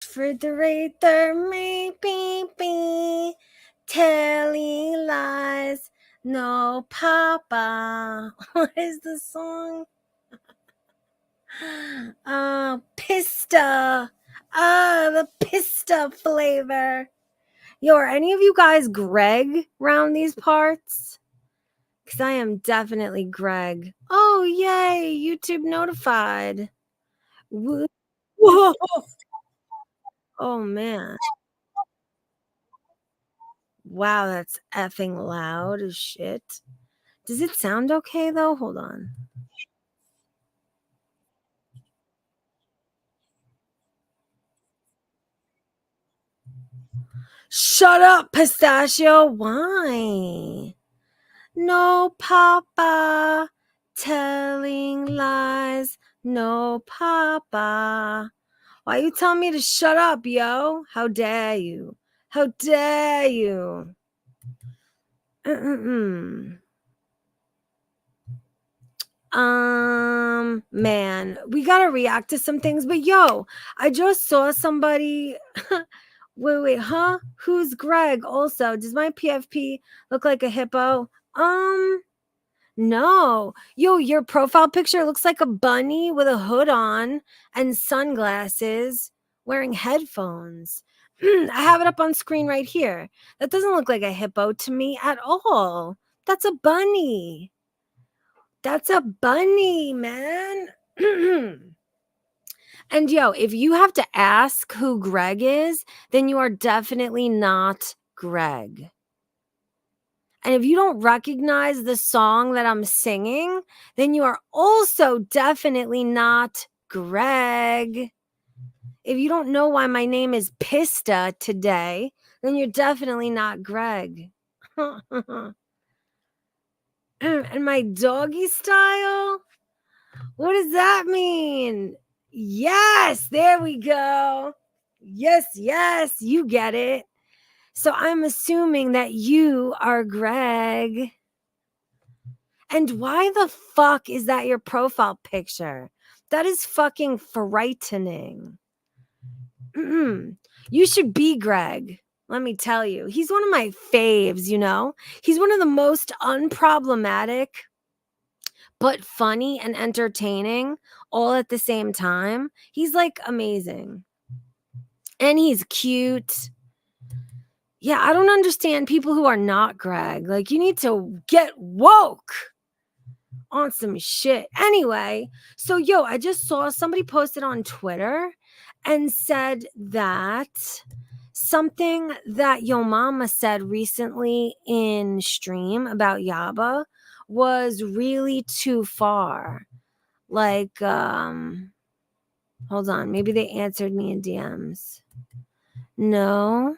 Refrigerator maybe be telling lies. No, Papa. What is the song? Pista. The Pista flavor. Yo, are any of you guys Greg round these parts? Because I am definitely Greg. Oh, yay. YouTube notified. Whoa. Oh, man. Wow, that's effing loud as shit. Does it sound okay, though? Hold on. Shut up, Pistachio. Why? No, Papa. Telling lies. No, Papa. Why you telling me to shut up, yo? How dare you? How dare you? Man, we gotta react to some things, but yo, I just saw somebody. wait, huh? Who's Greg? Also, does my PFP look like a hippo? No. Yo, your profile picture looks like a bunny with a hood on and sunglasses, wearing headphones. I have it up on screen right here. That doesn't look like a hippo to me at all. That's a bunny. That's a bunny, man. And yo, if you have to ask who Greg is, then you are definitely not Greg. And if you don't recognize the song that I'm singing, then you are also definitely not Greg. If you don't know why my name is Pista today, then you're definitely not Greg. And my doggy style? What does that mean? Yes, there we go. Yes, you get it. So I'm assuming that you are Greg. And why the fuck is that your profile picture? That is fucking frightening. You should be Greg. Let me tell you. He's one of my faves, you know? He's one of the most unproblematic, but funny and entertaining all at the same time. He's like amazing. And he's cute. Yeah, I don't understand people who are not Greg. Like, you need to get woke on some shit. Anyway, so yo, I just saw somebody posted on Twitter and said that something that Yo Mama said recently in stream about Yaba was really too far. Like, hold on, maybe they answered me in DMs. No.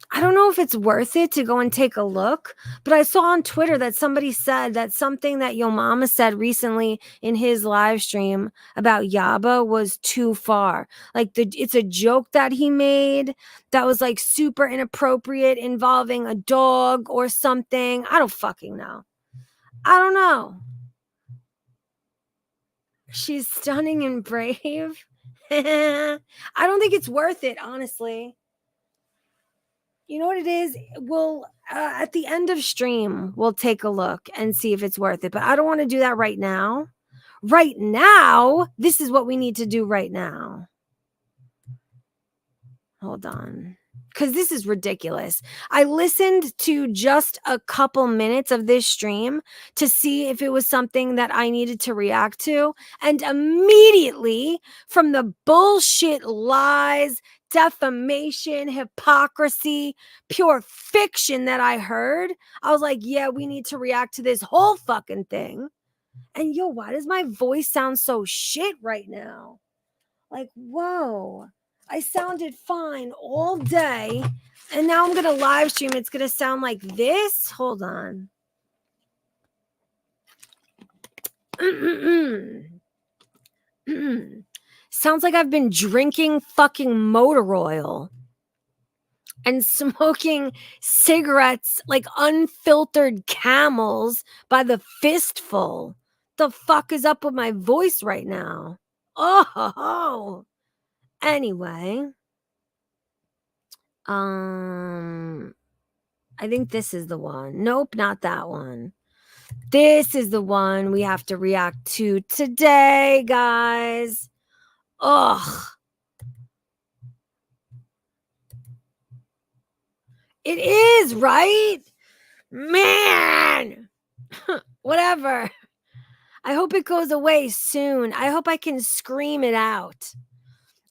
I don't know if it's worth it to go and take a look, but I saw on Twitter that somebody said that something that Yo Mama said recently in his live stream about Yaba was too far. Like it's a joke that he made that was like super inappropriate involving a dog or something. I don't fucking know. I don't know. She's stunning and brave. I don't think it's worth it, honestly. You know what it is? We'll at the end of stream, we'll take a look and see if it's worth it. But I don't want to do that right now. Right now, this is what we need to do right now. Hold on. Because this is ridiculous. I listened to just a couple minutes of this stream to see if it was something that I needed to react to. And immediately, from the bullshit lies, defamation, hypocrisy, pure fiction that I heard, I was like, yeah, we need to react to this whole fucking thing. And yo, why does my voice sound so shit right now? Like, whoa. I sounded fine all day, and now I'm going to live stream. It's going to sound like this. Hold on. Sounds like I've been drinking fucking motor oil and smoking cigarettes like unfiltered Camels by the fistful. The fuck is up with my voice right now? Oh, anyway. I think this is the one. Nope, not that one. This is the one we have to react to today, guys. Ugh. It is, right? Man. Whatever. I hope it goes away soon. I hope I can scream it out.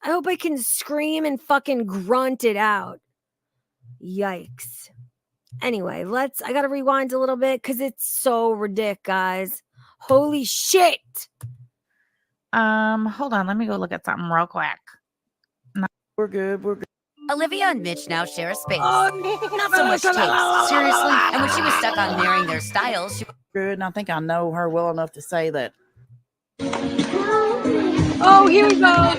I hope I can scream and fucking grunt it out. Yikes. Anyway, I gotta rewind a little bit because it's so ridiculous, guys. Holy shit. Hold on, let me go look at something real quick. No. We're good. Olivia and Mitch now share a space. Oh, not so much taste, seriously. And when she was stuck on marrying their styles, she good, and I think I know her well enough to say that. Oh, here we go.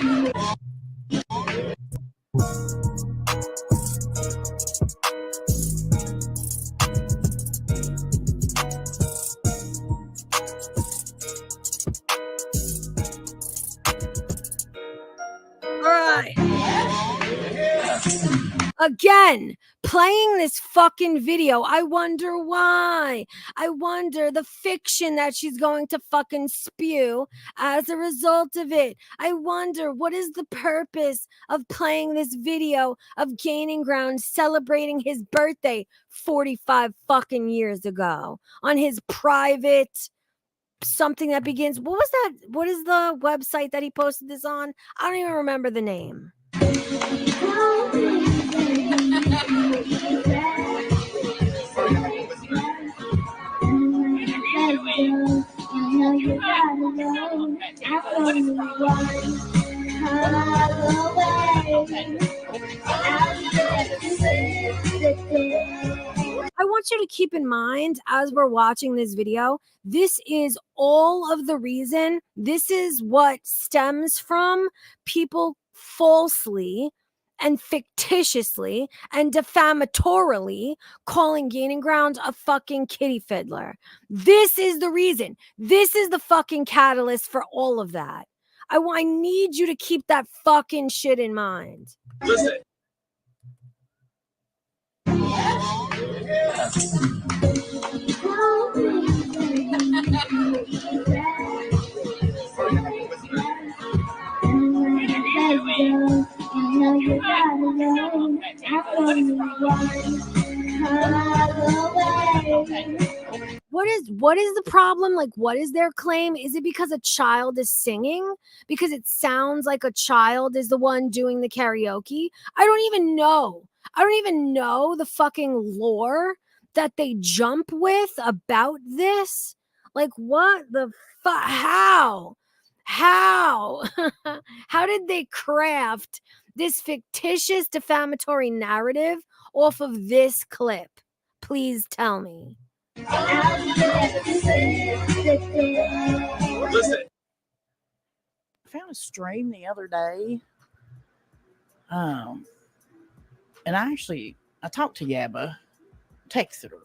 Again, playing this fucking video. I wonder why. I wonder the fiction that she's going to fucking spew as a result of it. I wonder what is the purpose of playing this video of gaining ground, celebrating his birthday 45 fucking years ago on his private something that begins. What was that? What is the website that he posted this on? I don't even remember the name. I want you to keep in mind as we're watching this video, this is all of the reason. This is what stems from people falsely and fictitiously and defamatorily calling Gaining Ground a fucking kitty fiddler. This is the reason. This is the fucking catalyst for all of that. I need you to keep that fucking shit in mind. Listen. What is the problem? Like, what is their claim? Is it because a child is singing? Because it sounds like a child is the one doing the karaoke? I don't even know. I don't even know the fucking lore that they jump with about this. Like, what the fuck? How? How did they craft this fictitious defamatory narrative off of this clip? Please tell me. Listen. I found a stream the other day. And I talked to Yabba, texted her.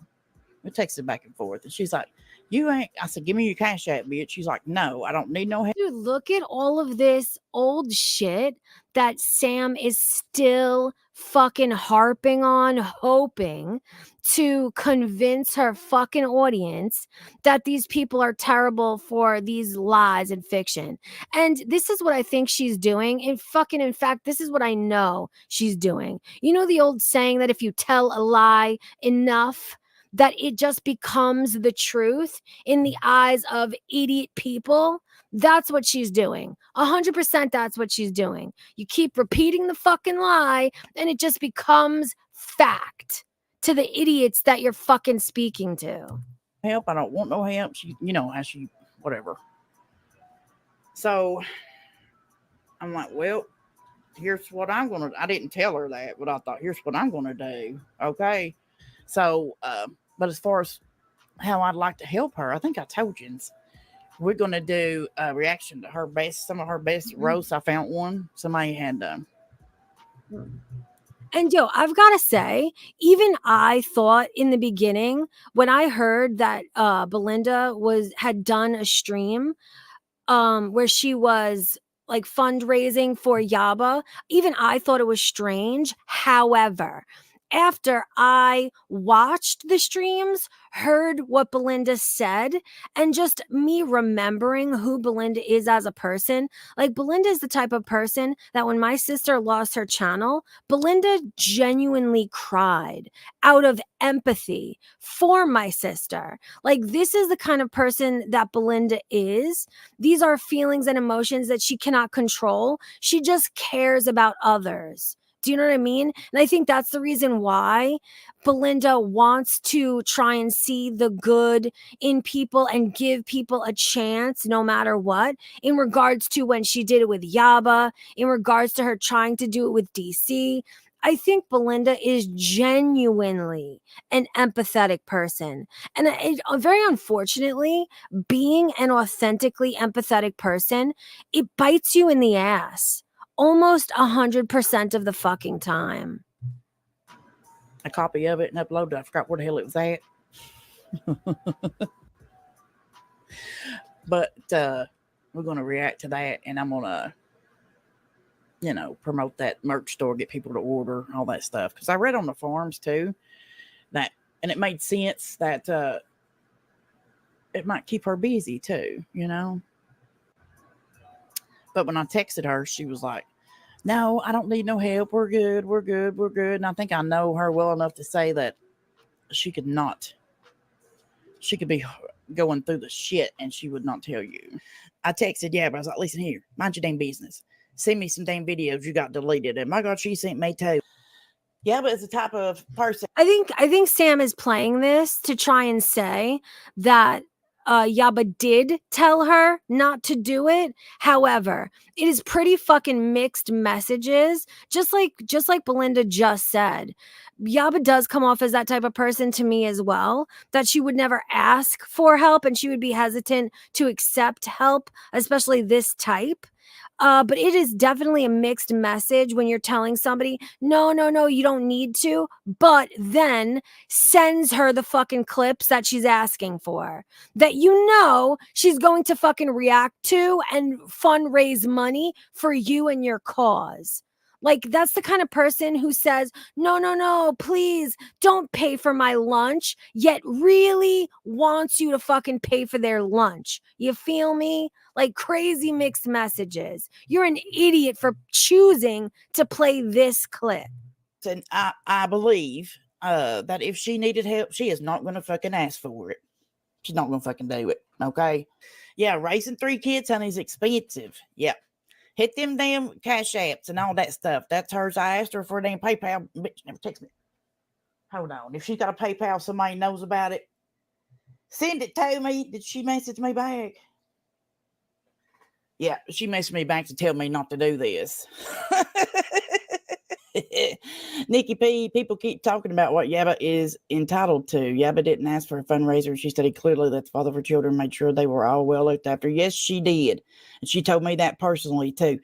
We texted back and forth, and she's like, I said, give me your Cash App, bitch. She's like, no, I don't need no help. Dude, look at all of this old shit that Sam is still fucking harping on, hoping to convince her fucking audience that these people are terrible for these lies and fiction. And this is what I think she's doing. In fact, this is what I know she's doing. You know the old saying that if you tell a lie enough, that it just becomes the truth in the eyes of idiot people? That's what she's doing. 100% that's what she's doing. You keep repeating the fucking lie and it just becomes fact to the idiots that you're fucking speaking to. Help, I don't want no help. She, how she, whatever. So I'm like, well, here's what I didn't tell her that, but I thought, here's what I'm going to do. Okay. So, but as far as how I'd like to help her, I think I told you, we're going to do a reaction to some of her best roasts. I found one somebody had done. And I've got to say, even I thought in the beginning when I heard that Belinda had done a stream where she was like fundraising for Yaba, even I thought it was strange. However, after I watched the streams, heard what Belinda said, and just me remembering who Belinda is as a person, like Belinda is the type of person that when my sister lost her channel, Belinda genuinely cried out of empathy for my sister. Like, this is the kind of person that Belinda is. These are feelings and emotions that she cannot control. She just cares about others. Do you know what I mean? And I think that's the reason why Belinda wants to try and see the good in people and give people a chance no matter what, in regards to when she did it with Yaba, in regards to her trying to do it with DC. I think Belinda is genuinely an empathetic person. And very unfortunately, being an authentically empathetic person, it bites you in the ass almost 100% of the fucking time. A copy of it and uploaded. I forgot where the hell it was at. But we're going to react to that, and I'm going to, promote that merch store, get people to order, all that stuff. Because I read on the forums too that, and it made sense that it might keep her busy too, But when I texted her, she was like, no, I don't need no help. We're good. We're good. We're good. And I think I know her well enough to say that she could be going through the shit and she would not tell you. I texted, but I was like, listen here, mind your damn business. Send me some damn videos you got deleted. And my God, she sent me too. Yeah, but it's the type of person. I think Sam is playing this to try and say that Yaba did tell her not to do it. However, it is pretty fucking mixed messages. Just like Belinda just said, Yaba does come off as that type of person to me as well, that she would never ask for help and she would be hesitant to accept help, especially this type. But it is definitely a mixed message when you're telling somebody, no, you don't need to, but then sends her the fucking clips that she's asking for, that she's going to fucking react to and fundraise money for you and your cause. Like, that's the kind of person who says, no, please don't pay for my lunch, yet really wants you to fucking pay for their lunch. You feel me? Like, crazy mixed messages. You're an idiot for choosing to play this clip. And I believe that if she needed help, she is not going to fucking ask for it. She's not going to fucking do it. Okay? Yeah, raising 3 kids, honey, is expensive. Yeah. Hit them damn cash apps and all that stuff. That's hers. I asked her for a damn PayPal. Bitch never text me. Hold on. If she got a PayPal, somebody knows about it. Send it to me. Did she message me back? Yeah, she messaged me back to tell me not to do this. Nikki P, people keep talking about what Yaba is entitled to. Yaba didn't ask for a fundraiser. She stated clearly that the father of her children made sure they were all well looked after. Yes, she did. And she told me that personally too.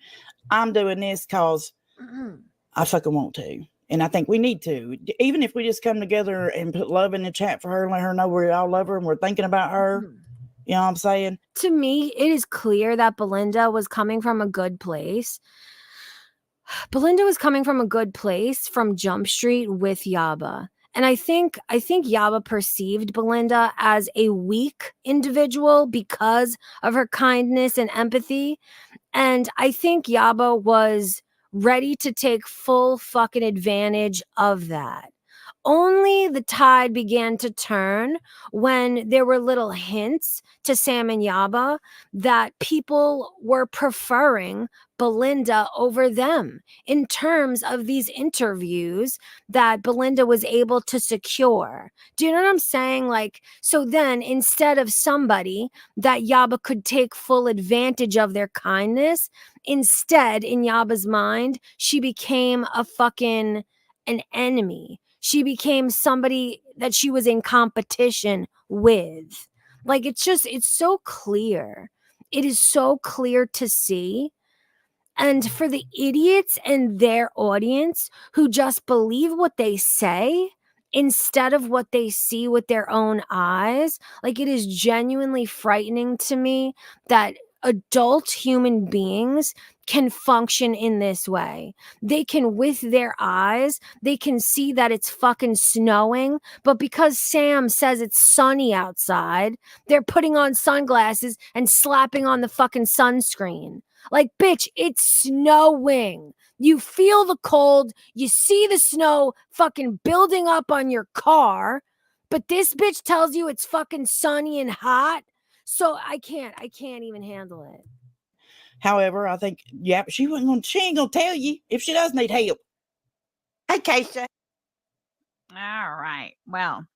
I'm doing this because I fucking want to. And I think we need to. Even if we just come together and put love in the chat for her and let her know we all love her and we're thinking about her. You know what I'm saying? To me, it is clear that Belinda was coming from a good place. Belinda was coming from a good place from Jump Street with Yaba. And I think Yaba perceived Belinda as a weak individual because of her kindness and empathy. And I think Yaba was ready to take full fucking advantage of that. Only the tide began to turn when there were little hints to Sam and Yaba that people were preferring Belinda over them in terms of these interviews that Belinda was able to secure. Do you know what I'm saying? Like, so then instead of somebody that Yaba could take full advantage of their kindness, instead, in Yaba's mind, she became an enemy. She became somebody that she was in competition with. Like, it's so clear. It is so clear to see. And for the idiots and their audience who just believe what they say instead of what they see with their own eyes, like, it is genuinely frightening to me that adult human beings can function in this way. They can, with their eyes, they can see that it's fucking snowing, but because Sam says it's sunny outside, they're putting on sunglasses and slapping on the fucking sunscreen. Like, bitch, it's snowing. You feel the cold, you see the snow fucking building up on your car, but this bitch tells you it's fucking sunny and hot. So I can't even handle it. However, I think, yeah, she ain't gonna tell you if she does need help. Hey, Keisha. All right. Well,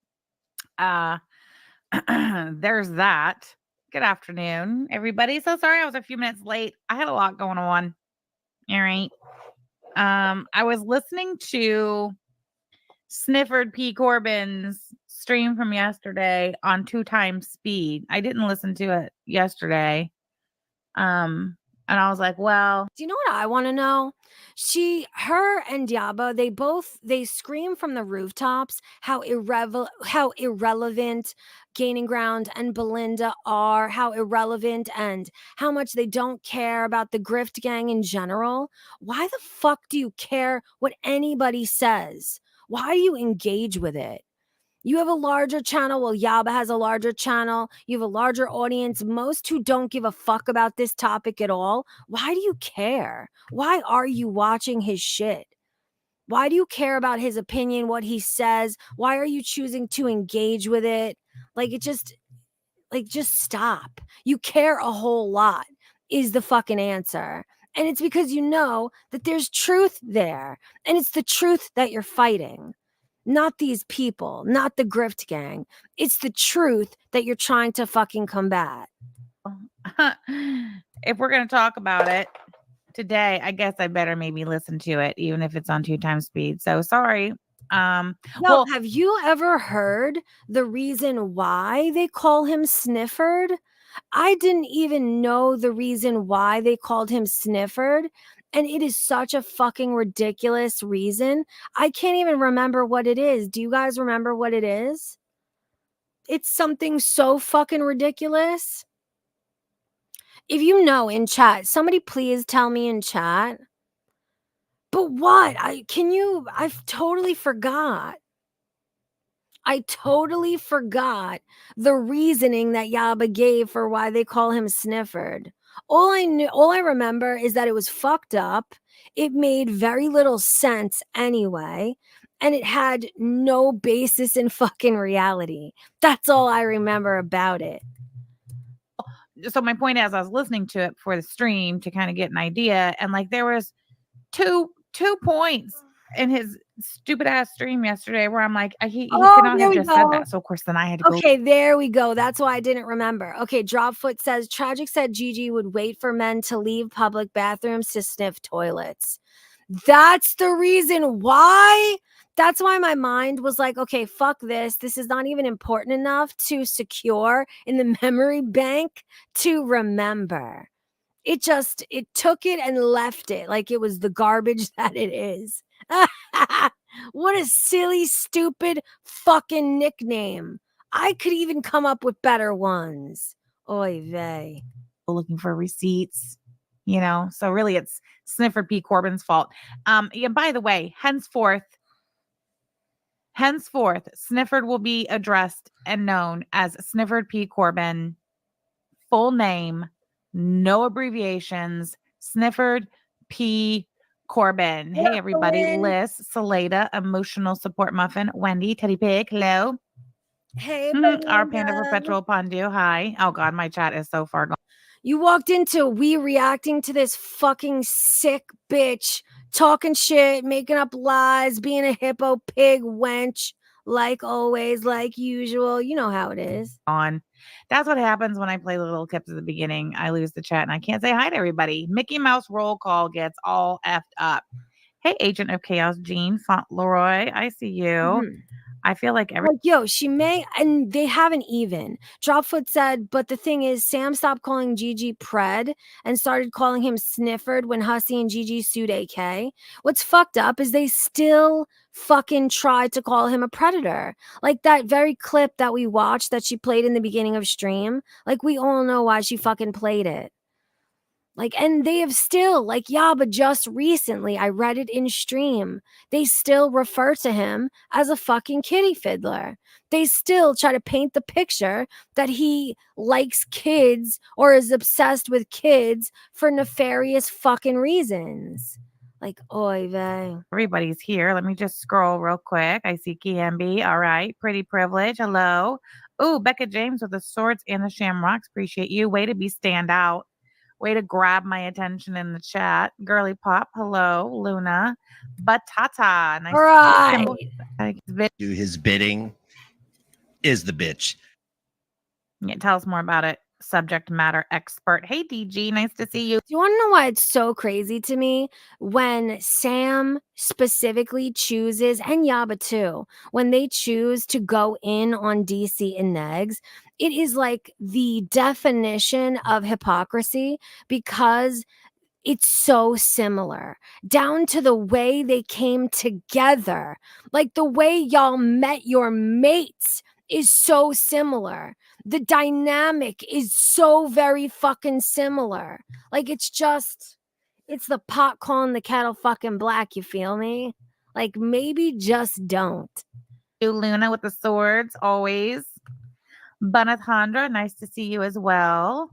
there's that. Good afternoon, everybody. So sorry I was a few minutes late. I had a lot going on. All right. I was listening to Sniffered P. Corbin's stream from yesterday on 2x speed. I didn't listen to it yesterday. And I was like, well, do you know what I want to know? Her and Diaba, they scream from the rooftops how irrelevant Gaining Ground and Belinda are, how irrelevant and how much they don't care about the grift gang in general. Why the fuck do you care what anybody says? Why do you engage with it? You have a larger channel. Well, Yaba has a larger channel. You have a larger audience. Most who don't give a fuck about this topic at all. Why do you care? Why are you watching his shit? Why do you care about his opinion, what he says? Why are you choosing to engage with it? Just stop. You care a whole lot is the fucking answer. And it's because you know that there's truth there. And it's the truth that you're fighting. Not these people, not the grift gang. It's the truth that you're trying to fucking combat. if we're going to talk about it today, I guess I better maybe listen to it, even if it's on 2x speed. So sorry. Well, have you ever heard the reason why they call him Sniffered? I didn't even know the reason why they called him Sniffered. And it is such a fucking ridiculous reason. I can't even remember what it is. Do you guys remember what it is? It's something so fucking ridiculous. If you know in chat, somebody please tell me in chat. But what? I totally forgot. I totally forgot the reasoning that Yaba gave for why they call him Sniffered. All I remember is that it was fucked up. It made very little sense anyway, and it had no basis in fucking reality. That's all I remember about it. So my point is, I was listening to it for the stream to kind of get an idea, and like there was two points in his stupid ass stream yesterday where I'm like, he could not have just said that. So of course then I had to go. Okay, there we go. That's why I didn't remember. Okay, Dropfoot says Tragic said Gigi would wait for men to leave public bathrooms to sniff toilets. That's the reason why. That's why my mind was like, okay, fuck this. This is not even important enough to secure in the memory bank to remember. It took it and left it like it was the garbage that it is. What a silly, stupid fucking nickname. I could even come up with better ones. Oy vey. Looking for receipts, so really it's Sniffer P. Corbin's fault. Yeah, by the way, henceforth, Sniffered will be addressed and known as Sniffered P. Corbin. Full name, no abbreviations, Sniffered P. Corbin. Hey, everybody. Liz, Salada, Emotional Support Muffin, Wendy, Teddy Pig, hello. Hey, our Panda Perpetual Pondu, hi. Oh, God, my chat is so far gone. You walked into we reacting to this fucking sick bitch, talking shit, making up lies, being a hippo pig wench, like always, like usual. You know how it is. That's what happens when I play the little clips at the beginning. I lose the chat and I can't say hi to everybody. Mickey Mouse roll call gets all effed up. Hey, Agent of Chaos, Jean Fauntleroy, I see you. Mm-hmm. I feel like she may, and they haven't even. Dropfoot said, but the thing is, Sam stopped calling Gigi Pred and started calling him Sniffered when Hussy and Gigi sued AK. What's fucked up is they still fucking tried to call him a predator. Like that very clip that we watched that she played in the beginning of stream. Like we all know why she fucking played it. Like, and they have still, like, yeah, but just recently, I read it in stream. They still refer to him as a fucking kitty fiddler. They still try to paint the picture that he likes kids or is obsessed with kids for nefarious fucking reasons. Like, oy vey. Everybody's here. Let me just scroll real quick. I see Kiambi. All right. Pretty Privilege. Hello. Ooh, Becca James with the swords and the shamrocks. Appreciate you. Way to be stand out. Way to grab my attention in the chat. Girly Pop. Hello. Luna. Batata. Nice. All right. Do his bidding is the bitch. Yeah, tell us more about it. Subject matter expert. Hey, DG. Nice to see you. Do you want to know why it's so crazy to me when Sam specifically chooses, and Yaba too, when they choose to go in on DC and Negs? It is like the definition of hypocrisy because it's so similar down to the way they came together. Like the way y'all met your mates is so similar. The dynamic is so very fucking similar. Like it's the pot calling the kettle fucking black, you feel me? Like maybe just don't. Luna with the swords, always. Banathandra, nice to see you as well.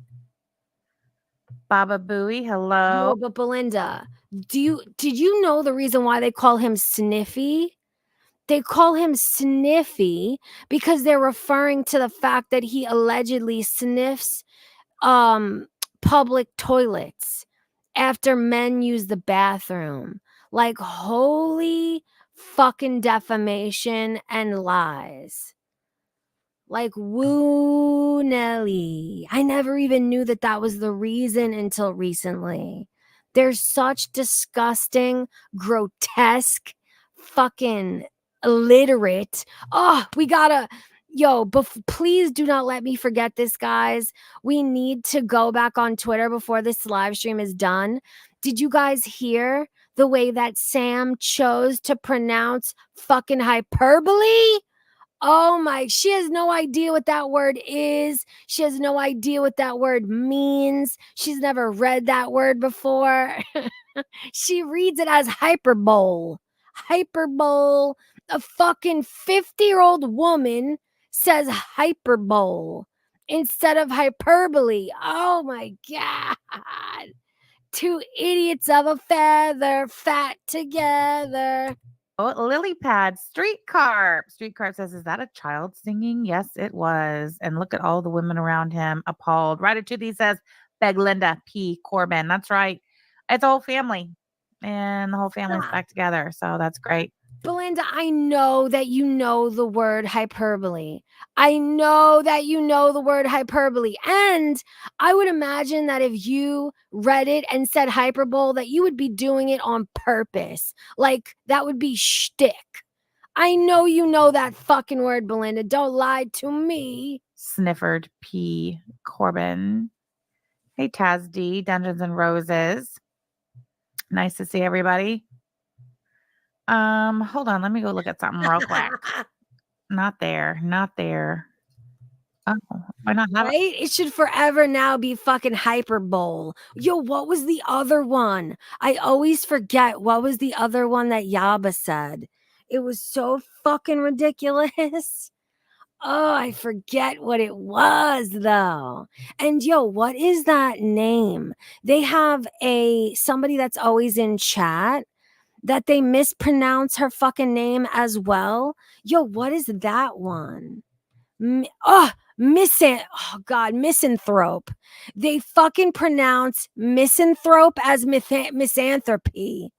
Baba Booey, hello. No, but Belinda, did you know the reason why they call him Sniffy? They call him Sniffy because they're referring to the fact that he allegedly sniffs public toilets after men use the bathroom. Like holy fucking defamation and lies. Like woo Nelly. I never even knew that was the reason until recently. There's such disgusting, grotesque, fucking illiterate. Oh, we gotta, please do not let me forget this, guys. We need to go back on Twitter before this live stream is done. Did you guys hear the way that Sam chose to pronounce fucking hyperbole? Oh my, she has no idea what that word is. She has no idea what that word means. She's never read that word before. She reads it as hyperbole. Hyperbole. A fucking 50-year-old woman says hyperbole instead of hyperbole. Oh my God. Two idiots of a feather, fat together. Oh, Lily Pad, Streetcar. Streetcar says, is that a child singing? Yes, it was. And look at all the women around him appalled. Right to thee says, Belinda P. Corbin. That's right. It's a whole family. And the whole family's back together. So that's great. Belinda, I know that you know the word hyperbole. I know that you know the word hyperbole. And I would imagine that if you read it and said hyperbole, that you would be doing it on purpose. Like, that would be shtick. I know you know that fucking word, Belinda. Don't lie to me. Sniffered P. Corbin. Hey, Taz D. Dungeons and Roses. Nice to see everybody. Hold on. Let me go look at something real quick. Not there. Oh, why not have right? It should forever now be fucking hyperbole. Yo, what was the other one? I always forget what was the other one that Yaba said. It was so fucking ridiculous. Oh, I forget what it was though. And yo, what is that name? They have somebody that's always in chat that they mispronounce her fucking name as well. Yo, what is that one? Misanthrope. They fucking pronounce misanthrope as misanthropy.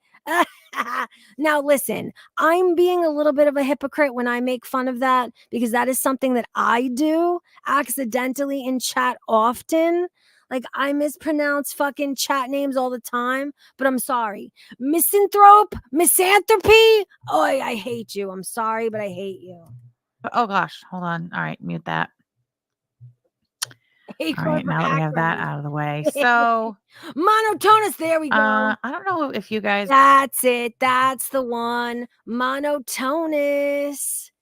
Now listen, I'm being a little bit of a hypocrite when I make fun of that because that is something that I do accidentally in chat often. Like I mispronounce fucking chat names all the time, but I'm sorry. Misanthrope, misanthropy. Oh, I hate you. I'm sorry, but I hate you. Oh gosh, hold on. All right, mute that. All right, now that we have that out of the way. So monotonous, there we go. I don't know if you guys That's it. That's the one. Monotonous.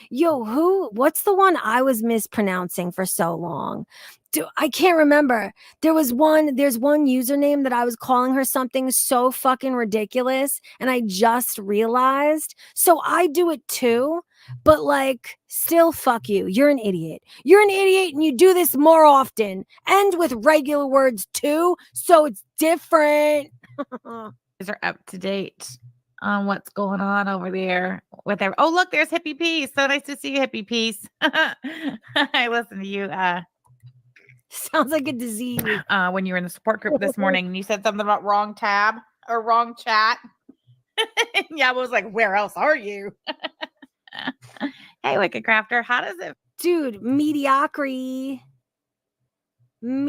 Yo, what's the one I was mispronouncing for so long? I can't remember. There's one username that I was calling her something so fucking ridiculous, and I just realized. So I do it too, but like, still, fuck you. You're an idiot. You're an idiot, and you do this more often, and with regular words too, so it's different. These are up to date on what's going on over there with their. Oh, look, there's Hippie Peace. So nice to see you, Hippie Peace. I listened to you Sounds like a disease. when you were in the support group this morning, and you said something about wrong tab or wrong chat. Yeah, I was like, where else are you? Hey, Wicked Crafter, how does it? Dude, mediocrity. Do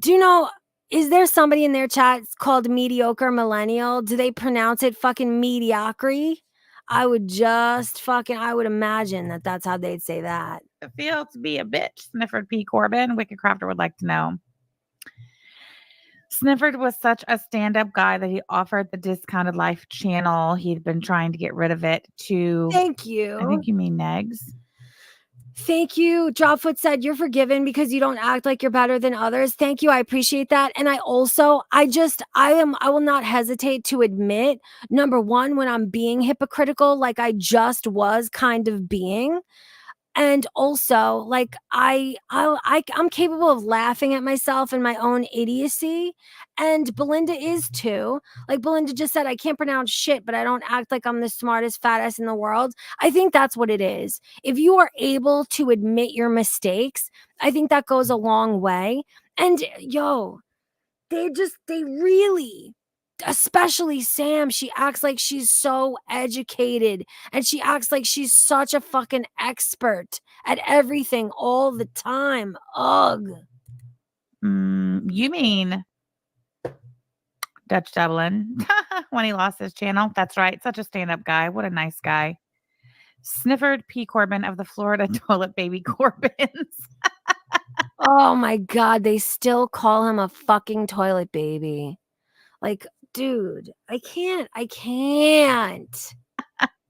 you know, is there somebody in their chat called mediocre millennial? Do they pronounce it fucking mediocrity? I would imagine that that's how they'd say that. Feel to be a bitch? Snifford P. Corbin, Wicked Crafter would like to know. Snifford was such a stand-up guy that he offered the Discounted Life channel. He'd been trying to get rid of it to. Thank you. I think you mean Negs. Thank you. Dropfoot said you're forgiven because you don't act like you're better than others. Thank you. I appreciate that. And I will not hesitate to admit, number one, when I'm being hypocritical, like I just was kind of being. And also, like I'm capable of laughing at myself and my own idiocy, and Belinda is too. Like Belinda just said, I can't pronounce shit, but I don't act like I'm the smartest fat ass in the world. I think that's what it is. If you are able to admit your mistakes, I think that goes a long way. And they really, especially Sam, she acts like she's so educated, and she acts like she's such a fucking expert at everything all the time. Ugh. You mean Dutch Dublin when he lost his channel? That's right. Such a stand-up guy. What a nice guy. Snifford P. Corbin of the Florida Toilet Baby Corbins. Oh my God, they still call him a fucking toilet baby. Like, dude, I can't.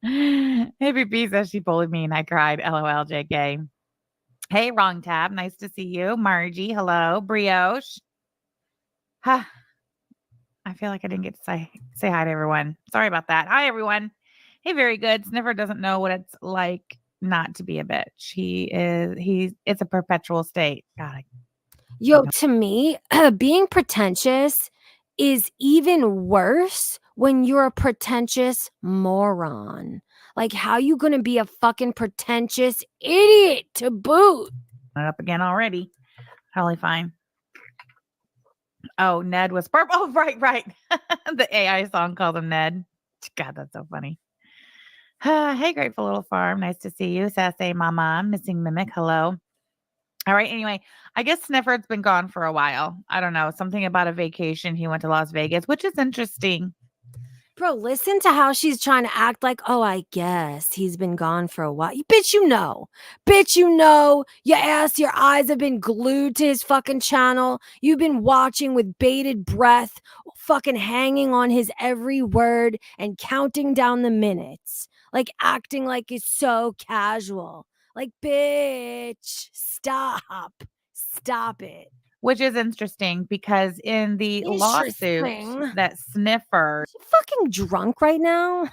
Maybe B says she bullied me and I cried. LOL, JK. Hey, wrong tab. Nice to see you. Margie, hello. Brioche. I feel like I didn't get to say hi to everyone. Sorry about that. Hi, everyone. Hey, very good. Sniffer doesn't know what it's like not to be a bitch. It's a perpetual state. God. To me, being pretentious is even worse when you're a pretentious moron. Like, how you gonna be a fucking pretentious idiot to boot? Up again already. Totally fine. Oh, Ned was purple. Oh, right. The AI song called him Ned. God, that's so funny. Hey, Grateful Little Farm. Nice to see you. Sassy Mama. Missing Mimic. Hello. All right. Anyway, I guess Snifford's been gone for a while. I don't know. Something about a vacation. He went to Las Vegas, which is interesting. Bro, listen to how she's trying to act like, oh, I guess he's been gone for a while. Bitch, you know. Your ass, your eyes have been glued to his fucking channel. You've been watching with bated breath, fucking hanging on his every word and counting down the minutes. Like acting like it's so casual. Like, bitch, stop it. Which is interesting because in the lawsuit that Sniffer... Is she fucking drunk right now?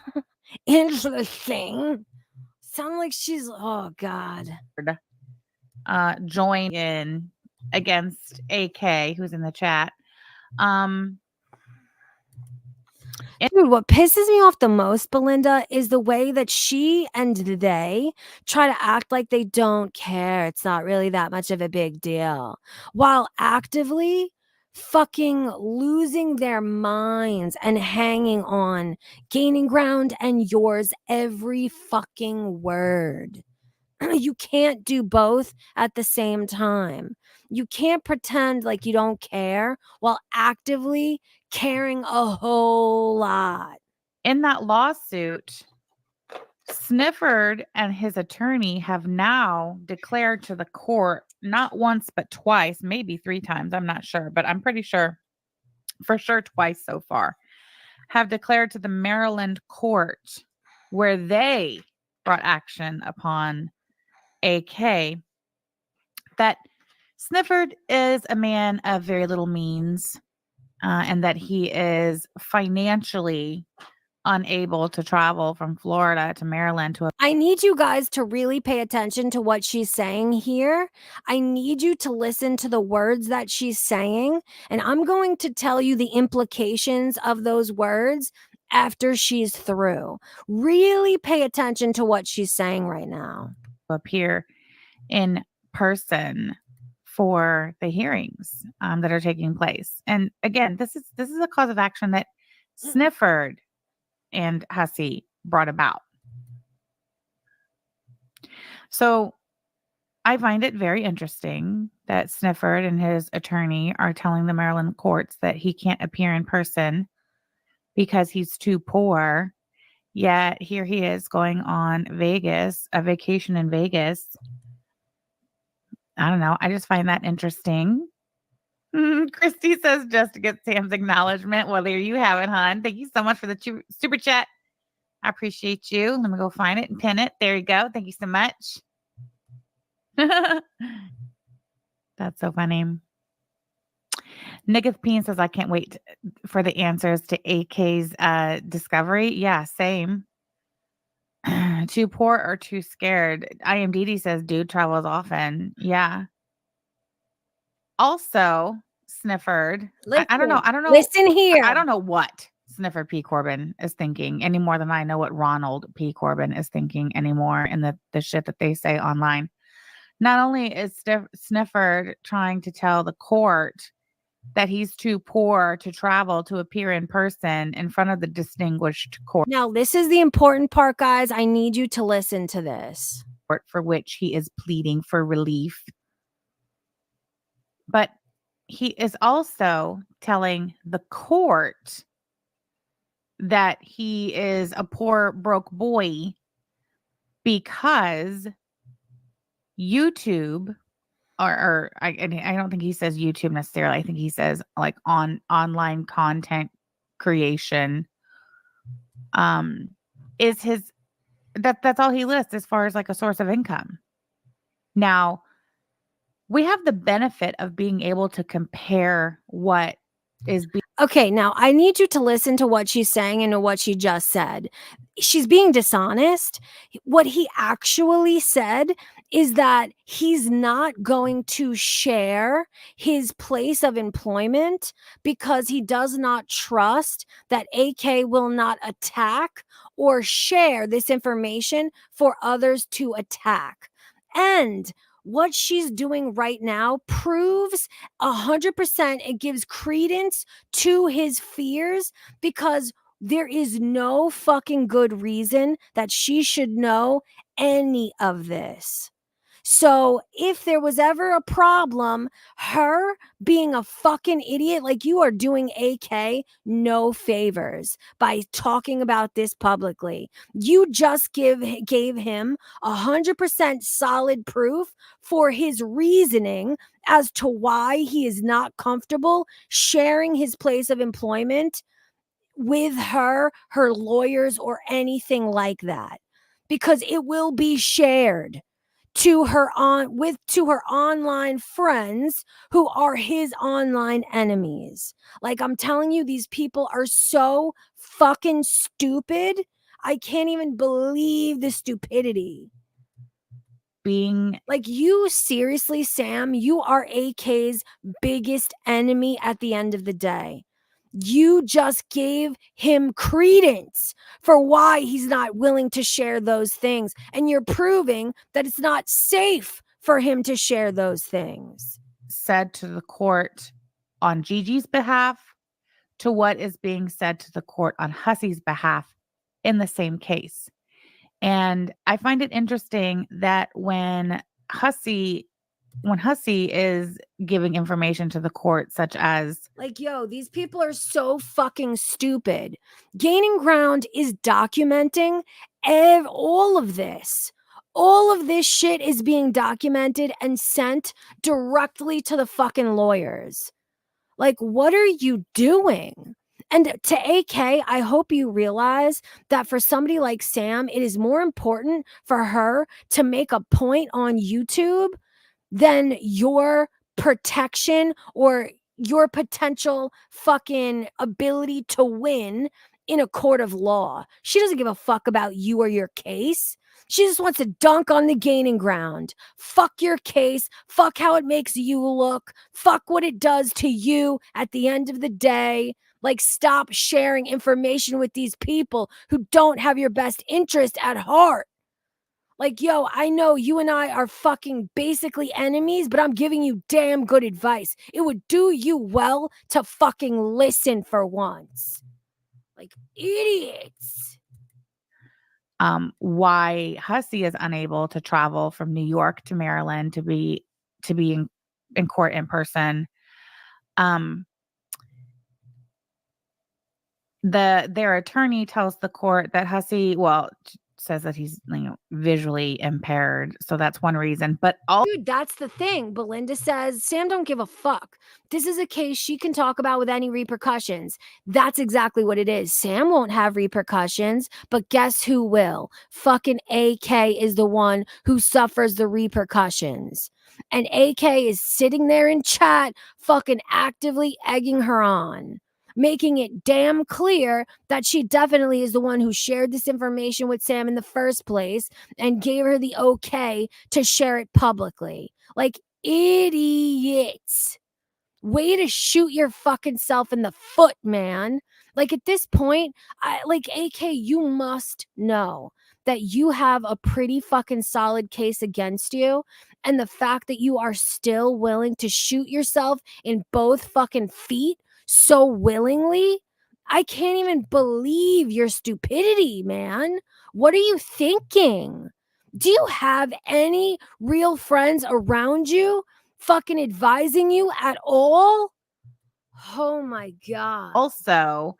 Interesting. Sound like she's, oh God. Joined in against AK, who's in the chat. Dude, what pisses me off the most, Belinda, is the way that she and they try to act like they don't care. It's not really that much of a big deal, while actively fucking losing their minds and hanging on, gaining ground, and yours every fucking word. You can't do both at the same time. You can't pretend like you don't care while actively caring a whole lot. In that lawsuit, Snifford and his attorney have now declared to the court, not once, but twice, maybe 3 times. I'm not sure, but I'm pretty sure, for sure, twice so far, have declared to the Maryland court where they brought action upon AK, that Snifford is a man of very little means, and that he is financially unable to travel from Florida to Maryland to I need you guys to really pay attention to what she's saying here. I need you to listen to the words that she's saying, and I'm going to tell you the implications of those words after she's through. Really pay attention to what she's saying right now. appear in person for the hearings that are taking place. And again, this is a cause of action that Snifford and Hussey brought about. So I find it very interesting that Snifford and his attorney are telling the Maryland courts that he can't appear in person because he's too poor. Yet here he is going on a vacation in Vegas. I don't know. I just find that interesting. Christy says just to get Sam's acknowledgement. Well, there you have it, hon. Thank you so much for the super chat. I appreciate you. Let me go find it and pin it. There you go. Thank you so much. That's so funny. Nick of Peen says, I can't wait for the answers to AK's discovery. Yeah, same. Too poor or too scared? IMDD says, dude travels often. Yeah. Also, Snifford. I don't know. Listen here. I don't know what Sniffer P. Corbin is thinking any more than I know what Ronald P. Corbin is thinking anymore in the shit that they say online. Not only is Snifford trying to tell the court that he's too poor to travel to appear in person in front of the distinguished court. Now, this is the important part, guys. I need you to listen to this. For which he is pleading for relief. But he is also telling the court that he is a poor, broke boy because YouTube, or I don't think he says YouTube necessarily. I think he says like online content creation is his, that's all he lists as far as like a source of income. Now, we have the benefit of being able to compare what is being. Okay, now I need you to listen to what she's saying and to what she just said. She's being dishonest. What he actually said is that he's not going to share his place of employment because he does not trust that AK will not attack or share this information for others to attack. And what she's doing right now proves 100%, it gives credence to his fears, because there is no fucking good reason that she should know any of this. So if there was ever a problem, her being a fucking idiot, like, you are doing AK no favors by talking about this publicly. You just gave him 100% solid proof for his reasoning as to why he is not comfortable sharing his place of employment with her lawyers, or anything like that, because it will be shared to her online friends who are his online enemies. Like, I'm telling you, these people are so fucking stupid. I can't even believe the stupidity. Being like, you seriously, Sam, you are AK's biggest enemy at the end of the day. You just gave him credence for why he's not willing to share those things. And you're proving that it's not safe for him to share those things. Said to the court on Gigi's behalf to what is being said to the court on Hussey's behalf in the same case. And I find it interesting that when Hussey is giving information to the court, such as, like, yo, these people are so fucking stupid. Gaining Ground is documenting all of this. All of this shit is being documented and sent directly to the fucking lawyers. Like, what are you doing? And to AK, I hope you realize that for somebody like Sam, it is more important for her to make a point on YouTube than your protection or your potential fucking ability to win in a court of law. She doesn't give a fuck about you or your case. She just wants to dunk on the gaining ground. Fuck your case. Fuck how it makes you look. Fuck what it does to you at the end of the day. Like, stop sharing information with these people who don't have your best interest at heart. Like, yo, I know you and I are fucking basically enemies, but I'm giving you damn good advice. It would do you well to fucking listen for once. Like, idiots. Why Hussey is unable to travel from New York to Maryland to be in court in person. Their attorney tells the court that Hussey, says that he's visually impaired, so that's one reason. But Dude, that's the thing. Belinda says, Sam don't give a fuck. This is a case she can talk about with any repercussions. That's exactly what it is. Sam won't have repercussions, but guess who will? Fucking AK is the one who suffers the repercussions. And AK is sitting there in chat, fucking actively egging her on, making it damn clear that she definitely is the one who shared this information with Sam in the first place and gave her the okay to share it publicly. Like, idiots. Way to shoot your fucking self in the foot, man. Like, at this point, AK, you must know that you have a pretty fucking solid case against you. And the fact that you are still willing to shoot yourself in both fucking feet so willingly, I can't even believe your stupidity, man. What are you thinking? Do you have any real friends around you fucking advising you at all? Oh my God. also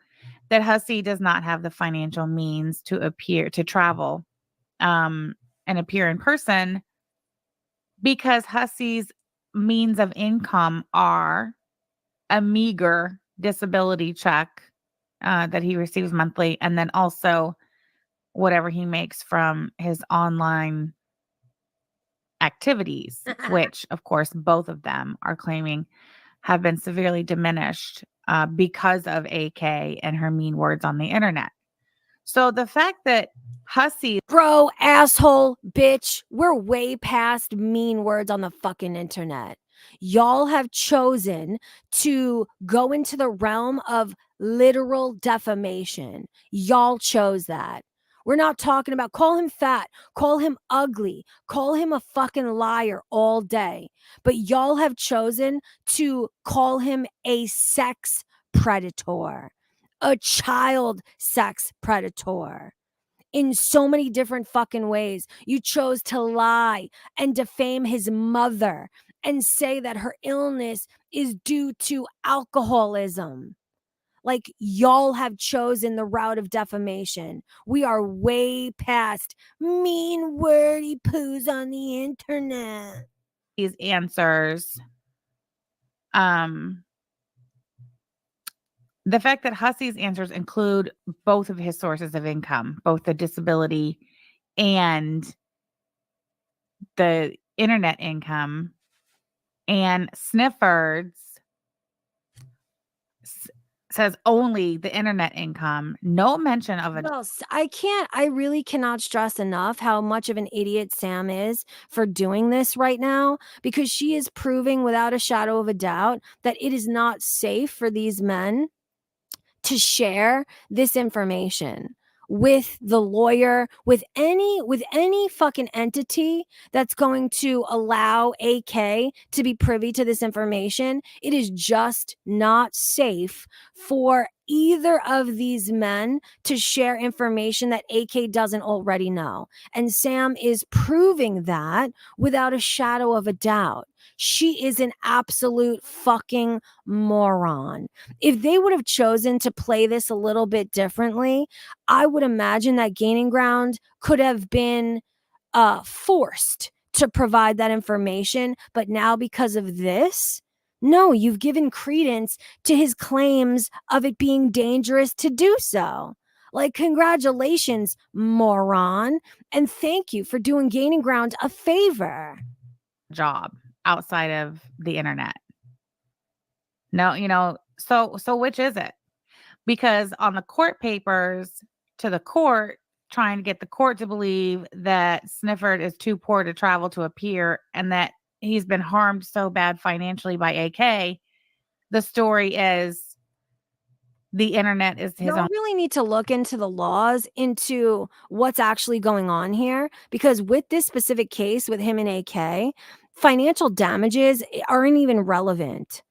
that Hussey does not have the financial means to travel and appear in person, because Hussey's means of income are a meager disability check that he receives monthly, and then also whatever he makes from his online activities, which, of course, both of them are claiming have been severely diminished because of AK and her mean words on the internet. So the fact that Hussey, bro, asshole, bitch, we're way past mean words on the fucking internet. Y'all have chosen to go into the realm of literal defamation. Y'all chose that. We're not talking about call him fat, call him ugly, call him a fucking liar all day. But y'all have chosen to call him a sex predator, a child sex predator. In so many different fucking ways. You chose to lie and defame his mother and say that her illness is due to alcoholism. Like, y'all have chosen the route of defamation. We are way past mean wordy poos on the internet. these answers, the fact that Hussey's answers include both of his sources of income, both the disability and the internet income, and Sniffer's says only the internet income, no mention of a Well, I really cannot stress enough how much of an idiot Sam is for doing this right now, because she is proving without a shadow of a doubt that it is not safe for these men to share this information with the lawyer, with any fucking entity that's going to allow AK to be privy to this information. It is just not safe for either of these men to share information that AK doesn't already know. And Sam is proving that without a shadow of a doubt. She is an absolute fucking moron. If they would have chosen to play this a little bit differently, I would imagine that Gaining Ground could have been forced to provide that information. But now, because of this, No, you've given credence to his claims of it being dangerous to do so. Like, congratulations, moron. And thank you for doing Gaining Ground a favor. Job outside of the internet. No, so which is it? Because on the court papers to the court, trying to get the court to believe that Sniffer is too poor to travel to appear and that he's been harmed so bad financially by AK, the story is the internet is his Y'all own. really need to look into the laws, into what's actually going on here, because with this specific case with him and AK, financial damages aren't even relevant.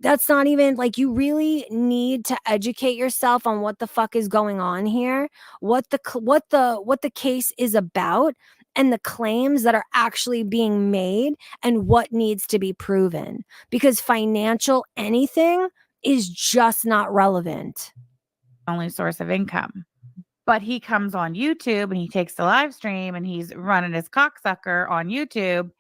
That's not even like, you really need to educate yourself on what the fuck is going on here, what the case is about, and the claims that are actually being made and what needs to be proven, because financial anything is just not relevant. Only source of income. But he comes on YouTube and he takes the live stream and he's running his cocksucker on YouTube,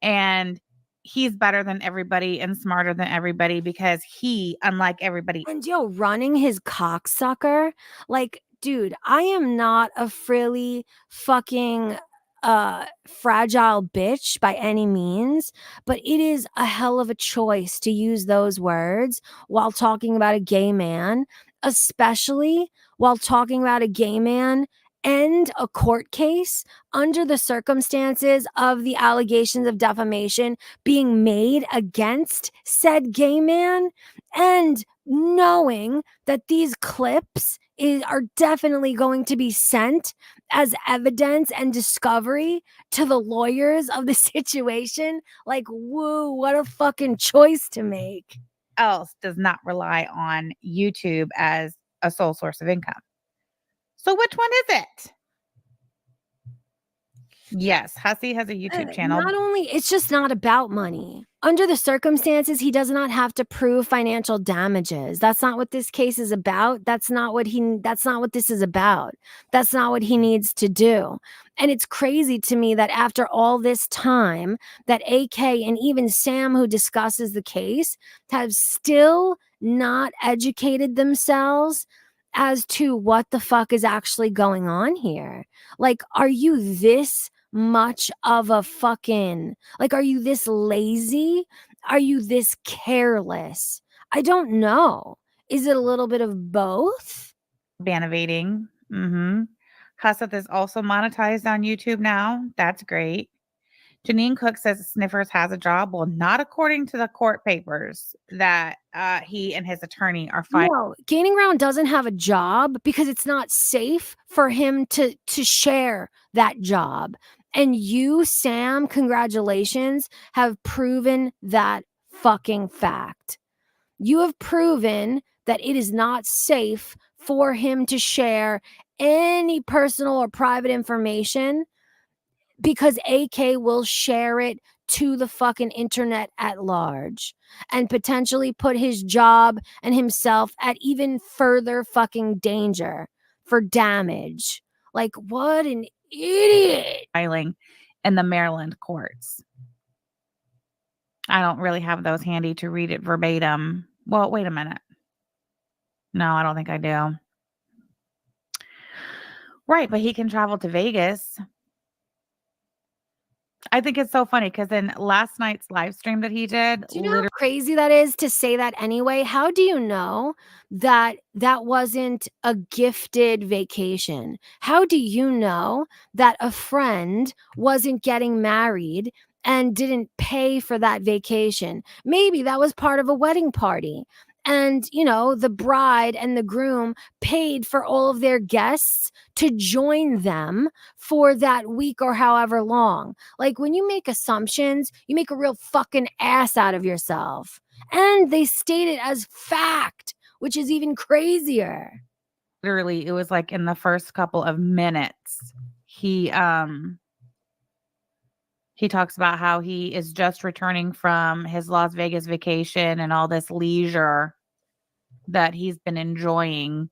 and he's better than everybody and smarter than everybody because he, unlike everybody. And running his cocksucker, like, dude, I am not a frilly fucking fragile bitch by any means, but it is a hell of a choice to use those words while talking about a gay man, especially while talking about a gay man and a court case under the circumstances of the allegations of defamation being made against said gay man, and knowing that these clips are definitely going to be sent as evidence and discovery to the lawyers of the situation. Like, woo, what a fucking choice to make. Else does not rely on YouTube as a sole source of income. So which one is it? Yes, Hussey has a YouTube channel. Not only, it's just not about money. Under the circumstances, he does not have to prove financial damages. That's not what this case is about. That's not what this is about. That's not what he needs to do. And it's crazy to me that after all this time, that AK and even Sam, who discusses the case, have still not educated themselves as to what the fuck is actually going on here. Like, are you this much of a fucking, like, are you this lazy? Are you this careless? I don't know. Is it a little bit of both? Ban evading. Husseth is also monetized on YouTube now. That's great. Janine Cook says Sniffers has a job. Well, not according to the court papers that he and his attorney are fighting. No, Gaining Ground doesn't have a job because it's not safe for him to share that job. And you, Sam, congratulations, have proven that fucking fact. You have proven that it is not safe for him to share any personal or private information, because AK will share it to the fucking internet at large and potentially put his job and himself at even further fucking danger for damage. Like, what an idiot. Filing in the Maryland courts. I don't really have those handy to read it verbatim. Well, wait a minute. No, I don't think I do. Right, but he can travel to Vegas. I think it's so funny because in last night's live stream that he did, do you know how crazy that is to say that anyway? How do you know that that wasn't a gifted vacation? How do you know that a friend wasn't getting married and didn't pay for that vacation? Maybe that was part of a wedding party. And, the bride and the groom paid for all of their guests to join them for that week or however long. Like, when you make assumptions, you make a real fucking ass out of yourself. And they state it as fact, which is even crazier. Literally, it was like in the first couple of minutes, he talks about how he is just returning from his Las Vegas vacation and all this leisure that he's been enjoying.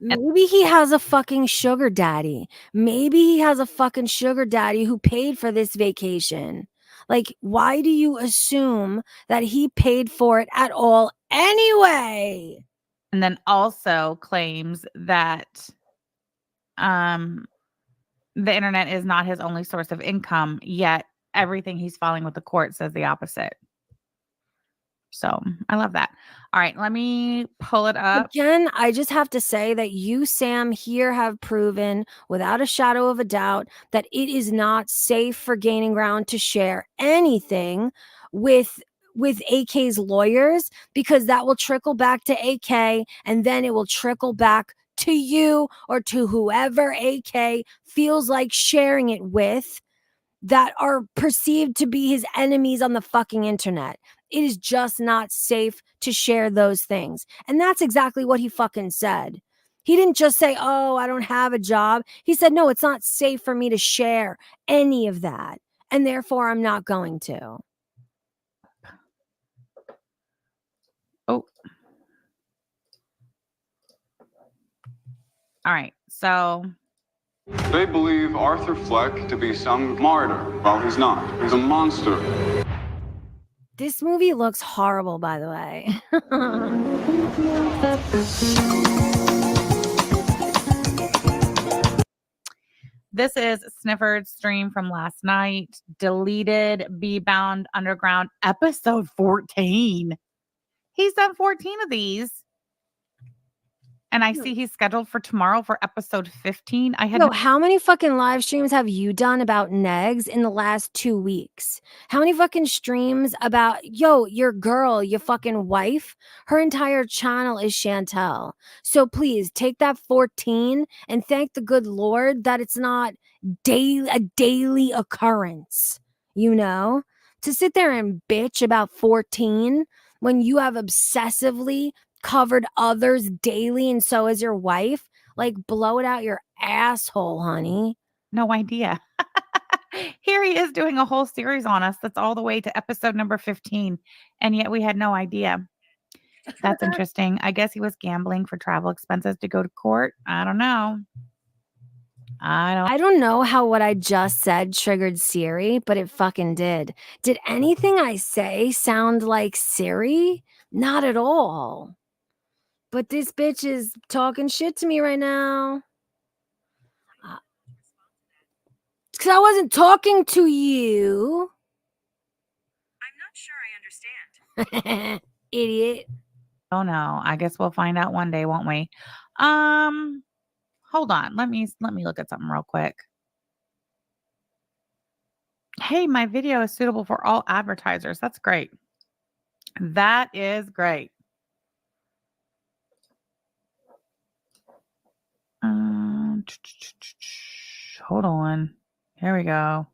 Maybe he has a fucking sugar daddy. Maybe he has a fucking sugar daddy who paid for this vacation. Like, why do you assume that he paid for it at all anyway? And then also claims that the internet is not his only source of income, yet everything he's filing with the court says the opposite. So I love that. All right, let me pull it up. Again, I just have to say that you, Sam, here have proven without a shadow of a doubt that it is not safe for Gaining Ground to share anything with AK's lawyers, because that will trickle back to AK, and then it will trickle back to you or to whoever AK feels like sharing it with, that are perceived to be his enemies on the fucking internet. It is just not safe to share those things. And that's exactly what he fucking said. He didn't just say, oh, I don't have a job. He said, no, it's not safe for me to share any of that. And therefore, I'm not going to. Oh. All right. So they believe Arthur Fleck to be some martyr. Well, he's not. He's a monster. This movie looks horrible, by the way. This is Sniffer's stream from last night. Deleted B-Bound Underground episode 14. He's done 14 of these. And I see he's scheduled for tomorrow for episode 15. I had Yo, how many fucking live streams have you done about negs in the last 2 weeks? How many fucking streams about, yo, your girl, your fucking wife? Her entire channel is Chantel. So please take that 14 and thank the good Lord that it's not a daily occurrence, you know? To sit there and bitch about 14 when you have obsessively covered others daily, and so is your wife. Like, blow it out your asshole, honey. no idea. Here he is doing a whole series on us that's all the way to episode number 15, and yet we had no idea. That's interesting. I guess he was gambling for travel expenses to go to court. I don't know. I don't know how what I just said triggered Siri, but it fucking did. Did anything I say sound like Siri? Not at all. But this bitch is talking shit to me right now. Because I wasn't talking to you. I'm not sure I understand. Idiot. Oh no. I guess we'll find out one day, won't we? Hold on. Let me look at something real quick. Hey, my video is suitable for all advertisers. That's great. That is great. Hold on. Here we go.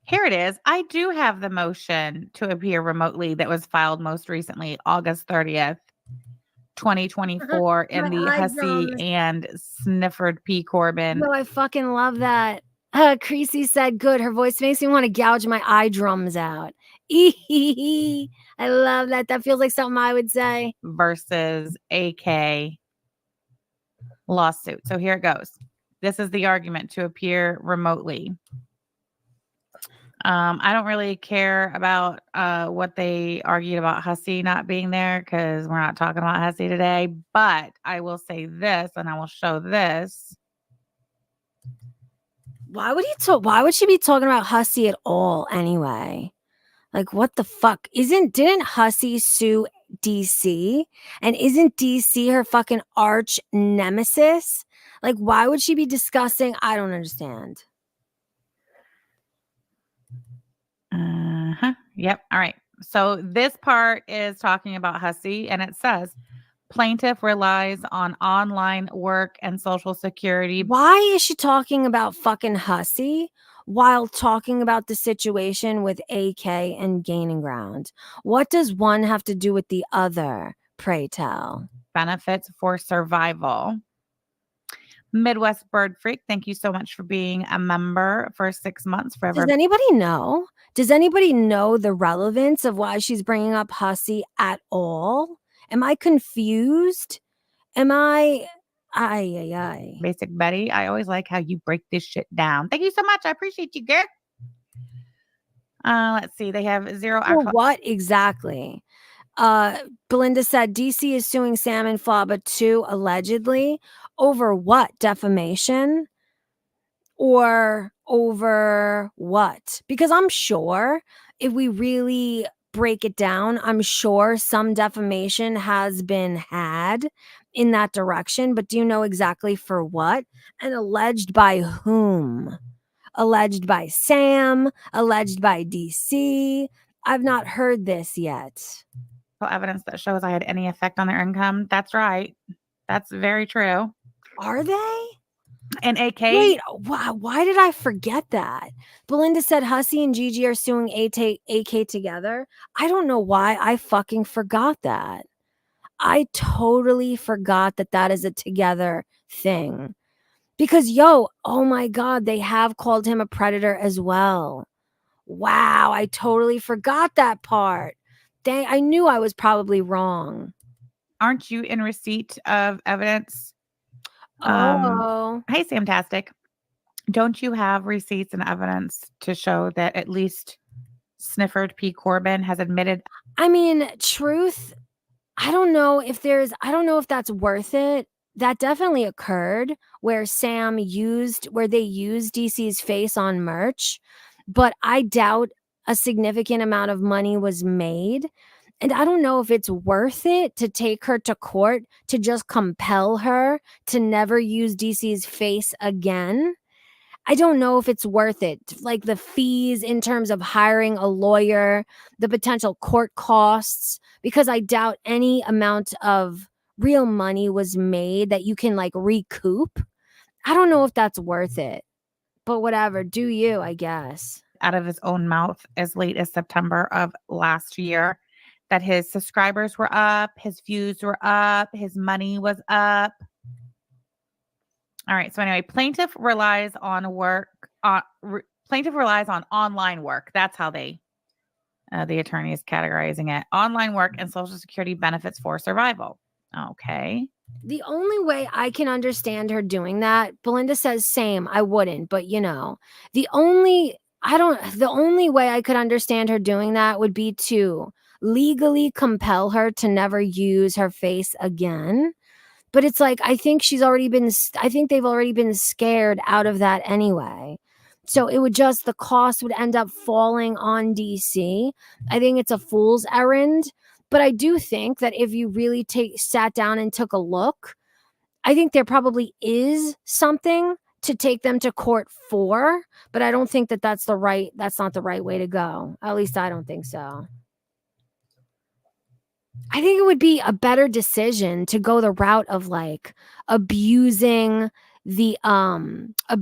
Here it is. I do have the motion to appear remotely that was filed most recently, August 30th, 2024, in the Hussey and Snifford P. Corbin. No, I fucking love that. Creasy said, good. Her voice makes me want to gouge my eye drums out. I love that. That feels like something I would say. Versus AK lawsuit. So here it goes. This is the argument to appear remotely. I don't really care about what they argued about Hussey not being there, because we're not talking about Hussey today. But I will say this, and I will show this. Why would she be talking about Hussey at all anyway? Like, what the fuck? Didn't Hussey sue DC? And isn't DC her fucking arch nemesis? Like, why would she be discussing? I don't understand. Yep. All right. So this part is talking about Hussey, and it says plaintiff relies on online work and Social Security. Why is she talking about fucking Hussey while talking about the situation with AK and Gaining Ground? What does one have to do with the other, pray tell? Benefits for survival. Midwest Bird Freak, thank you so much for being a member for 6 months. Forever. Does anybody know? Does anybody know the relevance of why she's bringing up Hussey at all? Am I confused? Ay. Basic Betty. I always like how you break this shit down. Thank you so much. I appreciate you, girl. Let's see. They have zero Well, actual. what exactly? Belinda said DC is suing Sam and Flaba too, allegedly. Over what? Defamation? Or over what? Because I'm sure if we really break it down, I'm sure some defamation has been had in that direction. But do you know exactly for what? And alleged by whom? Alleged by Sam? Alleged by DC? I've not heard this yet. Evidence that shows I had any effect on their income. That's right. That's very true. Are they? And AK. Wait, why did I forget that? Belinda said Hussey and Gigi are suing AK together. I don't know why I fucking forgot that. I totally forgot that is a together thing. Because, oh my God, they have called him a predator as well. Wow, I totally forgot that part. I knew I was probably wrong. Aren't you in receipt of evidence? Oh. Hey, Samtastic. Don't you have receipts and evidence to show that at least Sniffered P. Corbin has admitted? I mean, truth, I don't know if that's worth it. That definitely occurred where they used DC's face on merch, but I doubt a significant amount of money was made. And I don't know if it's worth it to take her to court to just compel her to never use DC's face again. I don't know if it's worth it. Like the fees in terms of hiring a lawyer, the potential court costs, because I doubt any amount of real money was made that you can like recoup. I don't know if that's worth it, but whatever, do you, I guess. Out of his own mouth as late as September of last year that his subscribers were up, his views were up, his money was up. All right. So anyway, plaintiff relies on online work. That's how the attorney is categorizing it. Online work and Social Security benefits for survival. Okay. The only way I can understand her doing that, Belinda says same, I wouldn't, but the only way I could understand her doing that would be to legally compel her to never use her face again. But it's like, I think they've already been scared out of that anyway. So the cost would end up falling on DC. I think it's a fool's errand. But I do think that if you really sat down and took a look, I think there probably is something to take them to court for. But I don't think that's not the right way to go. At least I don't think so. I think it would be a better decision to go the route of like abusing CPS,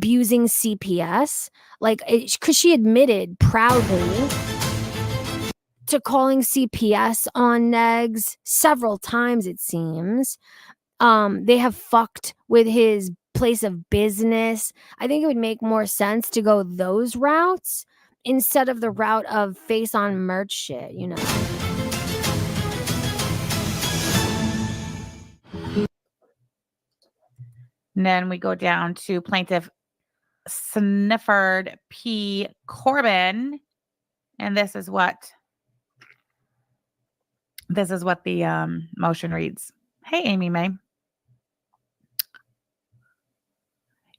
like because she admitted proudly to calling CPS on negs several times, it seems. They have fucked with his place of business. I think it would make more sense to go those routes instead of the route of face on merch shit, And then we go down to plaintiff Sniffered P. Corbin. And this is what the motion reads. Hey, Amy May.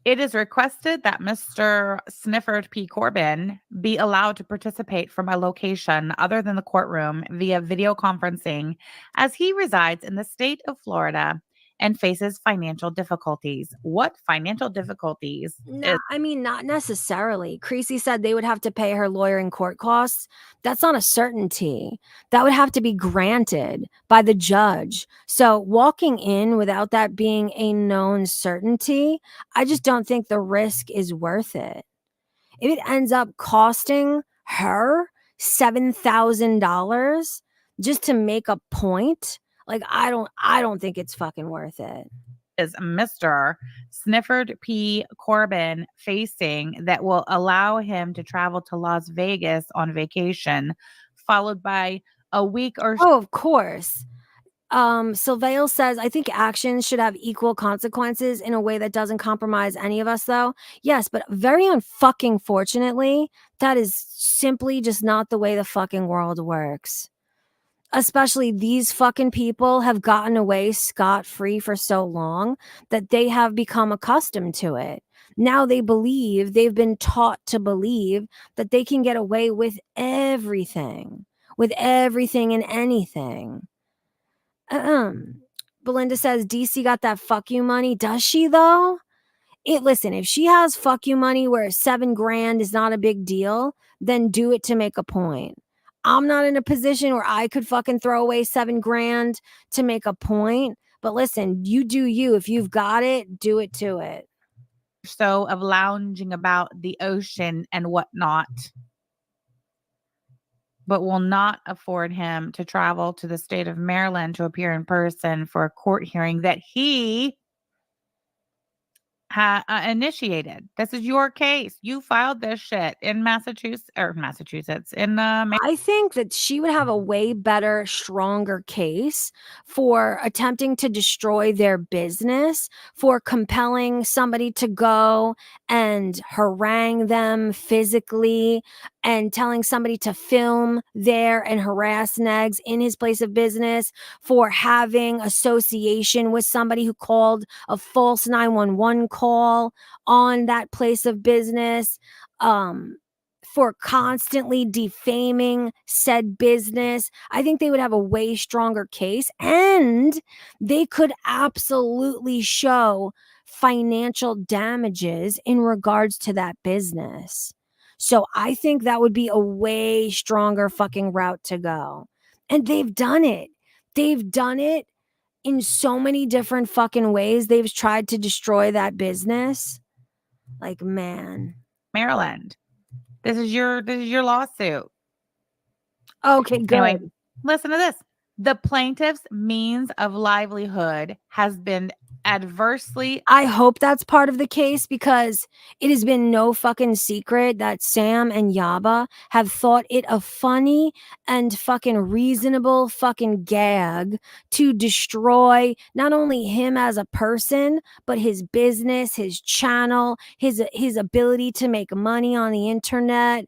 It is requested that Mr. Sniffered P. Corbin be allowed to participate from a location other than the courtroom via video conferencing as he resides in the state of Florida and faces financial difficulties. What financial difficulties? No, I mean, not necessarily. Creasy said they would have to pay her lawyer and court costs. That's not a certainty. That would have to be granted by the judge. So walking in without that being a known certainty, I just don't think the risk is worth it. If it ends up costing her $7,000 just to make a point, like I don't think it's fucking worth it. Is Mr. Sniffered P. Corbin facing that will allow him to travel to Las Vegas on vacation, followed by a week or Oh, of course. Sylvail says, I think actions should have equal consequences in a way that doesn't compromise any of us, though. Yes, but very unfucking fortunately, that is simply just not the way the fucking world works. Especially these fucking people have gotten away scot-free for so long that they have become accustomed to it. Now they've been taught to believe that they can get away with everything and anything. Belinda says DC got that fuck you money. Does she though? Listen, if she has fuck you money where $7,000 is not a big deal, then do it to make a point. I'm not in a position where I could fucking throw away $7,000 to make a point. But listen, you do you. If you've got it, do it to it. So of lounging about the ocean and whatnot, but will not afford him to travel to the state of Maryland to appear in person for a court hearing that he initiated. This is your case. You filed this shit in Massachusetts, I think that she would have a way better, stronger case for attempting to destroy their business, for compelling somebody to go and harangue them physically, and telling somebody to film there and harass Negs in his place of business, for having association with somebody who called a false 911 call on that place of business, for constantly defaming said business. I think they would have a way stronger case, and they could absolutely show financial damages in regards to that business. So I think that would be a way stronger fucking route to go. And they've done it. They've done it in so many different fucking ways. They've tried to destroy that business. Like, man. Maryland. This is your lawsuit. Okay, good. Anyway, listen to this. The plaintiff's means of livelihood has been adversely. I hope that's part of the case, because it has been no fucking secret that Sam and Yaba have thought it a funny and fucking reasonable fucking gag to destroy not only him as a person, but his business, his channel, his ability to make money on the internet.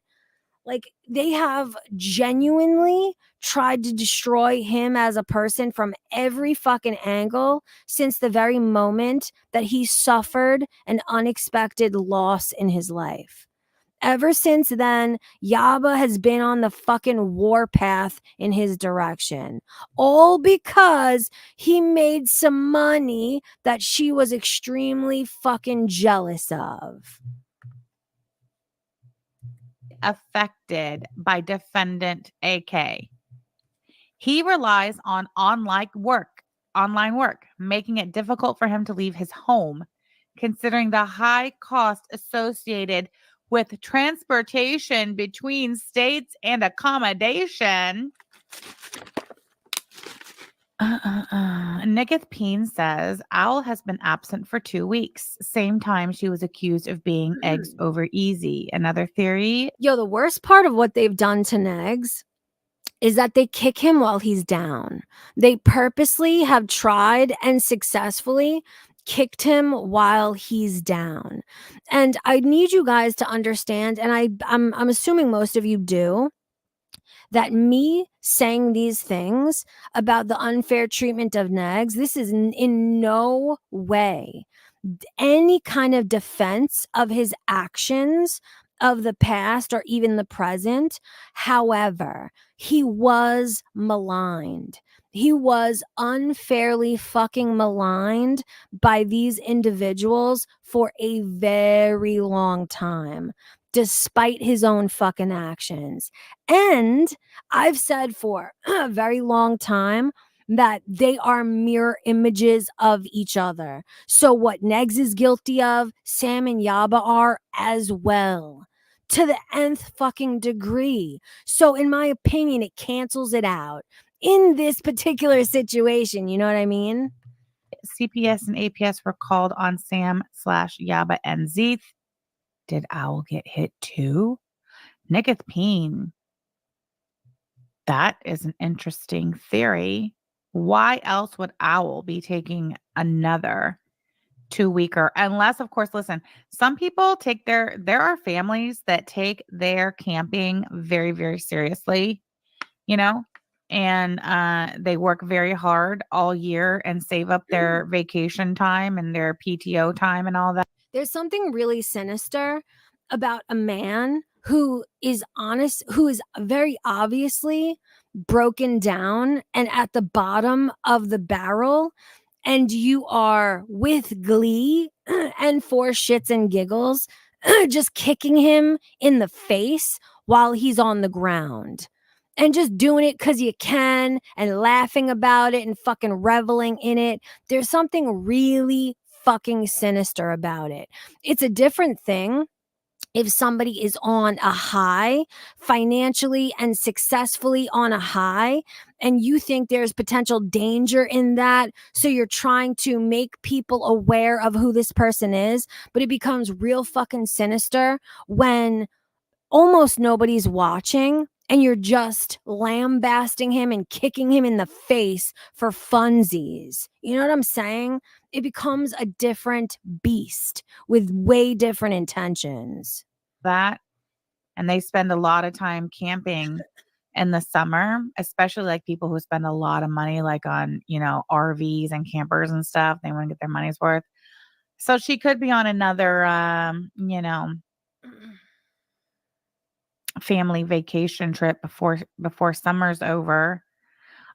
Like, they have genuinely tried to destroy him as a person from every fucking angle since the very moment that he suffered an unexpected loss in his life. Ever since then, Yaba has been on the fucking warpath in his direction. All because he made some money that she was extremely fucking jealous of. Affected by defendant AK. He relies on online work, making it difficult for him to leave his home, considering the high cost associated with transportation between states and accommodation. Nicketh Peen says Owl has been absent for 2 weeks. Same time she was accused of being eggs over easy. Another theory. Yo, the worst part of what they've done to Negs is that they kick him while he's down. They purposely have tried and successfully kicked him while he's down. And I need you guys to understand, and I'm assuming most of you do, that me saying these things about the unfair treatment of Negs, this is in no way any kind of defense of his actions of the past or even the present. However, he was maligned. He was unfairly fucking maligned by these individuals for a very long time, despite his own fucking actions. And I've said for a very long time that they are mirror images of each other. So what Negs is guilty of, Sam and Yaba are as well, to the nth fucking degree. So in my opinion, it cancels it out in this particular situation. You know what I mean? CPS and APS were called on Sam/Yaba and Zeeth. Did Owl get hit too? Nicketh Peen. That is an interesting theory. Why else would Owl be taking another 2-weeker? Unless, of course, listen, some people there are families that take their camping very, very seriously, you know, and they work very hard all year and save up their vacation time and their PTO time and all that. There's something really sinister about a man who is honest, who is very obviously broken down and at the bottom of the barrel, and you are with glee and for shits and giggles just kicking him in the face while he's on the ground. And just doing it because you can and laughing about it and fucking reveling in it. There's something really fucking sinister about it. It's a different thing if somebody is on a high, financially and successfully on a high, and you think there's potential danger in that, so you're trying to make people aware of who this person is, but it becomes real fucking sinister when almost nobody's watching and you're just lambasting him and kicking him in the face for funsies. You know what I'm saying? It becomes a different beast with way different intentions. That, and they spend a lot of time camping in the summer, especially like people who spend a lot of money like on, you know, RVs and campers and stuff. They want to get their money's worth. So she could be on another you know, family vacation trip before summer's over.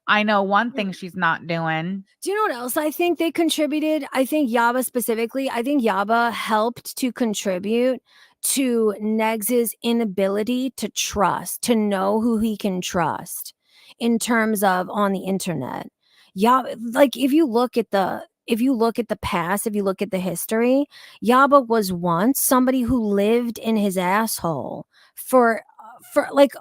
I know one thing she's not doing. Do you know what else I think they contributed? I think Yaba specifically, I think Yaba helped to contribute to Negs's inability to trust, to know who he can trust in terms of on the internet. Yaba, like if you look at the past, if you look at the history, Yaba was once somebody who lived in his asshole for like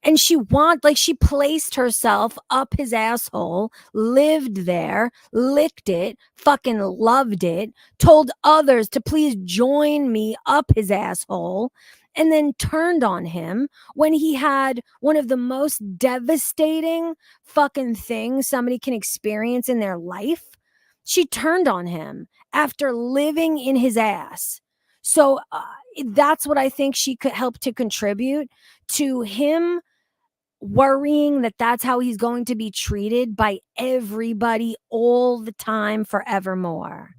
and she placed herself up his asshole, lived there, licked it, fucking loved it, told others to please join me up his asshole, and then turned on him when he had one of the most devastating fucking things somebody can experience in their life. She turned on him after living in his ass. So that's what I think she could help to contribute to him worrying that that's how he's going to be treated by everybody all the time forevermore.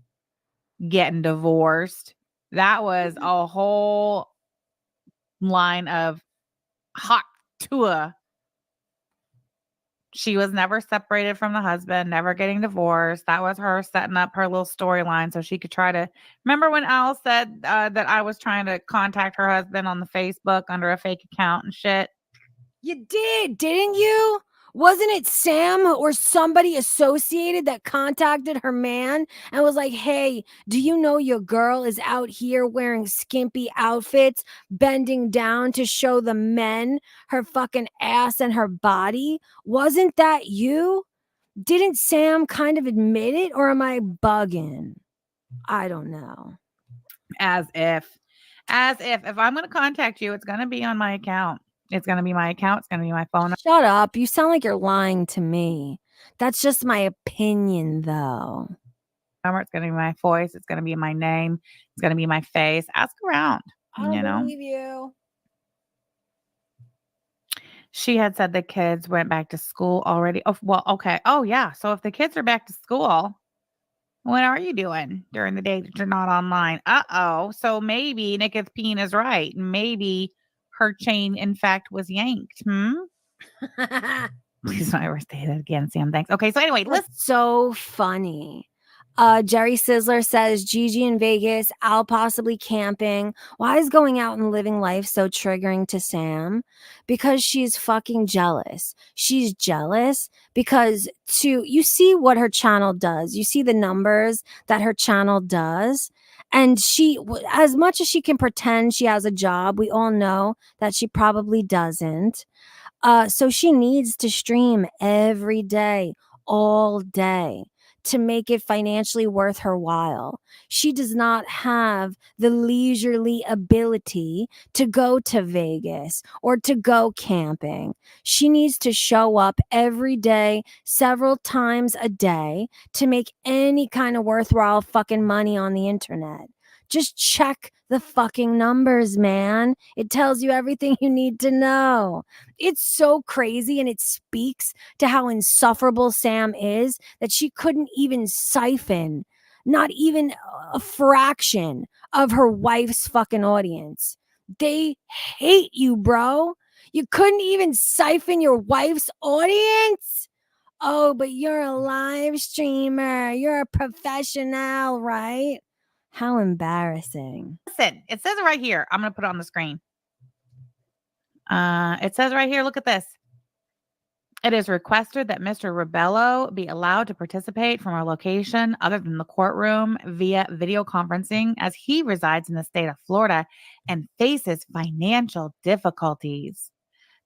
Getting divorced. That was a whole line of hot tour. She was never separated from the husband, never getting divorced. That was her setting up her little storyline so she could try to. Remember when Al said that I was trying to contact her husband on the Facebook under a fake account and shit? You did, didn't you? Wasn't it Sam or somebody associated that contacted her man and was like, hey, do you know your girl is out here wearing skimpy outfits, bending down to show the men her fucking ass and her body? Wasn't that you? Didn't Sam kind of admit it, or am I bugging? I don't know. As if I'm going to contact you, it's going to be on my account. It's going to be my account. It's going to be my phone. Shut up. You sound like you're lying to me. That's just my opinion, though. It's going to be my voice. It's going to be my name. It's going to be my face. Ask around. I don't believe you. She had said the kids went back to school already. Oh, well, okay. Oh, yeah. So if the kids are back to school, what are you doing during the day that you're not online? Uh-oh. So maybe Nick's Peen is right. Maybe her chain, in fact, was yanked. Please don't ever say that again, Sam. Thanks. Okay, so anyway, listen. So funny. Jerry Sizzler says, Gigi in Vegas, Al possibly camping. Why is going out and living life so triggering to Sam? Because she's fucking jealous. She's jealous because you see what her channel does. You see the numbers that her channel does. And she, as much as she can pretend she has a job, we all know that she probably doesn't. So she needs to stream every day, all day, to make it financially worth her while. She does not have the leisurely ability to go to Vegas or to go camping. She needs to show up every day, several times a day, to make any kind of worthwhile fucking money on the internet. Just check the fucking numbers, man. It tells you everything you need to know. It's so crazy, and it speaks to how insufferable Sam is that she couldn't even siphon not even a fraction of her wife's fucking audience. They hate you, bro. You couldn't even siphon your wife's audience? Oh, but you're a live streamer. You're a professional, right? How embarrassing. Listen, it says right here. I'm going to put it on the screen. It says right here, look at this. It is requested that Mr. Rebello be allowed to participate from a location other than the courtroom via video conferencing, as he resides in the state of Florida and faces financial difficulties.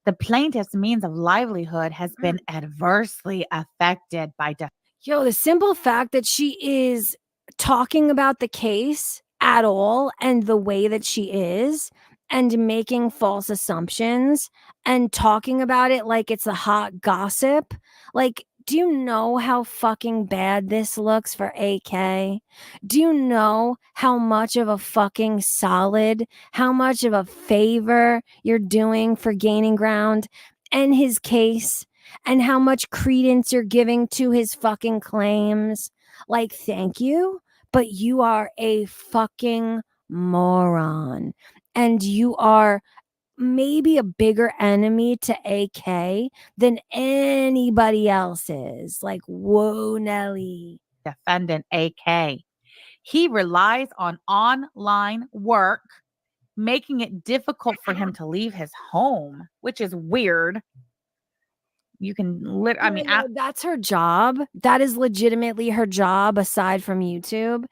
The plaintiff's means of livelihood has been adversely affected by Yo, the simple fact that she is talking about the case at all and the way that she is and making false assumptions and talking about it like it's a hot gossip. Like, do you know how fucking bad this looks for AK? Do you know how much of a fucking solid, how much of a favor you're doing for gaining ground and his case, and how much credence you're giving to his fucking claims? Like, thank you, but you are a fucking moron. And you are maybe a bigger enemy to AK than anybody else is. Like, whoa, Nelly. defendant AK. He relies on online work, making it difficult for him to leave his home, which is weird. You can that's her job. That is legitimately her job aside from YouTube.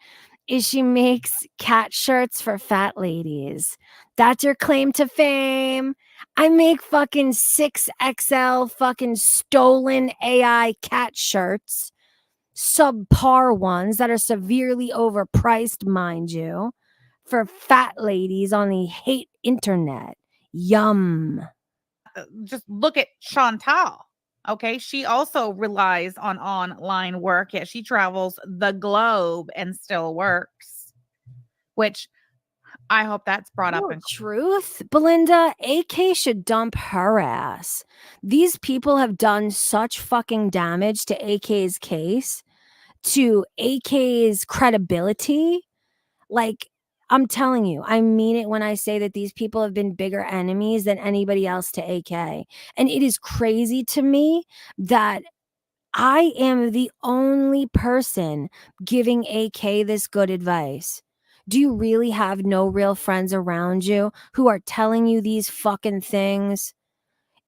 Is she makes cat shirts for fat ladies. That's your claim to fame. I make fucking 6XL fucking stolen AI cat shirts, subpar ones that are severely overpriced, mind you, for fat ladies on the hate internet. Yum. just look at Chantal. Okay, she also relies on online work, yet she travels the globe and still works, which I hope that's brought up in Truth, Belinda, AK should dump her ass. These people have done such fucking damage to AK's case, to AK's credibility. Like, I'm telling you, I mean it when I say that these people have been bigger enemies than anybody else to AK. And it is crazy to me that I am the only person giving AK this good advice. Do you really have no real friends around you who are telling you these fucking things?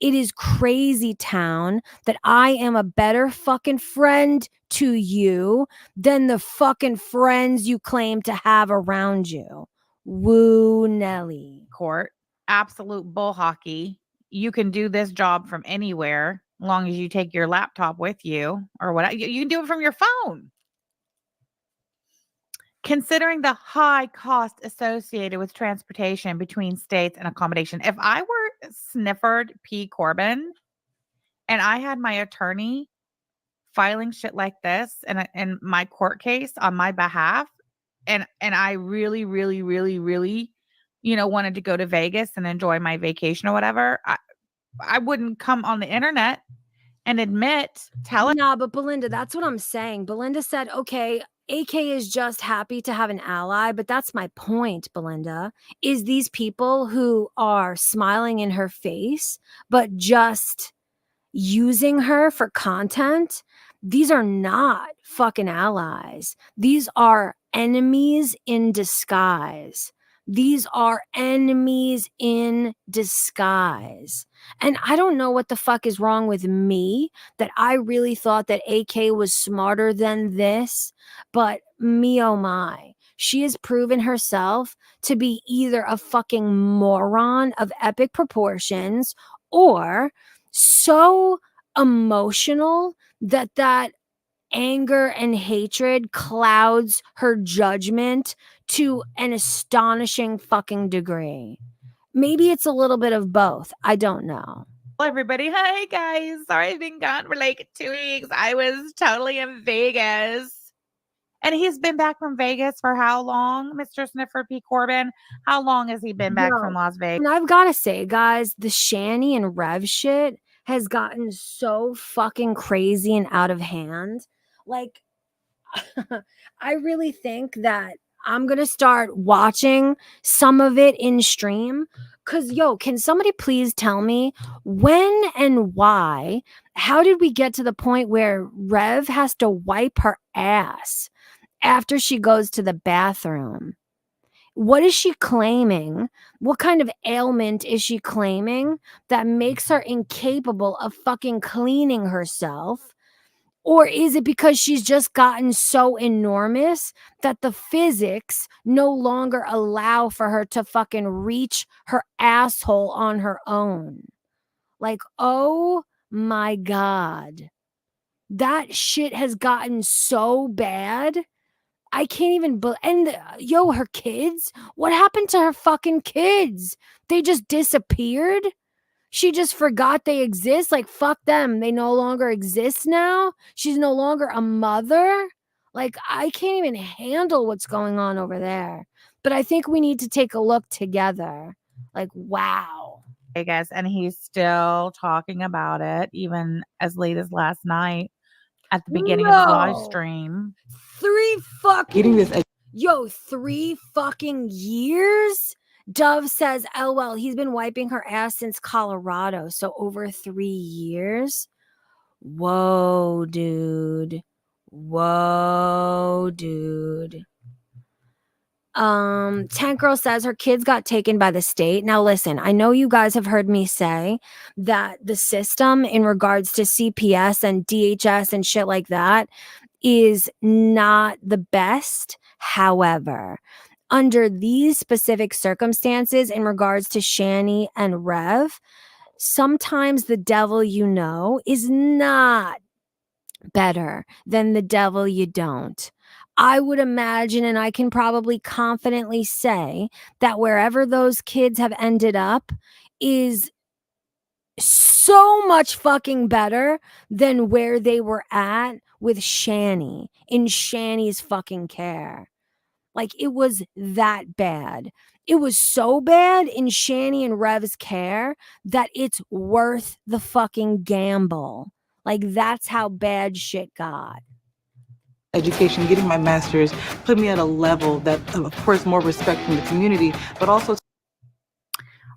It is crazy town that I am a better fucking friend to you than the fucking friends you claim to have around you. Woo, Nelly. court. Absolute bull hockey. You can do this job from anywhere, as long as you take your laptop with you or what. You can do it from your phone. Considering the high cost associated with transportation between states and accommodation, if I were Snifford P. Corbin and I had my attorney filing shit like this in my court case on my behalf, and I really, really, really, really, wanted to go to Vegas and enjoy my vacation or whatever, I wouldn't come on the internet and tell it. Nah, but Belinda, that's what I'm saying. Belinda said, okay, AK is just happy to have an ally, but that's my point, Belinda, is these people who are smiling in her face, but just using her for content, these are not fucking allies. These are enemies in disguise. These are enemies in disguise. And I don't know what the fuck is wrong with me that I really thought that AK was smarter than this, but me oh my. She has proven herself to be either a fucking moron of epic proportions or so emotional that anger and hatred clouds her judgment to an astonishing fucking degree. Maybe it's a little bit of both. I don't know. Hello, everybody. Hi, guys. Sorry I've been gone for like 2 weeks. I was totally in Vegas. And he's been back from Vegas for how long, Mr. Sniffer P. Corbin? How long has he been back from Las Vegas? And I've got to say, guys, the Shani and Rev shit has gotten so fucking crazy and out of hand. Like, I really think that I'm going to start watching some of it in stream. Because, can somebody please tell me when and why? How did we get to the point where Rev has to wipe her ass after she goes to the bathroom? What is she claiming? What kind of ailment is she claiming that makes her incapable of fucking cleaning herself? Or is it because she's just gotten so enormous that the physics no longer allow for her to fucking reach her asshole on her own? Like, oh my God. That shit has gotten so bad. I can't even her kids? What happened to her fucking kids? They just disappeared? She just forgot they exist? Like, fuck them. They no longer exist now? She's no longer a mother? Like, I can't even handle what's going on over there. But I think we need to take a look together. Like, wow. Hey, guys. And he's still talking about it, even as late as last night at the beginning of his live stream. 3 fucking years? Dove says, LOL, he's been wiping her ass since Colorado. So over 3 years. Whoa, dude. Tank Girl says her kids got taken by the state. Now listen, I know you guys have heard me say that the system in regards to CPS and DHS and shit like that is not the best. However, under these specific circumstances in regards to Shani and Rev, sometimes the devil is not better than the devil you don't. I would imagine, and I can probably confidently say that wherever those kids have ended up is so much fucking better than where they were at with Shani, in Shani's fucking care. Like, it was that bad. It was so bad in Shani and Rev's care that it's worth the fucking gamble. Like, that's how bad shit got. Education, getting my master's, put me at a level that, of course, more respect from the community, but also.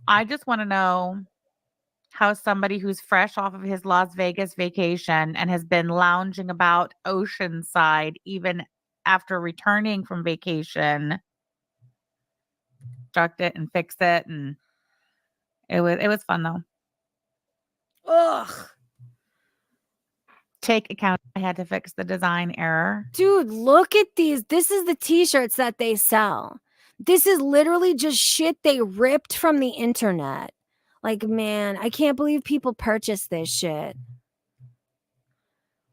I just want to know how somebody who's fresh off of his Las Vegas vacation and has been lounging about Oceanside, even after returning from vacation, construct it and fix it, and it was fun though. Ugh. Take account. I had to fix the design error. Dude, look at these. This is the t-shirts that they sell. This is literally just shit they ripped from the internet. Like, man, I can't believe people purchase this shit.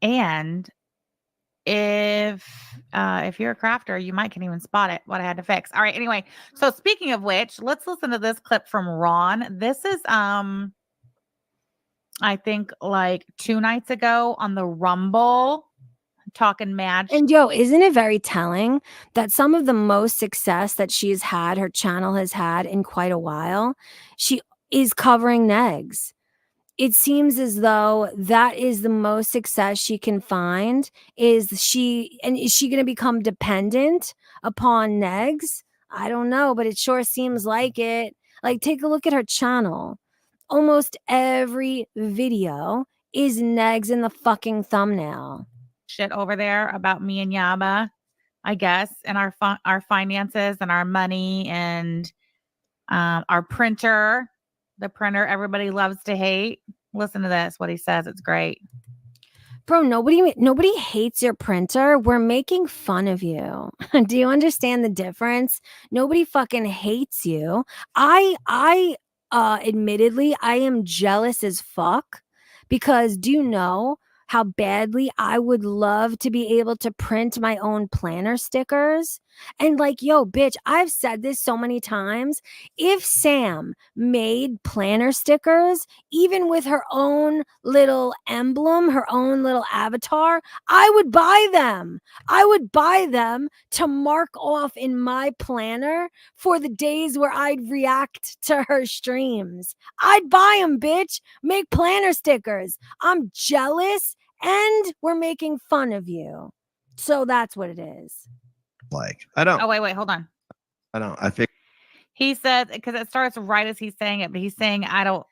And if you're a crafter, you might can even spot it, what I had to fix. All right, anyway, so speaking of which, let's listen to this clip from Ron. This is I think like 2 nights ago on the Rumble, talking mad. And isn't it very telling that some of the most success that she's had, her channel has had in quite a while, she is covering negs. It seems as though that is the most success she can find. Is she going to become dependent upon negs? I don't know, but it sure seems like it. Like, take a look at her channel. Almost every video is negs in the fucking thumbnail. Shit over there about me and Yaba, I guess, and our finances and our money and our printer, the printer everybody loves to hate. Listen to this, what he says. It's great. Bro, nobody hates your printer. We're making fun of you. Do you understand the difference? Nobody fucking hates you. I admittedly, I am jealous as fuck because do you know how badly I would love to be able to print my own planner stickers. And like, yo, bitch, I've said this so many times. If Sam made planner stickers, even with her own little emblem, her own little avatar, I would buy them. I would buy them to mark off in my planner for the days where I'd react to her streams. I'd buy them, bitch. Make planner stickers. I'm jealous and we're making fun of you. So that's what it is. Like, I don't. Oh, wait, hold on. I don't. I think He said, because it starts right as he's saying it, but he's saying, I don't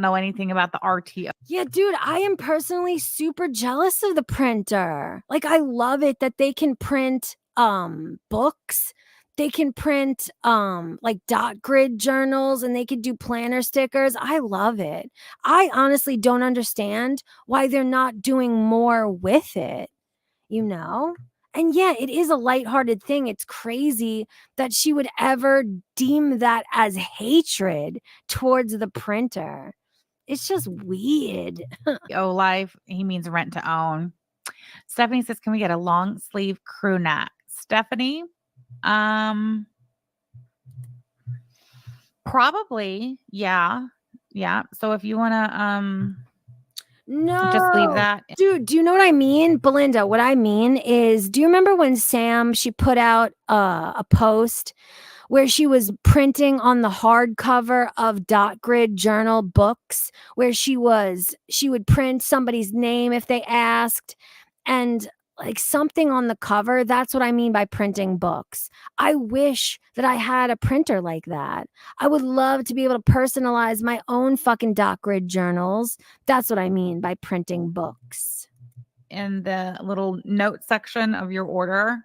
know anything about the RTO. Yeah, dude, I am personally super jealous of the printer. Like, I love it that they can print books. They can print like dot grid journals, and they can do planner stickers. I love it. I honestly don't understand why they're not doing more with it, you know? And yeah, it is a lighthearted thing. It's crazy that she would ever deem that as hatred towards the printer. It's just weird. Life, he means rent to own. Stephanie says, can we get a long sleeve crew neck? Stephanie, probably, yeah. So if you want to No, just leave that. Dude, do you know what I mean? Belinda, what I mean is, do you remember when Sam, she put out a post where she was printing on the hardcover of dot grid journal books, where she would print somebody's name if they asked, and like something on the cover? That's what I mean by printing books. I wish that I had a printer like that. I would love to be able to personalize my own fucking dot grid journals. That's what I mean by printing books. In the little note section of your order,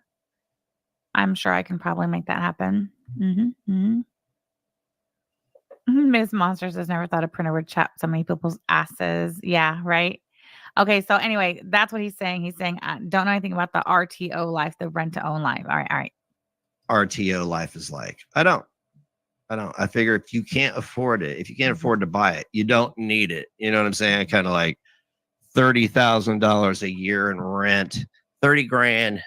I'm sure I can probably make that happen. Ms. Monsters has never thought a printer would chop so many people's asses. Yeah, right. Okay, so anyway, that's what he's saying. He's saying, I don't know anything about the RTO life, the rent to own life. All right. RTO life is like. I don't. I figure if you can't afford it, if you can't afford to buy it, you don't need it. You know what I'm saying? I kind of like $30,000 a year in rent, 30 grand.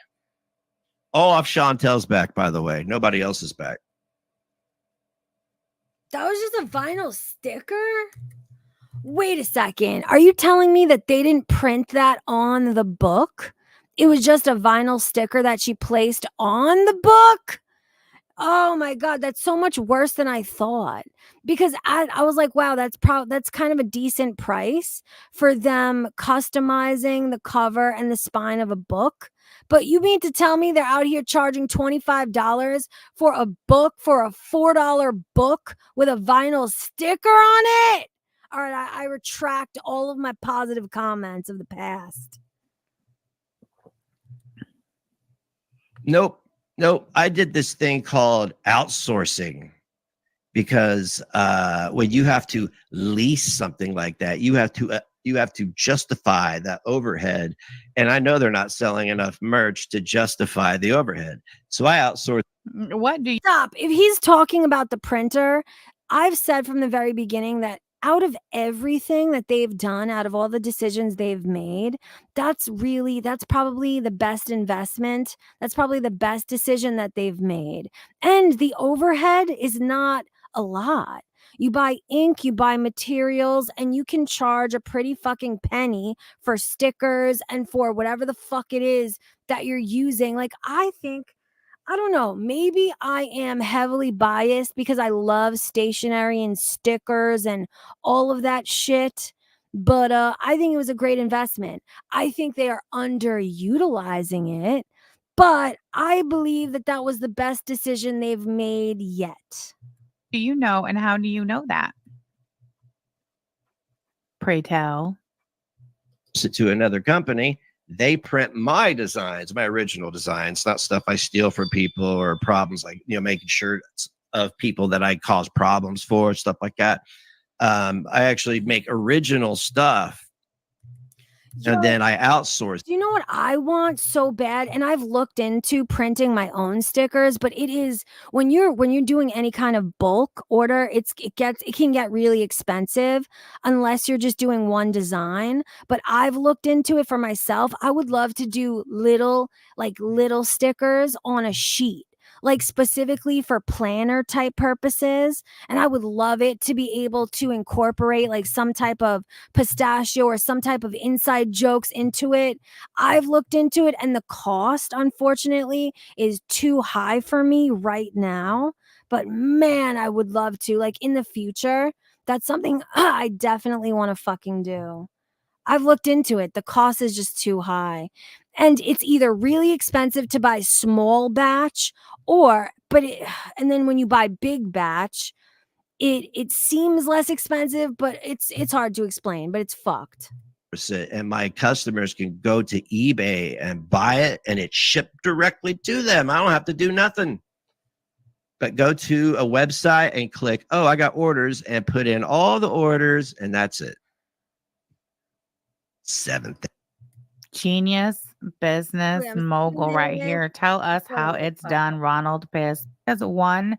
All off Chantel's back, by the way. Nobody else is back. That was just a vinyl sticker? Wait a second. Are you telling me that they didn't print that on the book? It was just a vinyl sticker that she placed on the book? Oh my God, that's so much worse than I thought. Because I was like, wow, that's kind of a decent price for them customizing the cover and the spine of a book. But you mean to tell me they're out here charging $25 for a book, for a $4 book with a vinyl sticker on it? All right, I retract all of my positive comments of the past. Nope. I did this thing called outsourcing, because when you have to lease something like that, you have to justify that overhead. And I know they're not selling enough merch to justify the overhead. So I outsource. What do you Stop. If he's talking about the printer, I've said from the very beginning that out of everything that they've done, out of all the decisions they've made, that's probably the best investment. That's probably the best decision that they've made. And the overhead is not a lot. You buy ink, you buy materials, and you can charge a pretty fucking penny for stickers and for whatever the fuck it is that you're using. Like, I don't know, maybe I am heavily biased because I love stationery and stickers and all of that shit. But I think it was a great investment. I think they are underutilizing it, but I believe that was the best decision they've made yet. do you know, and how do you know that? Pray tell. To another company. They print my designs, my original designs, not stuff I steal from people or problems, like, making shirts of people that I cause problems for, stuff like that. I actually make original stuff. and then I outsourced. Do you know what I want so bad? And I've looked into printing my own stickers, but it is when you're doing any kind of bulk order, it can get really expensive unless you're just doing one design. But I've looked into it for myself. I would love to do little stickers on a sheet, like specifically for planner type purposes. And I would love it to be able to incorporate like some type of pistachio or some type of inside jokes into it. I've looked into it, and the cost, unfortunately, is too high for me right now. But man, I would love to. Like in the future, that's something I definitely want to fucking do. I've looked into it. The cost is just too high. And it's either really expensive to buy small batch and then when you buy big batch, it seems less expensive, but it's hard to explain, but it's fucked. And my customers can go to eBay and buy it, and it's shipped directly to them. I don't have to do nothing but go to a website and click, oh, I got orders, and put in all the orders, and that's it. Seventh. Genius business mogul right here. Tell us how it's done, Ronald Piss. As one.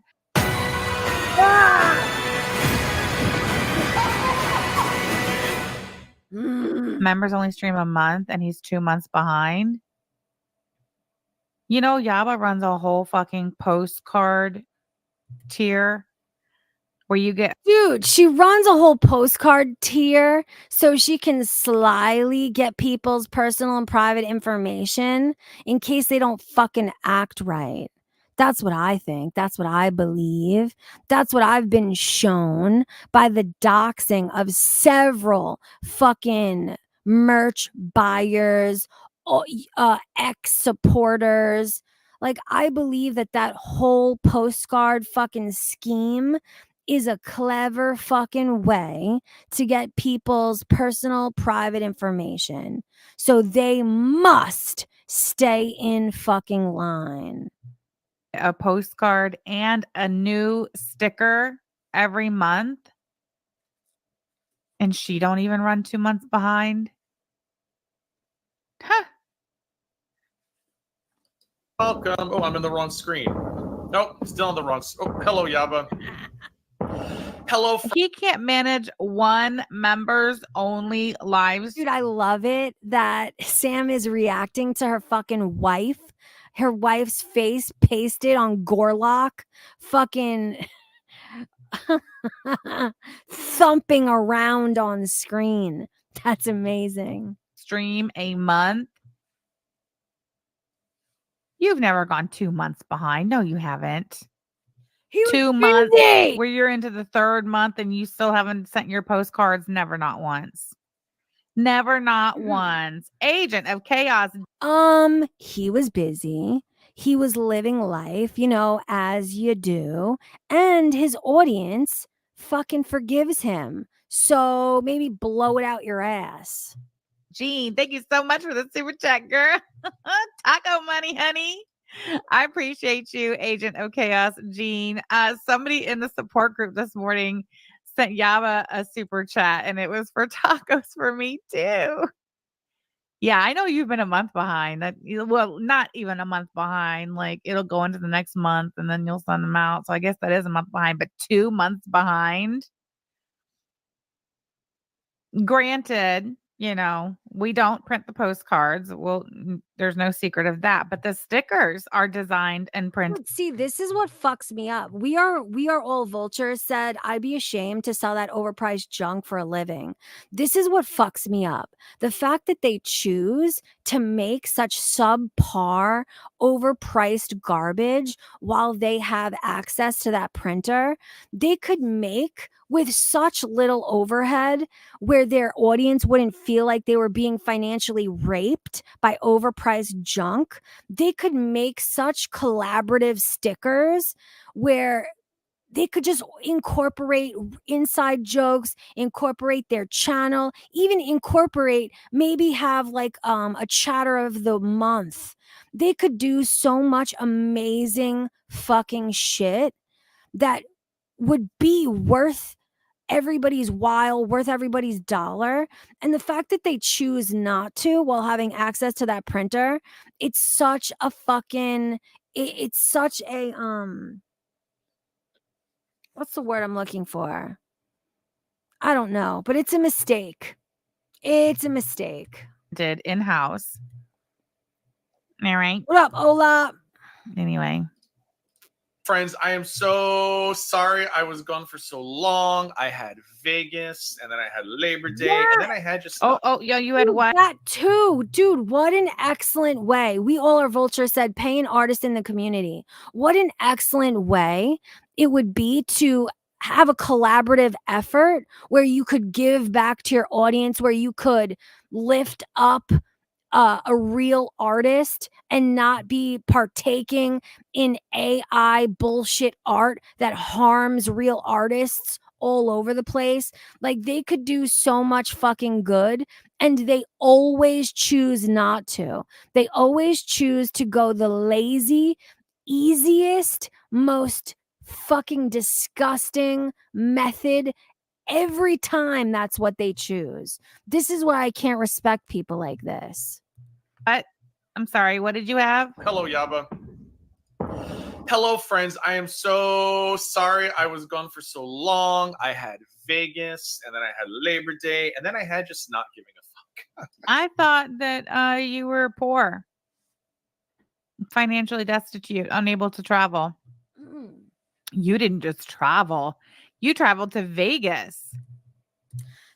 Members only stream a month, and he's 2 months behind. You know, Yaba runs a whole fucking postcard tier where you get. Dude, she runs a whole postcard tier so she can slyly get people's personal and private information in case they don't fucking act right. That's what I think. That's what I believe. That's what I've been shown by the doxing of several fucking merch buyers, ex-supporters. Like, I believe that whole postcard fucking scheme is a clever fucking way to get people's personal private information. So they must stay in fucking line. A postcard and a new sticker every month. And she don't even run 2 months behind. Huh. Welcome. Oh, I'm in the wrong screen. Nope, still on the wrong. Oh, hello, Yaba. Hello. He can't manage one members only lives. Dude, I love it that Sam is reacting to her fucking wife. Her wife's face pasted on Gorlock, fucking thumping around on screen. That's amazing. Stream a month. You've never gone 2 months behind. No, you haven't. 2 months where you're into the third month and you still haven't sent your postcards. Never, not once. Never, not once. Agent of Chaos. He was busy. He was living life, you know, as you do. And his audience fucking forgives him. So maybe blow it out your ass. Jean, thank you so much for the super chat, girl. Taco money, honey. I appreciate you, Agent of Chaos, Jean. Somebody in the support group this morning sent Yaba a super chat, and it was for tacos for me too. Yeah, I know you've been a month behind. Well, not even a month behind. Like, it'll go into the next month, and then you'll send them out. So I guess that is a month behind, but 2 months behind. Granted, you know, we don't print the postcards. Well, there's no secret of that, but the stickers are designed and printed. See, this is what fucks me up. We are all vultures said, I'd be ashamed to sell that overpriced junk for a living. This is what fucks me up. The fact that they choose to make such subpar, overpriced garbage while they have access to that printer, they could make with such little overhead where their audience wouldn't feel like they were being financially raped by overpriced junk. They could make such collaborative stickers where they could just incorporate inside jokes, incorporate their channel, even incorporate, maybe have like a chatter of the month. They could do so much amazing fucking shit that would be worth everybody's while, worth everybody's dollar. And the fact that they choose not to while having access to that printer, it's such a fucking, it's such a, what's the word I'm looking for? I don't know, but it's a mistake. It's a mistake. Did in-house. All right. What up, Ola? Anyway. Friends, I am so sorry I was gone for so long. I had Vegas, and then I had Labor Day, and then I had just Yeah, you had what? That too, dude. What an excellent way. We all are Vulture said, pay an artist in the community. What an excellent way it would be to have a collaborative effort where you could give back to your audience, where you could lift up a real artist and not be partaking in AI bullshit art that harms real artists all over the place. Like, they could do so much fucking good, and they always choose not to. They always choose to go the lazy, easiest, most fucking disgusting method. Every time that's what they choose. This is why I can't respect people like this. What? I'm sorry. What did you have? Hello, Yaba. Hello, friends. I am so sorry I was gone for so long. I had Vegas, and then I had Labor Day, and then I had just not giving a fuck. I thought that you were poor, financially destitute, unable to travel. You didn't just travel. You traveled to Vegas.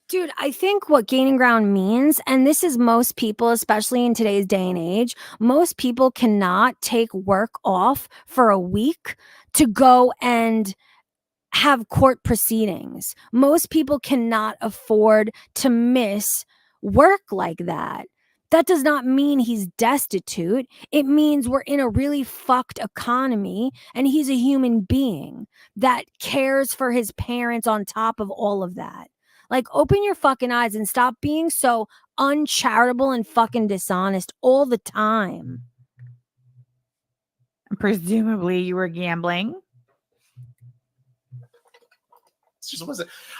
Dude, I think what gaining ground means, and this is most people, especially in today's day and age, most people cannot take work off for a week to go and have court proceedings. Most people cannot afford to miss work like that. That does not mean he's destitute. It means we're in a really fucked economy, and he's a human being that cares for his parents on top of all of that. Like, open your fucking eyes and stop being so uncharitable and fucking dishonest all the time. Presumably you were gambling.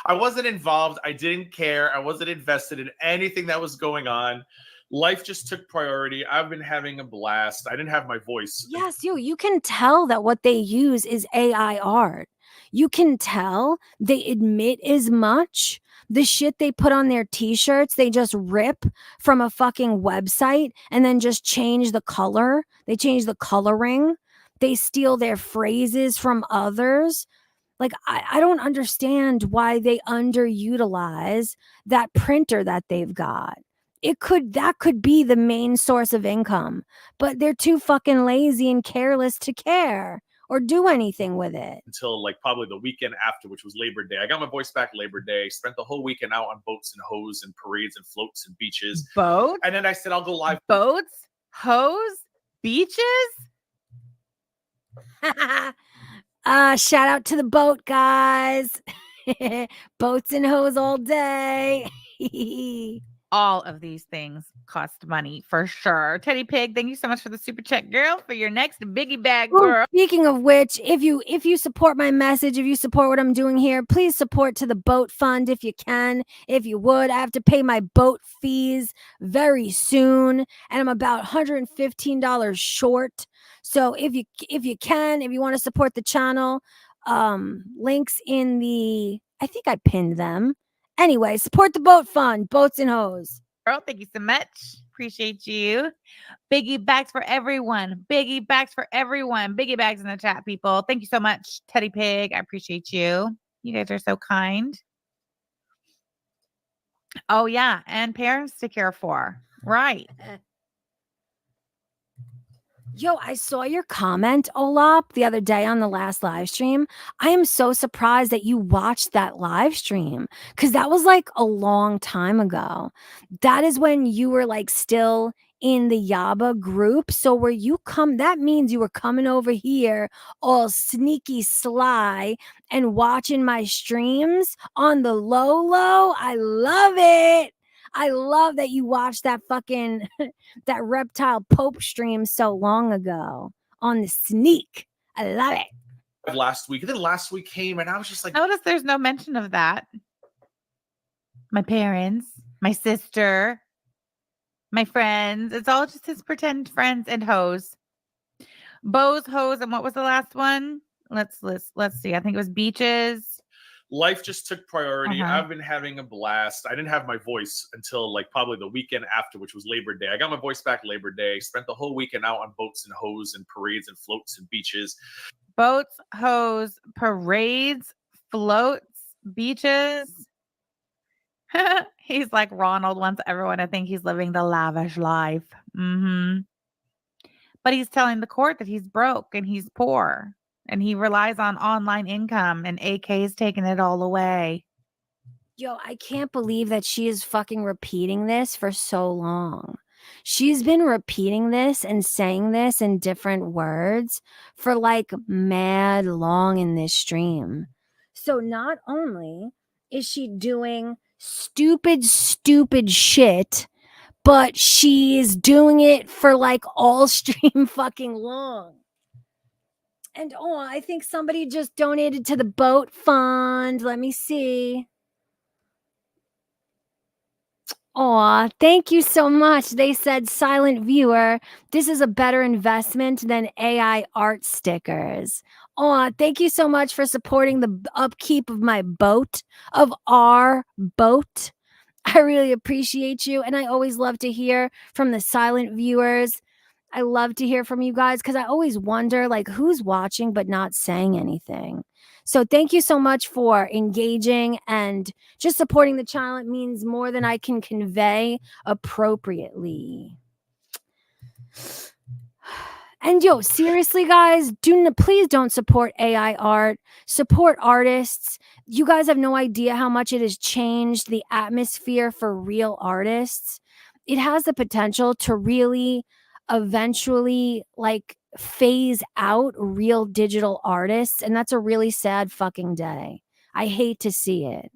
I wasn't involved. I didn't care. I wasn't invested in anything that was going on. Life just took priority. I've been having a blast. I didn't have my voice. Yes, you can tell that what they use is AI art. You can tell they admit as much. The shit they put on their t-shirts, they just rip from a fucking website and then just change the color. They change the coloring. They steal their phrases from others. Like, I don't understand why they underutilize that printer that they've got. That could be the main source of income, but they're too fucking lazy and careless to care or do anything with it. Until like probably the weekend after, which was Labor Day. I got my voice back Labor Day, spent the whole weekend out on boats and hoes and parades and floats and beaches. Boats? And then I said, I'll go live. Boats? Hose? Beaches? Shout out to the boat guys. Boats and hoes all day. All of these things cost money for sure. Teddy Pig, thank you so much for the super chat, girl, for your next biggie bag, girl. Speaking of which, if you support my message, if you support what I'm doing here, please support to the boat fund if you can. If you would, I have to pay my boat fees very soon, and I'm about $115 short. So if you can, if you want to support the channel, links in the, I think I pinned them. Anyway, support the boat fund, boats and hoes. Girl, thank you so much. Appreciate you. Biggie bags for everyone. Biggie bags for everyone. Biggie bags in the chat, people. Thank you so much, Teddy Pig. I appreciate you. You guys are so kind. Oh, yeah. And parents to care for. Right. Yo, I saw your comment, Olap, the other day on the last live stream. I am so surprised that you watched that live stream because that was like a long time ago. That is when you were like still in the Yaba group. So that means you were coming over here all sneaky sly and watching my streams on the low. I love it. I love that you watched that fucking that reptile Pope stream so long ago on the sneak. I love it. Last week. And then last week came and I was just like, notice there's no mention of that. my parents, my sister, my friends. It's all just his pretend friends and hoes. Bows, hoes, and what was the last one? Let's see. I think it was beaches. Life just took priority. Uh-huh. I've been having a blast. I didn't have my voice until like probably the weekend after, which was Labor Day. I got my voice back Labor Day. Spent the whole weekend out on boats and hoes and parades and floats and beaches. Boats, hoes, parades, floats, beaches. He's like Ronald wants everyone to think he's living the lavish life. But he's telling the court that he's broke and he's poor and he relies on online income and AK's taking it all away. Yo, I can't believe that she is fucking repeating this for so long. She's been repeating this and saying this in different words for like mad long in this stream. So not only is she doing stupid shit, but she's doing it for like all stream fucking long. And I think somebody just donated to the boat fund. Let me see. Aw, thank you so much. They said, silent viewer, this is a better investment than AI art stickers. Aw, thank you so much for supporting the upkeep of my boat, of our boat. I really appreciate you. And I always love to hear from the silent viewers. I love to hear from you guys because I always wonder like who's watching but not saying anything. So thank you so much for engaging and just supporting the channel. It means more than I can convey appropriately. And yo, seriously, guys, please don't support AI art. Support artists. You guys have no idea how much it has changed the atmosphere for real artists. It has the potential to really eventually like phase out real digital artists, and that's a really sad fucking day. I hate to see it.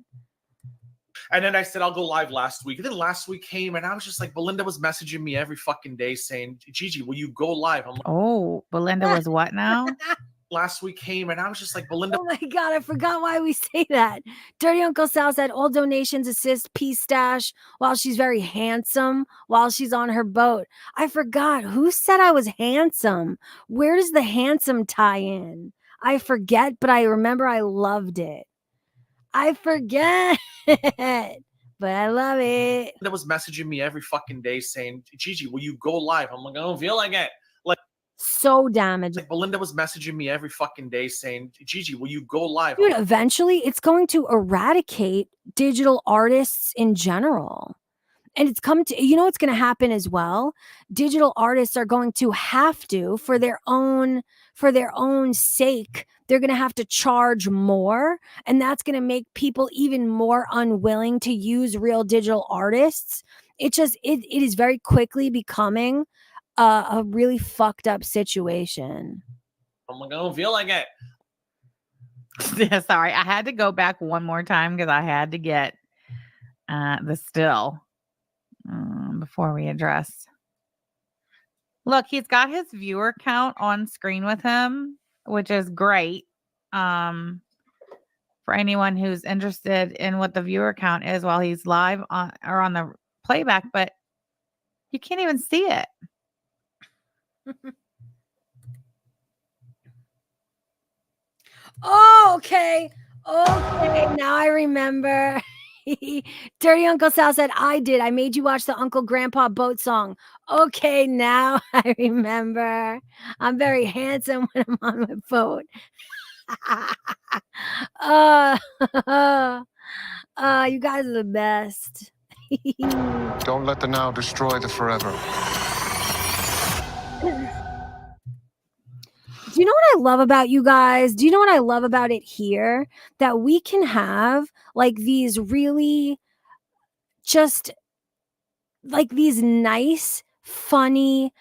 And then I said, I'll go live last week. And then last week came and I was just like, Belinda was messaging me every fucking day saying, Gigi, will you go live? I'm like, oh, Belinda was what now? Last week came and I was just like, Belinda. Oh my God, I forgot why we say that. Dirty Uncle Sal said all donations assist Pistachio while she's very handsome while she's on her boat. I forgot. Who said I was handsome? Where does the handsome tie in? I forget, but I remember I loved it. I forget, but I love it. That was messaging me every fucking day saying, Gigi, will you go live? I'm like, I don't feel like it. Like, so damaging. Like Belinda was messaging me every fucking day saying, Gigi, will you go live? Dude, eventually it's going to eradicate digital artists in general. And it's come to, you know, what's going to happen as well. Digital artists are going to have to, for their own sake, they're going to have to charge more. And that's going to make people even more unwilling to use real digital artists. It is very quickly becoming a really fucked up situation. I'm like, I don't feel like it. Yeah, sorry. I had to go back one more time because I had to get the still before we address. Look, he's got his viewer count on screen with him, which is great. For anyone who's interested in what the viewer count is while he's live on or on the playback, but you can't even see it. Oh, okay. Now I remember. Dirty Uncle Sal said, I did. I made you watch the Uncle Grandpa boat song. Okay, now I remember. I'm very handsome when I'm on my boat. You guys are the best. Don't let the now destroy the forever. Do you know what I love about you guys? Do you know what I love about it here? That we can have like these really just like these nice, funny,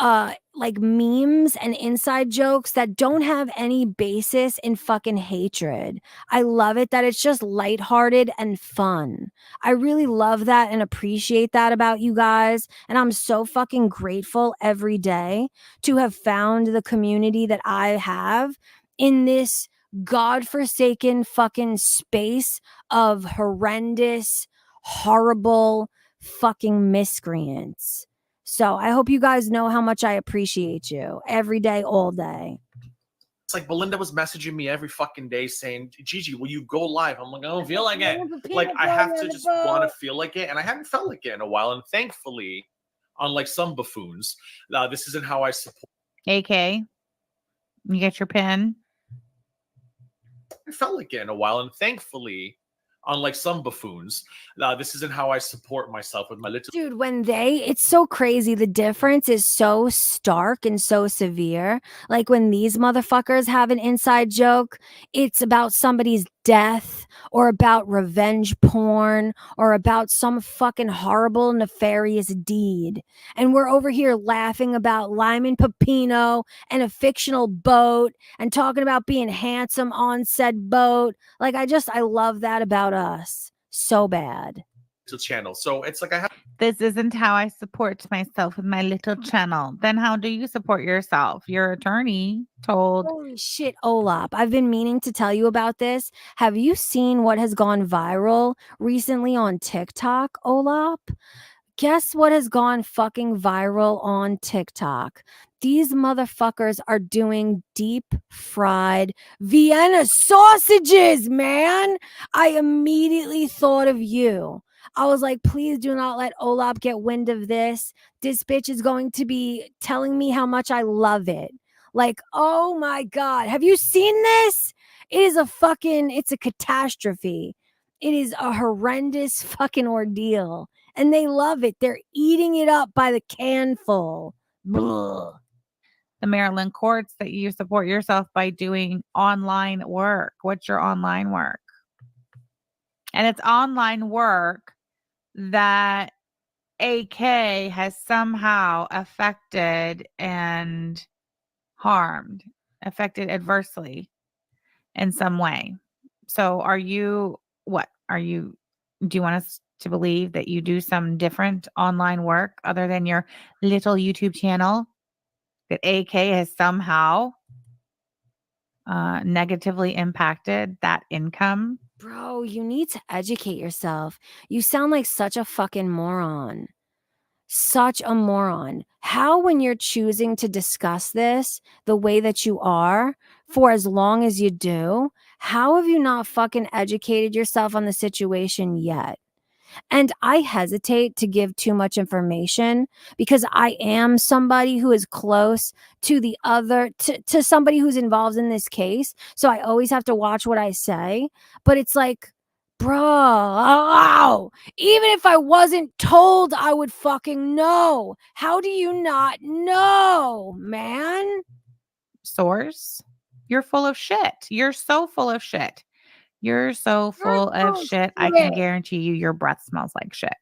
like memes and inside jokes that don't have any basis in fucking hatred. I love it that it's just lighthearted and fun. I really love that and appreciate that about you guys. And I'm so fucking grateful every day to have found the community that I have in this godforsaken fucking space of horrendous, horrible fucking miscreants. So I hope you guys know how much I appreciate you every day, all day. It's like Belinda was messaging me every fucking day saying, Gigi, will you go live? I'm like, I don't feel like it. Like, I have to just want to feel like it. And I haven't felt like it in a while. And thankfully, unlike some buffoons, this isn't how I support. AK, you get your pen. I felt like it in a while. And thankfully, unlike some buffoons, this isn't how I support myself with my little. Dude, it's so crazy. The difference is so stark and so severe. Like when these motherfuckers have an inside joke, it's about somebody's death or about revenge porn or about some fucking horrible, nefarious deed. And we're over here laughing about Lyman Pepino and a fictional boat and talking about being handsome on said boat. Like, I love that about us so bad. Channel. So it's like I have. This isn't how I support myself with my little channel. Then how do you support yourself? Your attorney told. Holy shit, Olap. I've been meaning to tell you about this. Have you seen what has gone viral recently on TikTok, Olap? Guess what has gone fucking viral on TikTok? These motherfuckers are doing deep fried Vienna sausages, man. I immediately thought of you. I was like, please do not let Olap get wind of this. This bitch is going to be telling me how much I love it. Like, oh my God. Have you seen this? It's a catastrophe. It is a horrendous fucking ordeal. And they love it. They're eating it up by the canful. Blah. The Maryland courts that you support yourself by doing online work. What's your online work? And it's online work that AK has somehow affected and harmed, affected adversely in some way. So do you want us to believe that you do some different online work other than your little YouTube channel that AK has somehow negatively impacted that income? Bro, you need to educate yourself. You sound like such a fucking moron. Such a moron. How, when you're choosing to discuss this the way that you are for as long as you do, how have you not fucking educated yourself on the situation yet? And I hesitate to give too much information because I am somebody who is close to to somebody who's involved in this case. So I always have to watch what I say. But it's like, bro, even if I wasn't told, I would fucking know. How do you not know, man? Source? You're full of shit. You're so full of shit. You're so full of shit. I can guarantee you your breath smells like shit.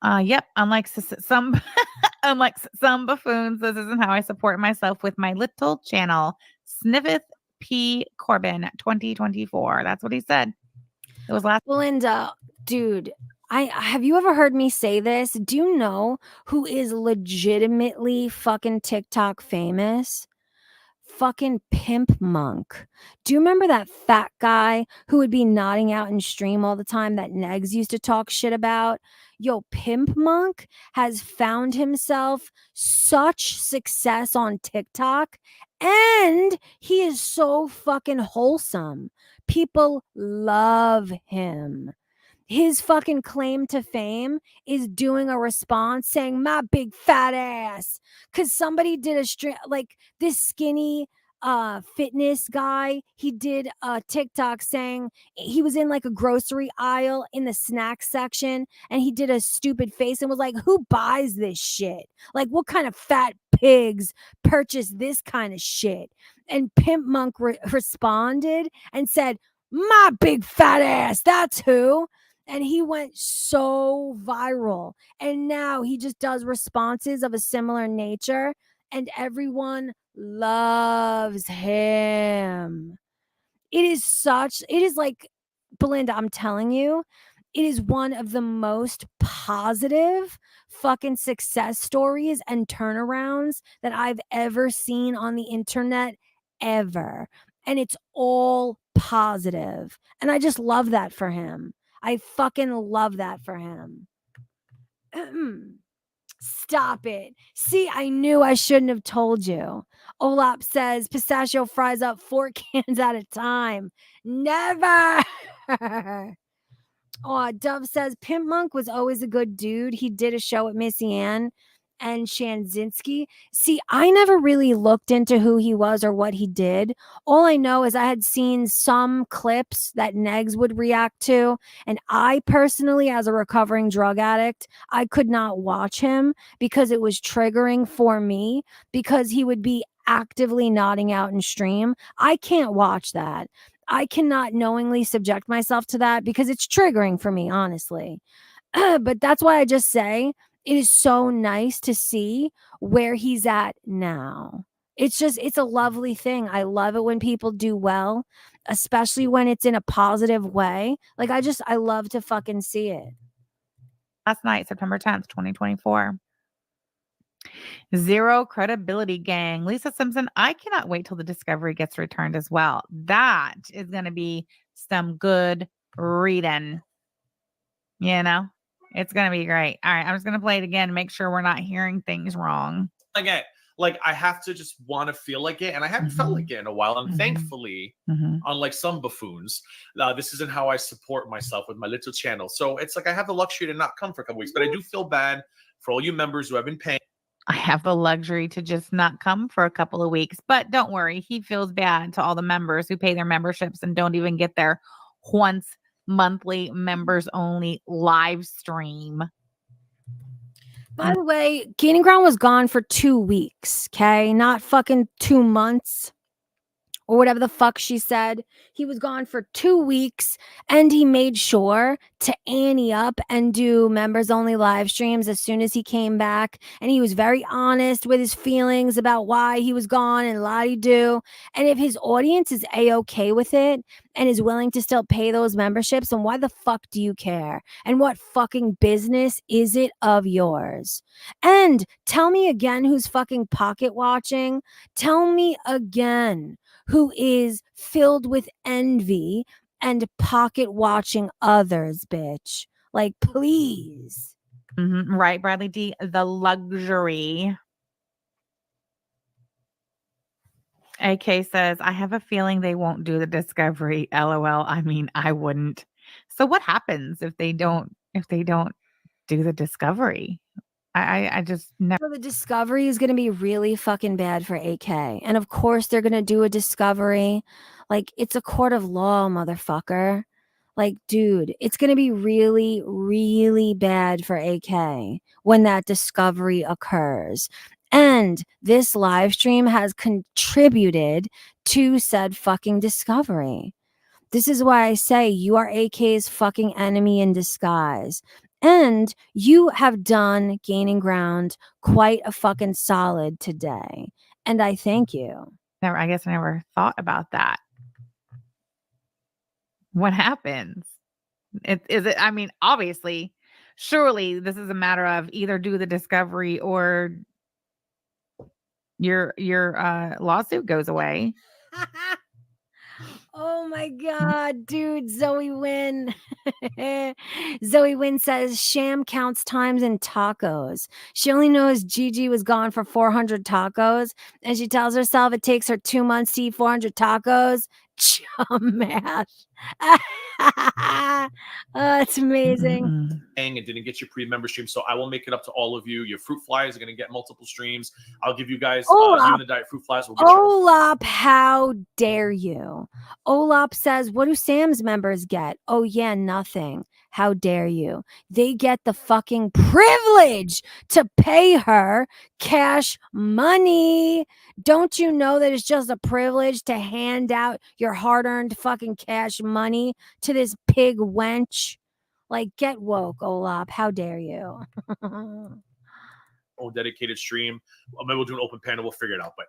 Yep. Unlike some buffoons, this isn't how I support myself with my little channel. Sniffeth P. Corbin 2024. That's what he said. It was last. Belinda, dude, have you ever heard me say this? Do you know who is legitimately fucking TikTok famous? Fucking Pimp Monk. Do you remember that fat guy who would be nodding out in stream all the time that Negs used to talk shit about? Yo, Pimp Monk has found himself such success on TikTok, and he is so fucking wholesome. People love him. His fucking claim to fame is doing a response saying my big fat ass, because somebody did a stream, like this skinny fitness guy, he did a TikTok saying he was in like a grocery aisle in the snack section, and he did a stupid face and was like, who buys this shit? Like, what kind of fat pigs purchase this kind of shit? And Pimp Monk responded and said, my big fat ass, that's who. And he went so viral. And now he just does responses of a similar nature, and everyone loves him. It is like, Belinda, I'm telling you, it is one of the most positive fucking success stories and turnarounds that I've ever seen on the internet, ever. and it's all positive. And I just love that for him. I fucking love that for him. Stop it. See, I knew I shouldn't have told you. Olap says Pistachio fries up 4 cans at a time. Never. Oh, Dove says Pimp Monk was always a good dude. He did a show with Missy Ann and Shanzinski. See, I never really looked into who he was or what he did. All I know is I had seen some clips that Negs would react to. And I personally, as a recovering drug addict, I could not watch him because it was triggering for me because he would be actively nodding out in stream. I can't watch that. I cannot knowingly subject myself to that because it's triggering for me, honestly. But that's why I just say it is so nice to see where he's at now. It's a lovely thing. I love it when people do well, especially when it's in a positive way. Like I love to fucking see it. Last night, September 10th, 2024. Zero credibility gang. Lisa Simpson, I cannot wait till the Discovery gets returned as well. That is going to be some good reading. You know, it's going to be great. All right. I'm just going to play it again. Make sure we're not hearing things wrong. Again, like I have to just want to feel like it. And I haven't felt like it in a while. And thankfully, unlike some buffoons, this isn't how I support myself with my little channel. So it's like I have the luxury to not come for a couple weeks, but I do feel bad for all you members who have been paying. I have the luxury to just not come for a couple of weeks, but don't worry. He feels bad to all the members who pay their memberships and don't even get their once monthly members only live stream. By the way, Gaining Ground was gone for 2 weeks, okay? Not fucking 2 months or whatever the fuck she said. He was gone for 2 weeks and he made sure to ante up and do members only live streams as soon as he came back. And he was very honest with his feelings about why he was gone and la-di-do. And if his audience is a-okay with it and is willing to still pay those memberships, then why the fuck do you care? And what fucking business is it of yours? And tell me again who's fucking pocket watching. Tell me again who is filled with envy and pocket watching others, bitch. Like, please. Right, Bradley D. The luxury. AK says, I have a feeling they won't do the Discovery. LOL. I mean, I wouldn't. So what happens if they don't do the Discovery? I just never. So the Discovery is going to be really fucking bad for AK. And of course they're going to do a Discovery. Like, it's a court of law, motherfucker. Like, dude, it's going to be really, really bad for AK when that Discovery occurs. And this live stream has contributed to said fucking Discovery. This is why I say you are AK's fucking enemy in disguise. And you have done Gaining Ground quite a fucking solid today. And I thank you. I guess I never thought about that. What happens? I mean, obviously, surely this is a matter of either do the Discovery or your lawsuit goes away. Oh my God, dude. Zoe Wynn. Zoe Wynn says Sham counts times in tacos. She only knows Gigi was gone for 400 tacos, and she tells herself it takes her 2 months to eat 400 tacos. Chum math. Oh, that's amazing. And didn't get your pre-member stream, so I will make it up to all of you. Your fruit flies are going to get multiple streams. I'll give you guys you and the diet fruit flies. Olap, how dare you? Olap says, what do Sam's members get? Oh yeah, nothing. How dare you? They get the fucking privilege to pay her cash money. Don't you know that it's just a privilege to hand out your hard-earned fucking cash money to this pig wench? Like, get woke, Olap. How dare you? Dedicated stream. Maybe we'll do an open panel. We'll figure it out. But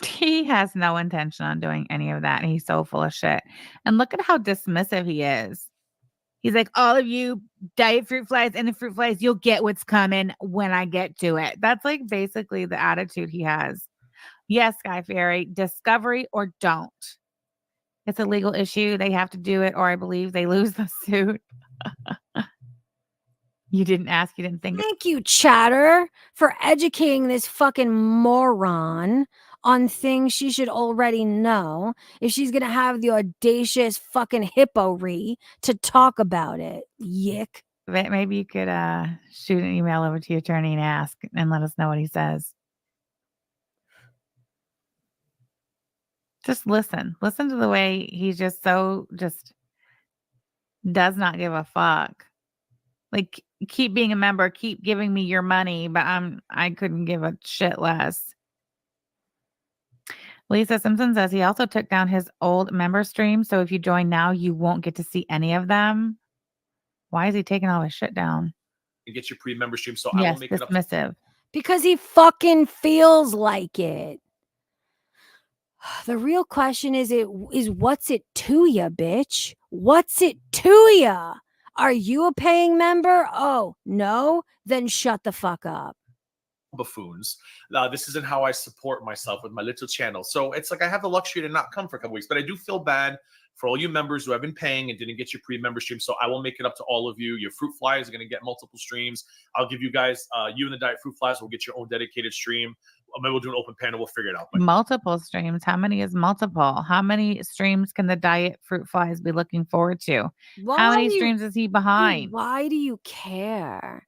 he has no intention on doing any of that. And he's so full of shit. And look at how dismissive he is. He's like, all of you diet fruit flies and the fruit flies, you'll get what's coming when I get to it. That's like basically the attitude he has. Yes, Sky Fairy, discovery or don't. It's a legal issue. They have to do it, or I believe they lose the suit. You didn't ask, you didn't think. Thank you, Chatter, for educating this fucking moron on things she should already know if she's going to have the audacious fucking hippo-ry to talk about it. Yick. Maybe you could shoot an email over to your attorney and ask and let us know what he says. Just listen. Listen to the way he's just does not give a fuck. Like, keep being a member, keep giving me your money, but I couldn't give a shit less. Lisa Simpson says he also took down his old member stream, so if you join now, you won't get to see any of them. Why is he taking all his shit down? And get your pre-member stream, so I will make it up. Dismissive. Because he fucking feels like it. The real question is what's it to ya, bitch? What's it to ya? Are you a paying member? Oh, no? Then shut the fuck up. Buffoons. This isn't how I support myself with my little channel. So it's like I have the luxury to not come for a couple weeks, but I do feel bad for all you members who have been paying and didn't get your pre-member stream. So I will make it up to all of you. Your fruit flies are going to get multiple streams. I'll give you guys, you and the Diet Fruit Flies will get your own dedicated stream. Maybe we'll do an open panel. We'll figure it out. But multiple streams. How many is multiple? How many streams can the Diet Fruit Flies be looking forward to? How many streams is he behind? Why do you care?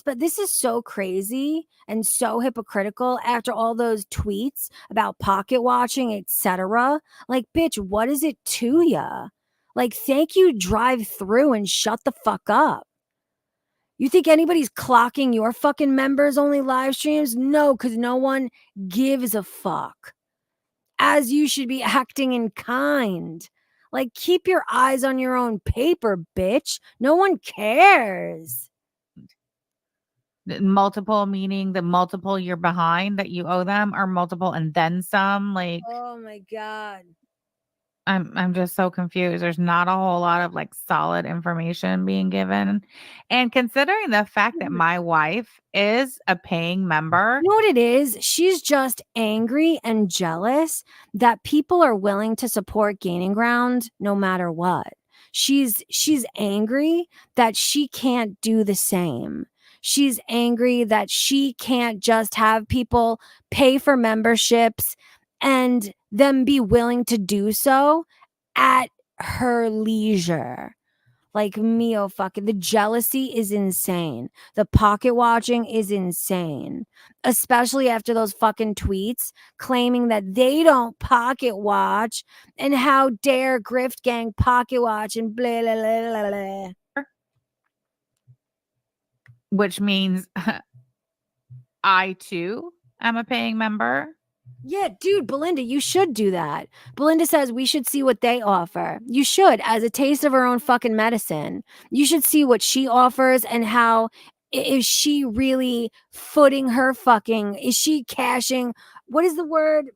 But this is so crazy and so hypocritical after all those tweets about pocket watching, etc. Like, bitch, what is it to ya? Like, thank you, drive through and shut the fuck up. You think anybody's clocking your fucking members only live streams? No, because no one gives a fuck. As you should be acting in kind. Like, keep your eyes on your own paper, bitch. No one cares. Multiple meaning the multiple you're behind that you owe them, or multiple and then some? Like, oh my God. I'm just so confused. There's not a whole lot of like solid information being given. And considering the fact that my wife is a paying member. You know what it is? She's just angry and jealous that people are willing to support Gaining Ground no matter what. She's angry that she can't do the same. She's angry that she can't just have people pay for memberships and them be willing to do so at her leisure. Like, Mio fucking, the jealousy is insane. The pocket watching is insane. Especially after those fucking tweets claiming that they don't pocket watch and how dare Grift Gang pocket watch and blah, blah, blah, blah, blah. Which means I too am a paying member. Yeah, dude, Belinda, you should do that. Belinda says we should see what they offer. You should, as a taste of her own fucking medicine. You should see what she offers and how is she really footing her fucking, is she cashing, what is the word?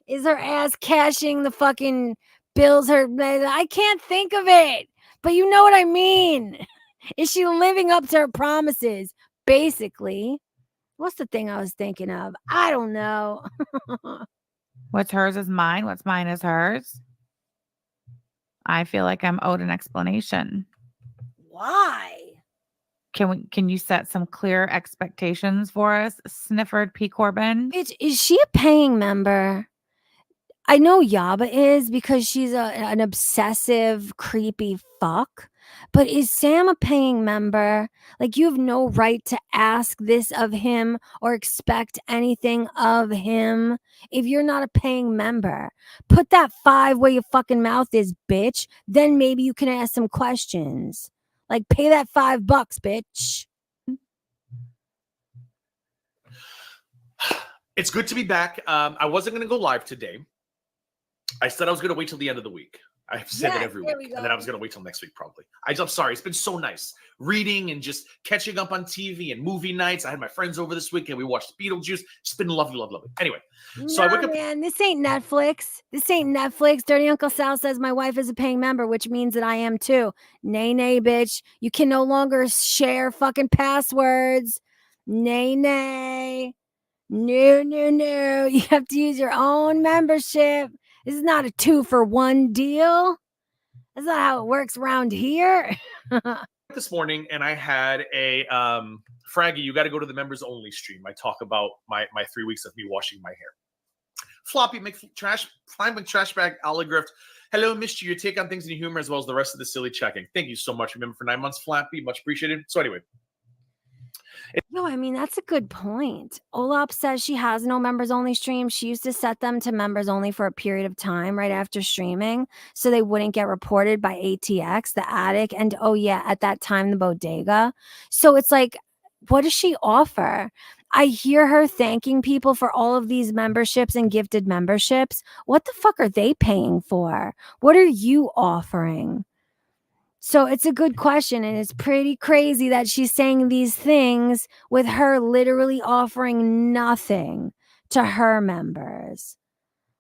Is her ass cashing the fucking bills? I can't think of it, but you know what I mean. Is she living up to her promises? Basically. What's the thing I was thinking of? I don't know. What's hers is mine. What's mine is hers. I feel like I'm owed an explanation. Why? Can you set some clear expectations for us, Sniffered P. Corbin? Is she a paying member? I know Yaba is because she's an obsessive, creepy fuck. But is Sam a paying member? Like, you have no right to ask this of him or expect anything of him if you're not a paying member. Put that 5 where your fucking mouth is, bitch. Then maybe you can ask some questions. Like, pay that $5, bitch. It's good to be back. I wasn't going to go live today. I said I was going to wait till the end of the week. I've said that every week. And then I was going to wait till next week, probably. I'm sorry. It's been so nice reading and just catching up on TV and movie nights. I had my friends over this weekend. We watched Beetlejuice. It's been lovely, lovely, lovely. Anyway, so I wake up. Man, this ain't Netflix. This ain't Netflix. Dirty Uncle Sal says my wife is a paying member, which means that I am too. Nay, nay, bitch. You can no longer share fucking passwords. Nay, nay. No. You have to use your own membership. This is not a 2-for-1 deal. That's not how it works around here. This morning, and I had a Fraggy, you got to go to the members only stream. I talk about my 3 weeks of me washing my hair. Floppy Flying Trash Bag Allegrift. Hello, missed you. Your take on things and your humor as well as the rest of the silly checking. Thank you so much. Remember for 9 months, Flappy. Much appreciated. So anyway. No, I mean, that's a good point. Olap says she has no members only streams. She used to set them to members only for a period of time right after streaming so they wouldn't get reported by ATX, the attic, and oh yeah, at that time, the bodega. So it's like, what does she offer? I hear her thanking people for all of these memberships and gifted memberships. What the fuck are they paying for? What are you offering? So it's a good question, and it's pretty crazy that she's saying these things with her literally offering nothing to her members.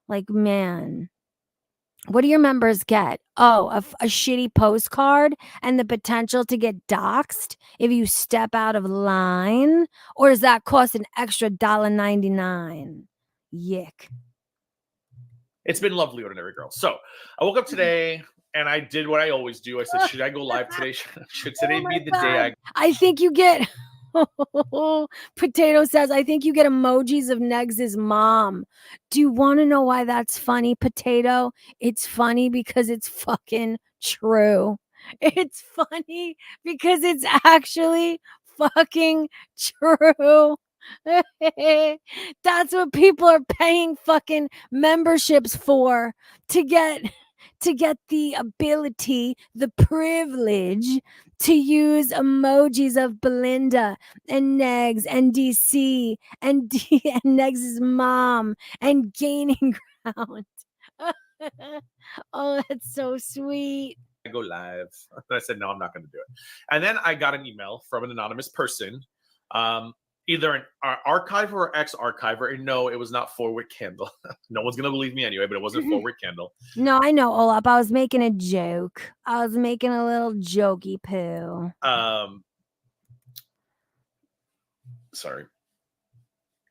Like, man, what do your members get? Oh, a shitty postcard and the potential to get doxxed if you step out of line? Or does that cost an extra $1.99? Yick. It's been lovely, Ordinary Girl. So I woke up today and I did what I always do. I said, should I go live today? Should today be the day I think you get Potato says, I think you get emojis of Negs's mom. Do you want to know why that's funny, Potato? It's funny because it's fucking true. It's funny because it's actually fucking true. That's what people are paying fucking memberships for, to get the ability, the privilege to use emojis of Belinda and Negs and DC and Negs's mom and gaining ground. Oh, that's so sweet. I go live. And I said, no, I'm not going to do it. And then I got an email from an anonymous person, either an archiver or ex-archiver. And no, it was not Forward Candle. No one's going to believe me anyway, but it wasn't Forward Candle. No, I know, Olap. I was making a joke. I was making a little jokey poo. Sorry.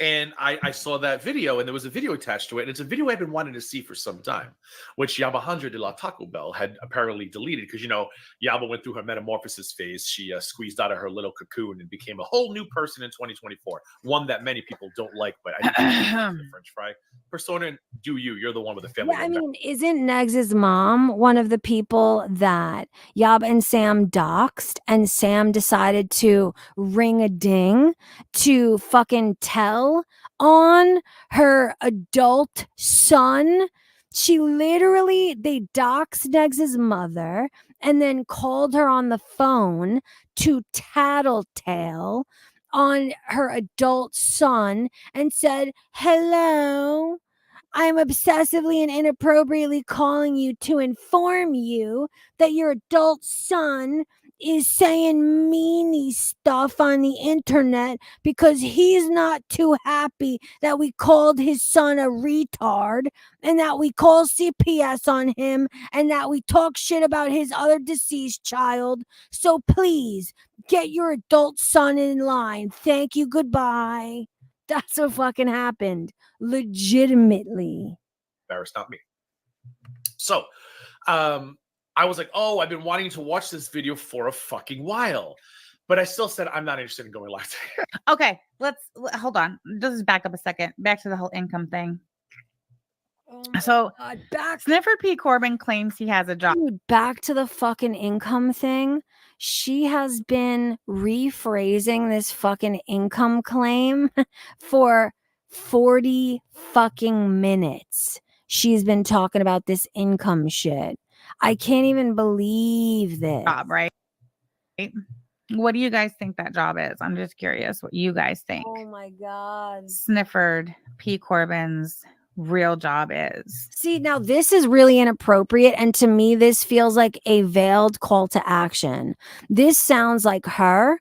And I saw that video, and there was a video attached to it. And it's a video I've been wanting to see for some time, which Yabahundra de la Taco Bell had apparently deleted because, you know, Yaba went through her metamorphosis phase. She squeezed out of her little cocoon and became a whole new person in 2024. One that many people don't like, but I think the French fry persona. Do you're the one with the family. Yeah, I mean, isn't Negs's mom one of the people that Yab and Sam doxed, and Sam decided to ring a ding to fucking tell on her adult son? She literally, they doxed Negs's mother and then called her on the phone to tattletale on her adult son and said, hello, I'm obsessively and inappropriately calling you to inform you that your adult son is saying meanie stuff on the internet because he's not too happy that we called his son a retard and that we call CPS on him and that we talk shit about his other deceased child. So please get your adult son in line. Thank you. Goodbye. That's what fucking happened. Legitimately. Embarrassed, not me. So, I was like, oh, I've been wanting to watch this video for a fucking while, but I still said I'm not interested in going live today. Okay, hold on. Just back up a second. Back to the whole income thing. So, Sniffer P. Corbin claims he has a job. Dude, back to the fucking income thing. She has been rephrasing this fucking income claim for 40 fucking minutes. She's been talking about this income shit. I can't even believe this. Job, right? What do you guys think that job is? I'm just curious what you guys think. Oh my God. Snifford P. Corbin's real job is. See, now this is really inappropriate, and to me this feels like a veiled call to action. This sounds like her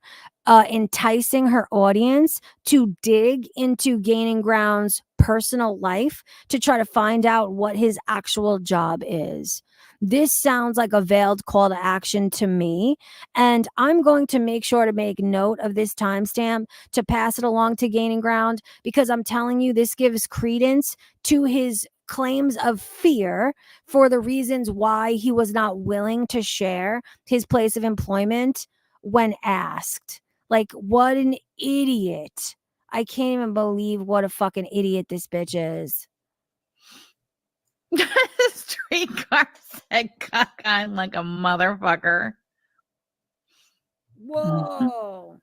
enticing her audience to dig into Gaining Ground's personal life to try to find out what his actual job is. This sounds like a veiled call to action to me. And I'm going to make sure to make note of this timestamp to pass it along to Gaining Ground, because I'm telling you, this gives credence to his claims of fear for the reasons why he was not willing to share his place of employment when asked. Like, what an idiot. I can't even believe what a fucking idiot this bitch is. Streetcar said cockeyed like a motherfucker. Whoa.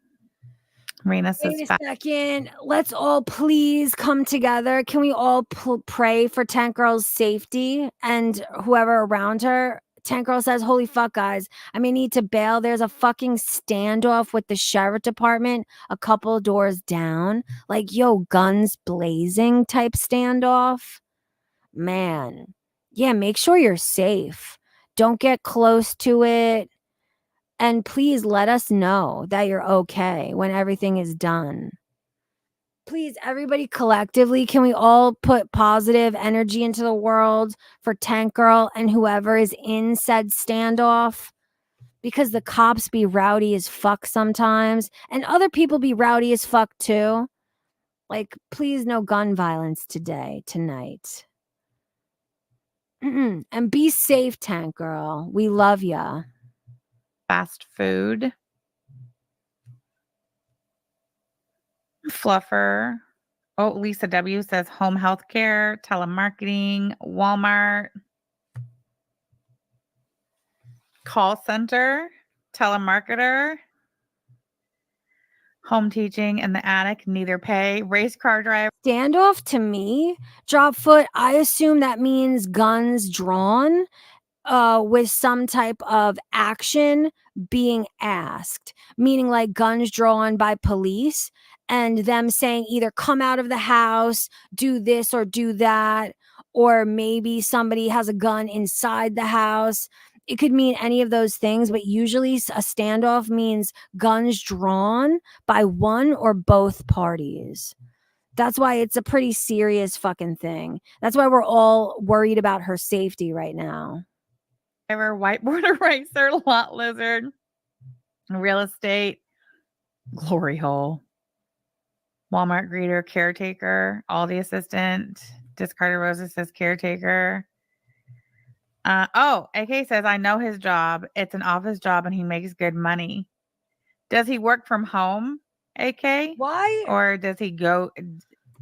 Rena says Wait a second. Let's all please come together. Can we all pray for Tank Girl's safety and whoever around her? Tank Girl says, holy fuck, guys. I may need to bail. There's a fucking standoff with the sheriff department a couple doors down. Like, yo, guns blazing type standoff. Man. Yeah, make sure you're safe. Don't get close to it. And please let us know that you're okay when everything is done. Please, everybody collectively, can we all put positive energy into the world for Tank Girl and whoever is in said standoff? Because the cops be rowdy as fuck sometimes, and other people be rowdy as fuck too. Like, please, no gun violence tonight. And be safe, Tank Girl. We love ya. fast food. Fluffer. Oh, Lisa W says home health care, telemarketing, Walmart, call center, telemarketer, home teaching in the attic, neither pay, race car driver. Standoff to me, drop foot, I assume that means guns drawn with some type of action being asked, meaning like guns drawn by police and them saying either come out of the house, do this or do that, or maybe somebody has a gun inside the house. It could mean any of those things, but usually a standoff means guns drawn by one or both parties. That's why it's a pretty serious fucking thing. That's why we're all worried about her safety right now. Whiteboard eraser, lot lizard, real estate, glory hole, Walmart greeter, caretaker, Aldi assistant, discarded roses says caretaker. AK says, I know his job. It's an office job and he makes good money. Does he work from home, AK? Why? Or does he go?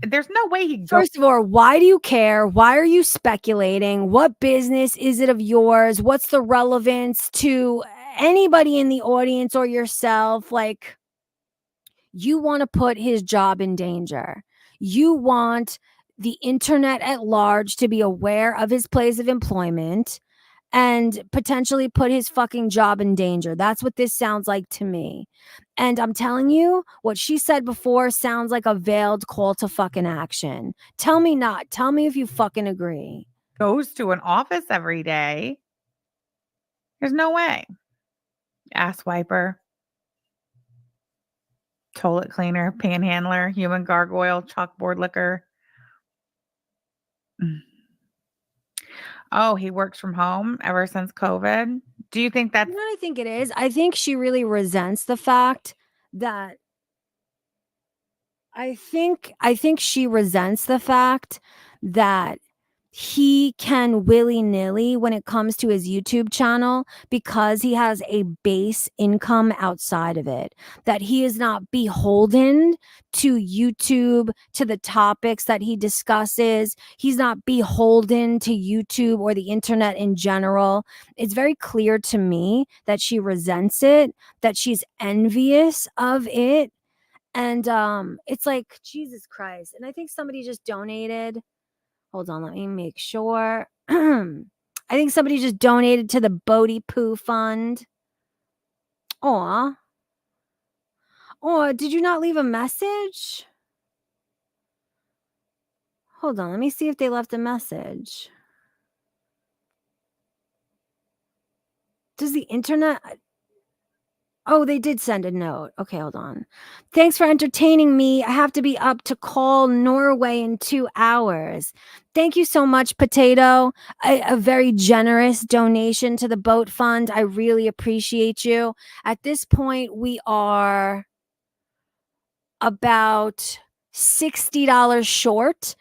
There's no way he goes. First of all, why do you care? Why are you speculating? What business is it of yours? What's the relevance to anybody in the audience or yourself? Like, you want to put his job in danger. You want the internet at large to be aware of his place of employment and potentially put his fucking job in danger. That's what this sounds like to me. And I'm telling you, what she said before sounds like a veiled call to fucking action. Tell me not. Tell me if you fucking agree. Goes to an office every day. There's no way. Ass wiper, toilet cleaner, panhandler, human gargoyle, chalkboard licker. Oh, he works from home ever since COVID. Do you think that's... You know what I think it is? I think she really resents the fact that I think she resents the fact that he can willy-nilly when it comes to his YouTube channel because he has a base income outside of it, that he is not beholden to YouTube, to the topics that he discusses. He's not beholden to YouTube or the internet in general. It's very clear to me that she resents it, that she's envious of it. And it's like, Jesus Christ. And I think somebody just donated. Hold on, let me make sure. I think somebody just donated to the Bodie Poo Fund. Aw. Oh, did you not leave a message? Hold on, let me see if they left a message. Does the internet... Oh, they did send a note. Okay, hold on. Thanks for entertaining me. I have to be up to call Norway in 2 hours. Thank you so much, Potato. A very generous donation to the boat fund. I really appreciate you. At this point, we are about $60 short.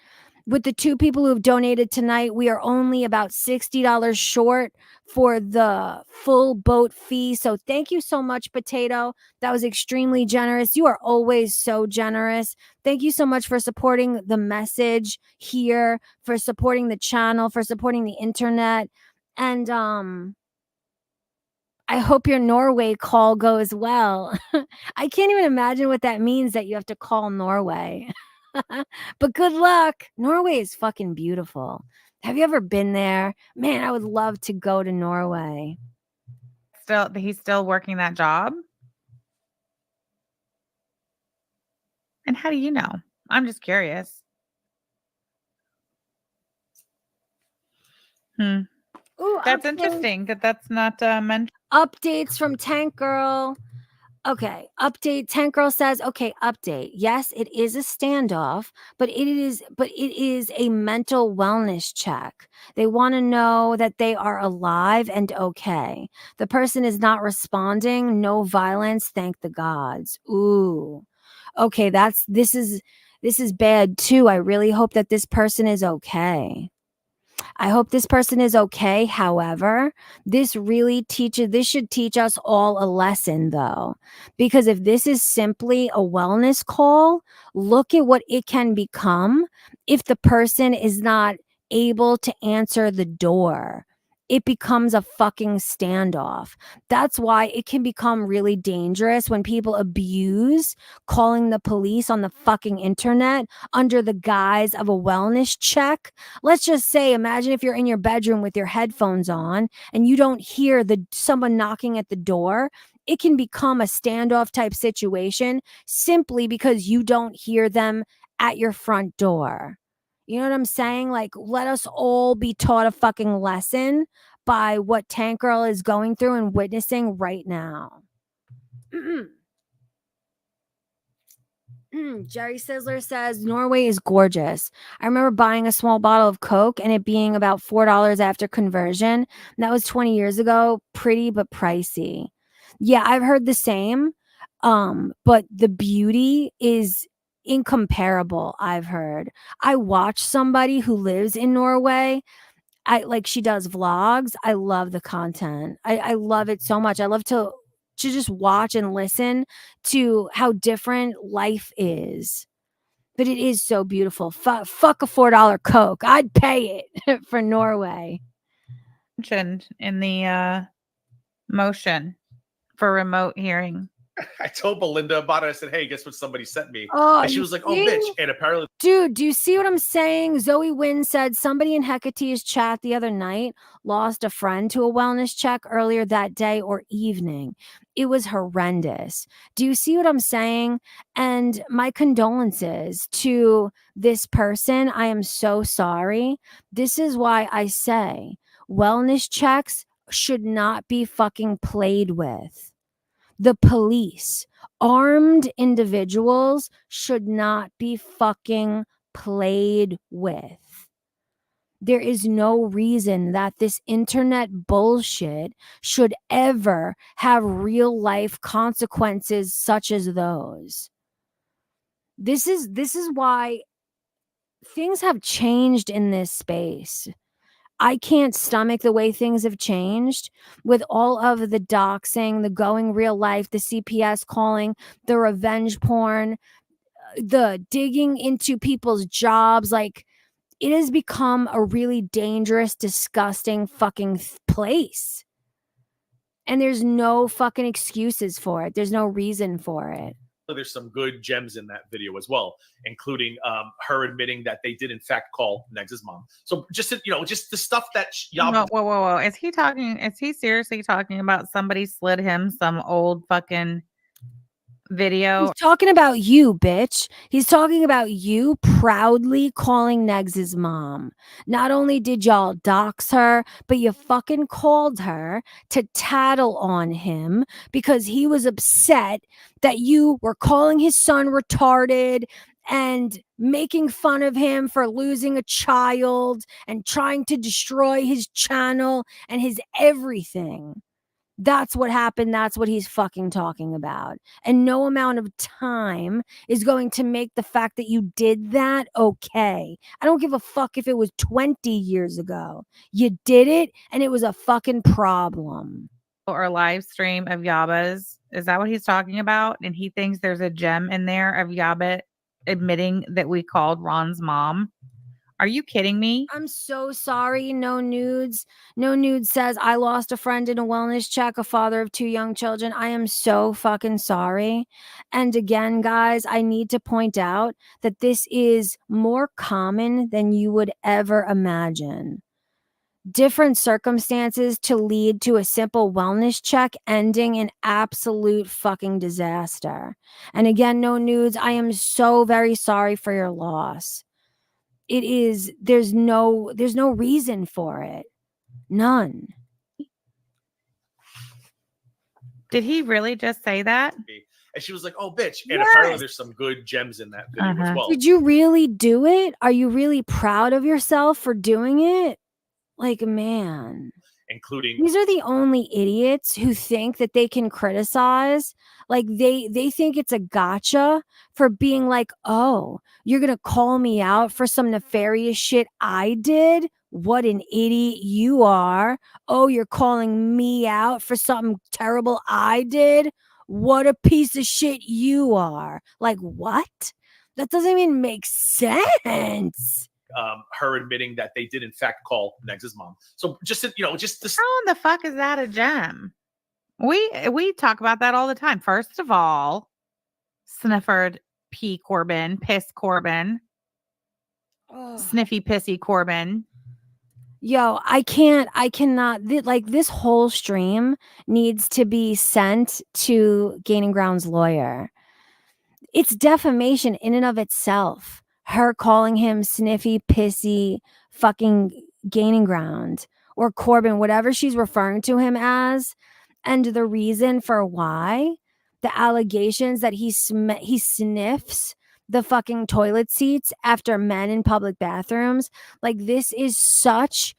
With the 2 people who have donated tonight, we are only about $60 short for the full boat fee. So thank you so much, Potato. That was extremely generous. You are always so generous. Thank you so much for supporting the message here, for supporting the channel, for supporting the internet. And I hope your Norway call goes well. I can't even imagine what that means, that you have to call Norway. But good luck. Norway is fucking beautiful. Have you ever been there? Man, I would love to go to Norway. He's still working that job? And how do you know? I'm just curious. Ooh, that's interesting that's not mentioned. Updates from Tank Girl. Okay, update. Tank Girl says, okay, update. Yes, it is a standoff, but it is a mental wellness check. They want to know that they are alive and okay. The person is not responding. No violence. Thank the gods. Ooh. Okay, this is bad too. I really hope that this person is okay. I hope this person is okay. However, this should teach us all a lesson though, because if this is simply a wellness call, look at what it can become if the person is not able to answer the door. It becomes a fucking standoff. That's why it can become really dangerous when people abuse calling the police on the fucking internet under the guise of a wellness check. Let's just say, imagine if you're in your bedroom with your headphones on and you don't hear someone knocking at the door. It can become a standoff type situation simply because you don't hear them at your front door. You know what I'm saying? Like, let us all be taught a fucking lesson by what Tank Girl is going through and witnessing right now. Jerry Sizzler says, Norway is gorgeous. I remember buying a small bottle of Coke and it being about $4 after conversion. That was 20 years ago. Pretty, but pricey. Yeah, I've heard the same. But the beauty is incomparable, I've heard. I watch somebody who lives in Norway. She does vlogs. I love the content. I love it so much. I love to just watch and listen to how different life is. But it is so beautiful. Fuck a $4 Coke. I'd pay it for Norway. Mentioned in the motion for remote hearing. I told Belinda about it. I said, hey, guess what somebody sent me? Oh, and she was like, oh, bitch. And apparently... Dude, do you see what I'm saying? Zoe Wynn said somebody in Hecate's chat the other night lost a friend to a wellness check earlier that day or evening. It was horrendous. Do you see what I'm saying? And my condolences to this person. I am so sorry. This is why I say wellness checks should not be fucking played with. The police, armed individuals, should not be fucking played with. There is no reason that this internet bullshit should ever have real life consequences such as those. This is why things have changed in this space. I can't stomach the way things have changed with all of the doxing, the going real life, the CPS calling, the revenge porn, the digging into people's jobs. Like, it has become a really dangerous, disgusting fucking place. And there's no fucking excuses for it. There's no reason for it. There's some good gems in that video as well, including her admitting that they did in fact call Negs' mom. So just just the stuff that y'all. Whoa! Is he seriously talking about somebody slid him some old fucking video. He's talking about you, bitch. He's talking about you proudly calling Negs's mom. Not only did y'all dox her, but you fucking called her to tattle on him because he was upset that you were calling his son retarded and making fun of him for losing a child and trying to destroy his channel and his everything. That's what happened. That's what he's fucking talking about. And no amount of time is going to make the fact that you did that okay. I don't give a fuck if it was 20 years ago. You did it and it was a fucking problem. Or live stream of Yaba's. Is that what he's talking about? And he thinks there's a gem in there of Yaba admitting that we called Ron's mom. Are you kidding me? I'm so sorry. No nudes. No nudes says I lost a friend in a wellness check, a father of 2 young children. I am so fucking sorry. And again, guys, I need to point out that this is more common than you would ever imagine. Different circumstances to lead to a simple wellness check ending in absolute fucking disaster. And again, no nudes. I am so very sorry for your loss. It is, there's no reason for it. None. Did he really just say that? And she was like, "Oh, bitch!" And Yes. apparently, there's some good gems in that video as well. Did you really do it? Are you really proud of yourself for doing it? Like, man. Including These are the only idiots who think that they can criticize. Like they think it's a gotcha for being like, oh, you're going to call me out for some nefarious shit I did? What an idiot you are. Oh, you're calling me out for something terrible I did? What a piece of shit you are. Like, what? That doesn't even make sense. her admitting that they did in fact call Negs's mom. So just just this. How in the fuck is that a gem? We talk about that all the time. First of all, sniffered P Corbin, piss Corbin, sniffy pissy Corbin. Yo, I cannot, like this whole stream needs to be sent to Gaining Ground's lawyer. It's defamation in and of itself. Her calling him sniffy, pissy, fucking Gaining Ground or Corbin, whatever she's referring to him as. And the reason for why, the allegations that he sniffs the fucking toilet seats after men in public bathrooms. Like, this is such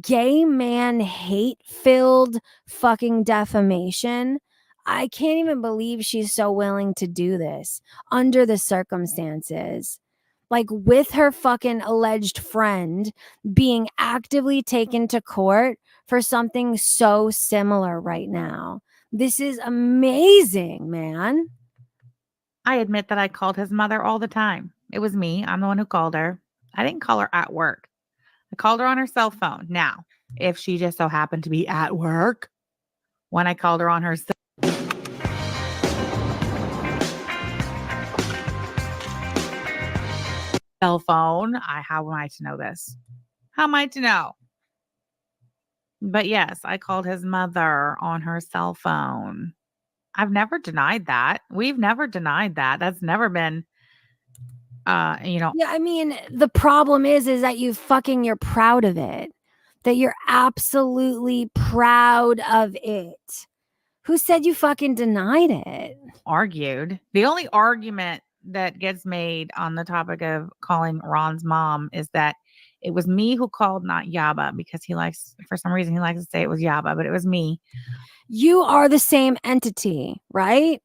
gay man hate filled fucking defamation. I can't even believe she's so willing to do this under the circumstances. Like, with her fucking alleged friend being actively taken to court for something so similar right now. This is amazing, man. I admit that I called his mother all the time. It was me. I'm the one who called her. I didn't call her at work. I called her on her cell phone. Now, if she just so happened to be at work when I called her on her cell phone, how am I to know this? How am I to know? But yes, I called his mother on her cell phone. I've never denied that. We've never denied that. That's never been, Yeah, I mean, the problem is that you're proud of it. That you're absolutely proud of it. Who said you fucking denied it? Argued. The only argument that gets made on the topic of calling Ron's mom is that it was me who called, not Yaba, because for some reason, he likes to say it was Yaba, but it was me. You are the same entity, right?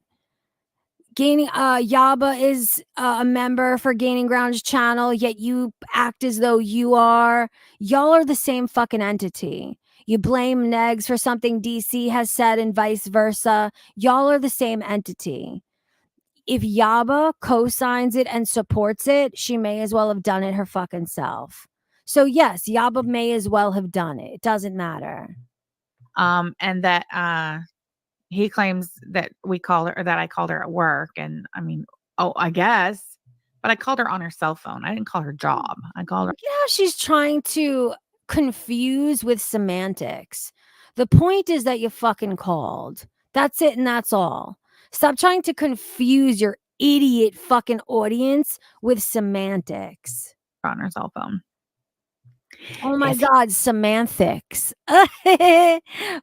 Yaba is a member for Gaining Ground's channel, yet you act as though y'all are the same fucking entity. You blame Negs for something DC has said and vice versa. Y'all are the same entity. If Yaba co-signs it and supports it, she may as well have done it her fucking self. So yes, Yaba may as well have done it. It doesn't matter. And that he claims that we called her, or that I called her at work. And I mean, I guess, but I called her on her cell phone. I didn't call her job. I called her. Yeah, she's trying to confuse with semantics. The point is that you fucking called. That's it and that's all. Stop trying to confuse your idiot fucking audience with semantics. On her cell phone. Oh my Is he- God, semantics.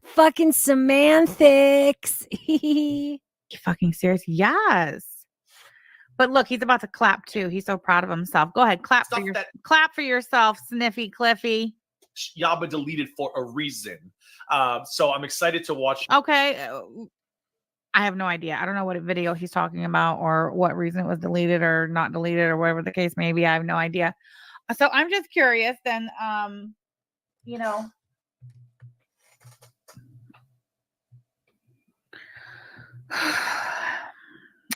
Fucking semantics. You fucking serious? Yes. But look, he's about to clap too. He's so proud of himself. Go ahead, clap Stuff for that clap for yourself, Sniffy Cliffy. Yaba deleted for a reason. So I'm excited to watch. Okay. I have no idea. I don't know what video he's talking about or what reason it was deleted or not deleted or whatever the case may be. I have no idea. So I'm just curious then, you know.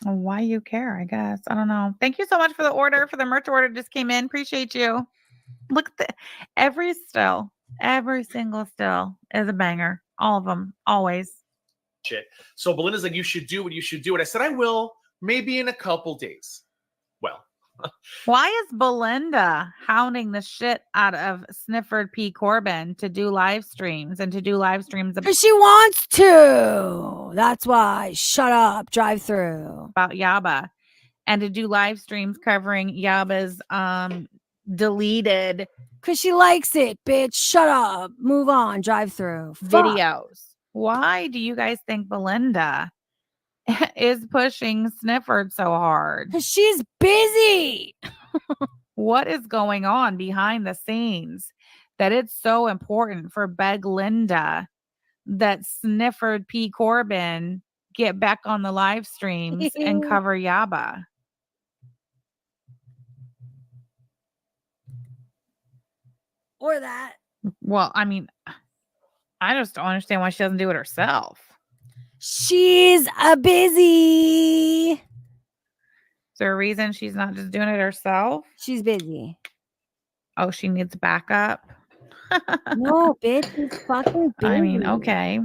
Why you care, I guess. I don't know. Thank you so much for the order, for the merch order just came in. Appreciate you. Look at every single still is a banger. All of them, always. Shit. So Belinda's like, you should do what you should do. And I said, I will, maybe in a couple days. Well, why is Belinda hounding the shit out of Snifford P. Corbin to do live streams and to do live streams Because she wants to. That's why. Shut up. Drive through. About Yaba and to do live streams covering Yaba's deleted because she likes it, bitch. Shut up. Move on. Drive through. Videos. Why do you guys think Belinda is pushing Snifford so hard? Because she's busy. What is going on behind the scenes that it's so important for Belinda that Snifford P. Corbin get back on the live streams and cover Yaba? Or that. Well, I mean, I just don't understand why she doesn't do it herself. She's busy. Is there a reason she's not just doing it herself? She's busy. Oh, she needs backup? No, bitch. She's fucking busy. I mean, okay.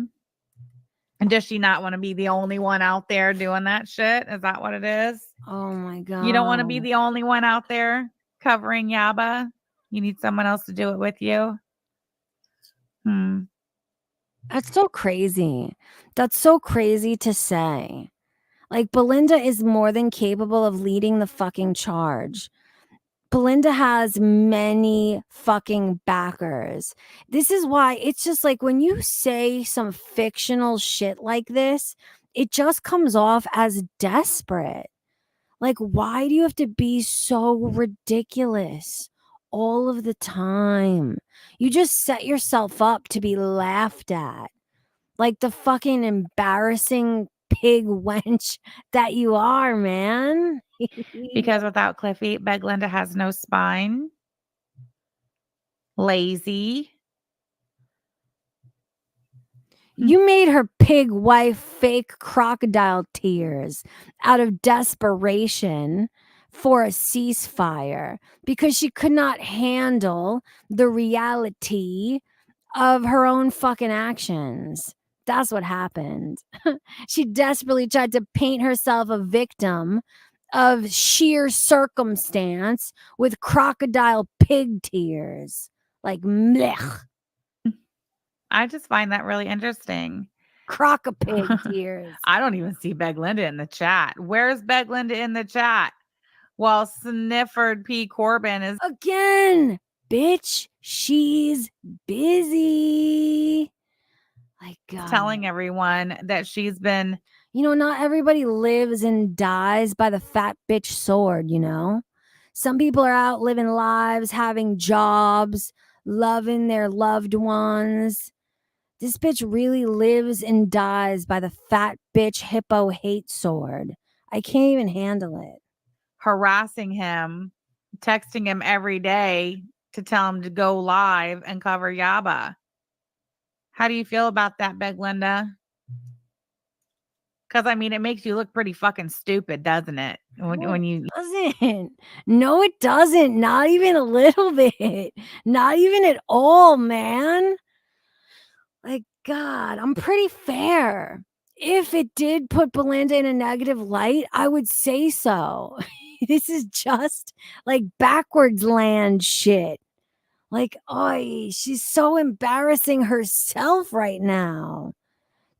And does she not want to be the only one out there doing that shit? Is that what it is? Oh my God. You don't want to be the only one out there covering Yaba? You need someone else to do it with you? That's so crazy. That's so crazy to say. Like, Belinda is more than capable of leading the fucking charge. Belinda has many fucking backers. This is why it's just like when you say some fictional shit like this, it just comes off as desperate. Like, why do you have to be so ridiculous all of the time? You just set yourself up to be laughed at. Like the fucking embarrassing pig wench that you are, man. Because without Cliffy, Belinda has no spine. Lazy. You made her pig wife fake crocodile tears out of desperation for a ceasefire because she could not handle the reality of her own fucking actions. That's what happened. She desperately tried to paint herself a victim of sheer circumstance with crocodile pig tears. Like, mlech. I just find that really interesting. Croc-a-pig tears. I don't even see Belinda in the chat. Where's Belinda in the chat? While Snifford P. Corbin is... Again, bitch, she's busy. Like, God. Telling everyone that she's been... You know, not everybody lives and dies by the fat bitch sword, you know? Some people are out living lives, having jobs, loving their loved ones. This bitch really lives and dies by the fat bitch hippo hate sword. I can't even handle it. Harassing him, texting him every day to tell him to go live and cover Yaba. How do you feel about that, Belinda? Because, I mean, it makes you look pretty fucking stupid, doesn't it? When you... It doesn't. No, it doesn't. Not even a little bit. Not even at all, man. Like, God, I'm pretty fair. If it did put Belinda in a negative light, I would say so. This is just like backwards land shit. Like, oh, she's so embarrassing herself right now.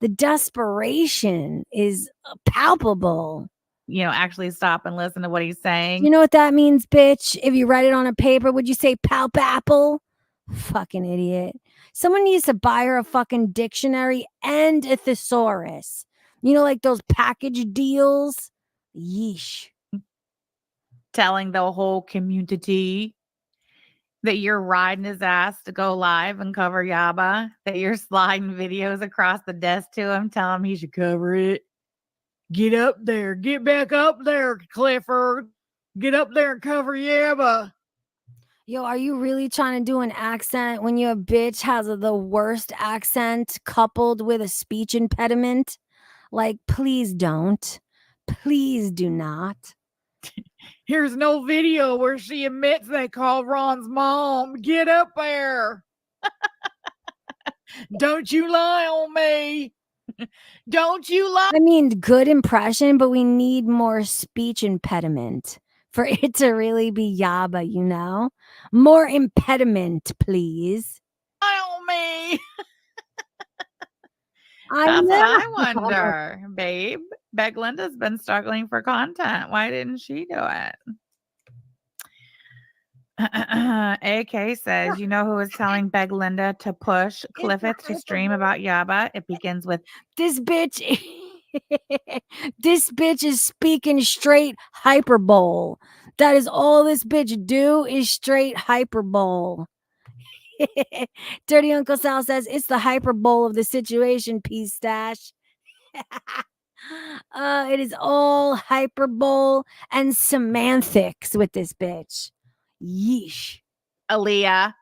The desperation is palpable. Actually stop and listen to what he's saying. You know what that means, bitch? If you write it on a paper, would you say palp apple? Fucking idiot. Someone needs to buy her a fucking dictionary and a thesaurus. Like those package deals. Yeesh. Telling the whole community that you're riding his ass to go live and cover Yaba, that you're sliding videos across the desk to him, telling him he should cover it. Get up there. Get back up there, Clifford. Get up there and cover Yaba. Yo, are you really trying to do an accent when your bitch has the worst accent coupled with a speech impediment? Like, please don't. Please do not. Here's no video where she admits they called Ron's mom. Get up there. Don't you lie on me. Don't you lie. I mean, good impression, but we need more speech impediment for it to really be Yaba, More impediment, please. Lie on me. I That's what I wonder, babe. Belinda's been struggling for content. Why didn't she do it? AK says, you know who is telling Belinda to push Clifford to stream about Yaba? It begins with this bitch. This bitch is speaking straight hyperbole. That is all this bitch do is straight hyperbole. Dirty Uncle Sal says it's the hyperbole of the situation, Pistache. It is all hyperbole and semantics with this bitch. Yeesh. Aaliyah.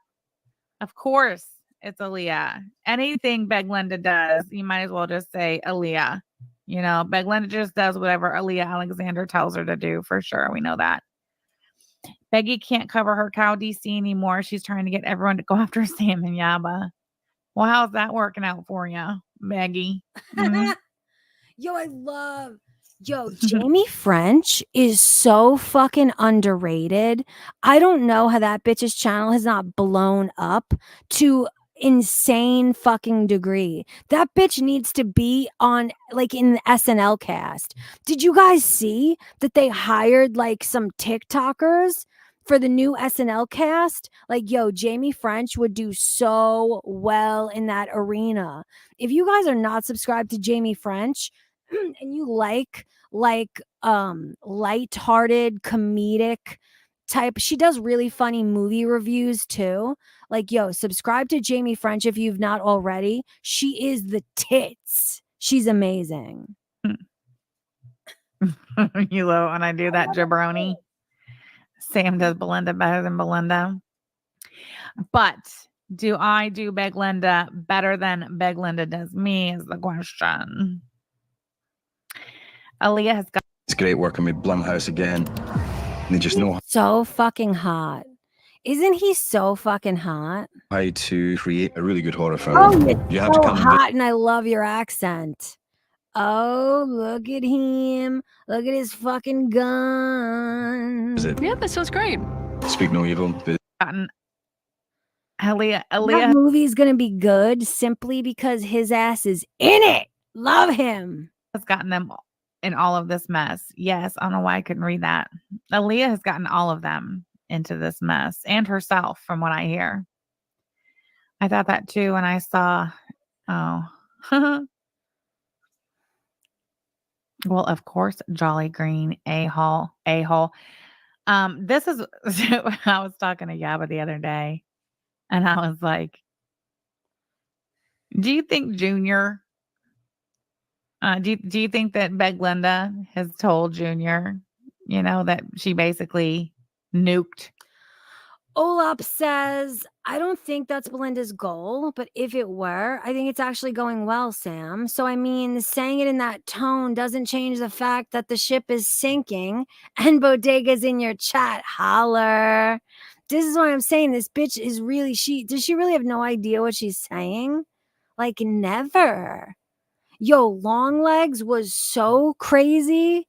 Of course, it's Aaliyah. Anything Belinda does, you might as well just say Aaliyah. Belinda just does whatever Aaliyah Alexander tells her to do, for sure. We know that. Peggy can't cover her cow DC anymore. She's trying to get everyone to go after Sam and Yaba. Well, how's that working out for you, Maggie? Mm-hmm. Yo, Jamie French is so fucking underrated. I don't know how that bitch's channel has not blown up to insane fucking degree. That bitch needs to be on in the SNL cast. Did you guys see that they hired some TikTokers for the new SNL cast? Jamie French would do so well in that arena. If you guys are not subscribed to Jamie French and you light-hearted comedic type, she does really funny movie reviews too. Subscribe to Jamie French if you've not already. She is the tits. She's amazing. You love when I do that jabroni. Sam does Belinda better than Belinda. But do I do Belinda better than Belinda does me is the question. Aaliyah has got. It's great working with Blumhouse again. They just know so fucking hot. Isn't he so fucking hot? How to create a really good horror film. Oh, you have so to come hot, and I love your accent. Oh, look at him. Look at his fucking gun. Yeah, that sounds great. Speak no evil. But Aaliyah. That movie's going to be good simply because his ass is in it. Love him. Has gotten them in all of this mess. Yes, I don't know why I couldn't read that. Aaliyah has gotten all of them into this mess and herself, from what I hear. I thought that too when I saw, well, of course, Jolly Green a-hole. This is, I was talking to Yaba the other day, and I was like, do you think Junior, do you think that Belinda has told Junior, that she basically nuked? Olap says, I don't think that's Belinda's goal, but if it were, I think it's actually going well, Sam. So, I mean, saying it in that tone doesn't change the fact that the ship is sinking and Bodega's in your chat. Holler. This is what I'm saying. This bitch is really, does she really have no idea what she's saying? Never. Yo, Longlegs was so crazy.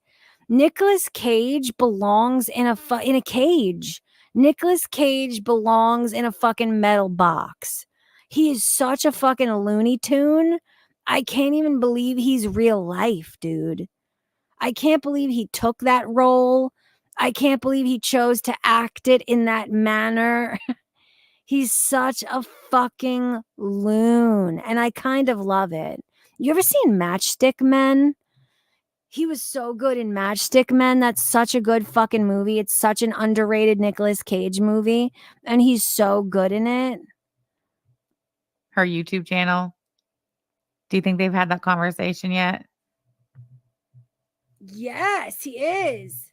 Nicolas Cage belongs in a cage. Nicolas Cage belongs in a fucking metal box. He is such a fucking Looney Tune. I can't even believe he's real life, dude. I can't believe he took that role. I can't believe he chose to act it in that manner. He's such a fucking loon, and I kind of love it. You ever seen Matchstick Men? He was so good in Matchstick Men. That's such a good fucking movie. It's such an underrated Nicolas Cage movie, and he's so good in it. Her YouTube channel. Do you think they've had that conversation yet? Yes, he is.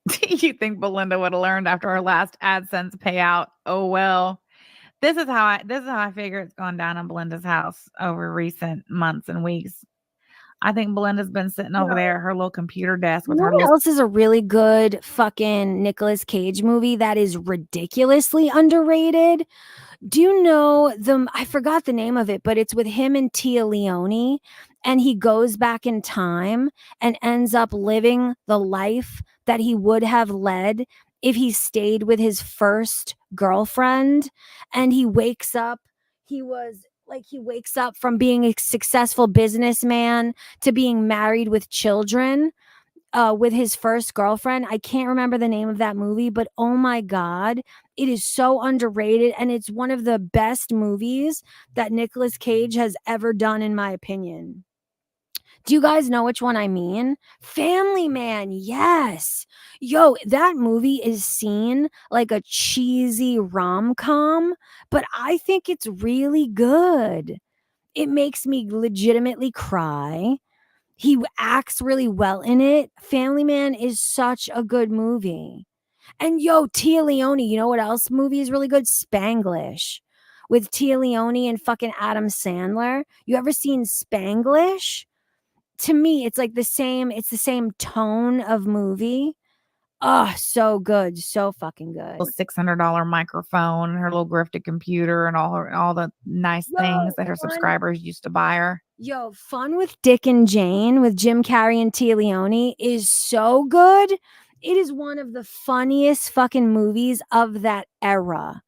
Do you think Belinda would have learned after her last AdSense payout? Oh well. This is how I figure it's gone down in Belinda's house over recent months and weeks. I think Belinda's been sitting over there at her little computer desk with You know her what little else is a really good fucking Nicolas Cage movie that is ridiculously underrated? Do you know I forgot the name of it, but it's with him and Tia Leone, and he goes back in time and ends up living the life that he would have led if he stayed with his first girlfriend. And he wakes up from being a successful businessman to being married with children with his first girlfriend. I can't remember the name of that movie, but oh my God, it is so underrated. And it's one of the best movies that Nicolas Cage has ever done, in my opinion. Do you guys know which one I mean? Family Man, yes. Yo, that movie is seen like a cheesy rom-com, but I think it's really good. It makes me legitimately cry. He acts really well in it. Family Man is such a good movie. And yo, Tia Leone, you know what else movie is really good? Spanglish with Tia Leone and fucking Adam Sandler. You ever seen Spanglish? To me, it's like the same tone of movie. Oh, so good. So fucking good. $600 microphone, her little grifted computer, and all the nice things that her subscribers used to buy her. Yo, Fun with Dick and Jane with Jim Carrey and Tia Leone is so good. It is one of the funniest fucking movies of that era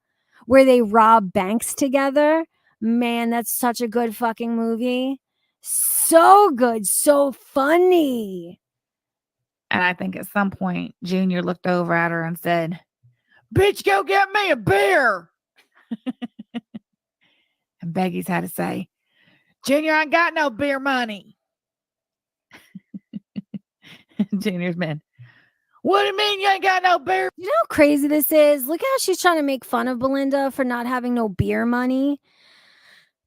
where they rob banks together. Man, that's such a good fucking movie. So good, so funny. And I think at some point, Junior looked over at her and said, "Bitch, go get me a beer." And Becky's had to say, "Junior, I ain't got no beer money." Junior's been, "What do you mean you ain't got no beer?" You know how crazy this is? Look how she's trying to make fun of Belinda for not having no beer money,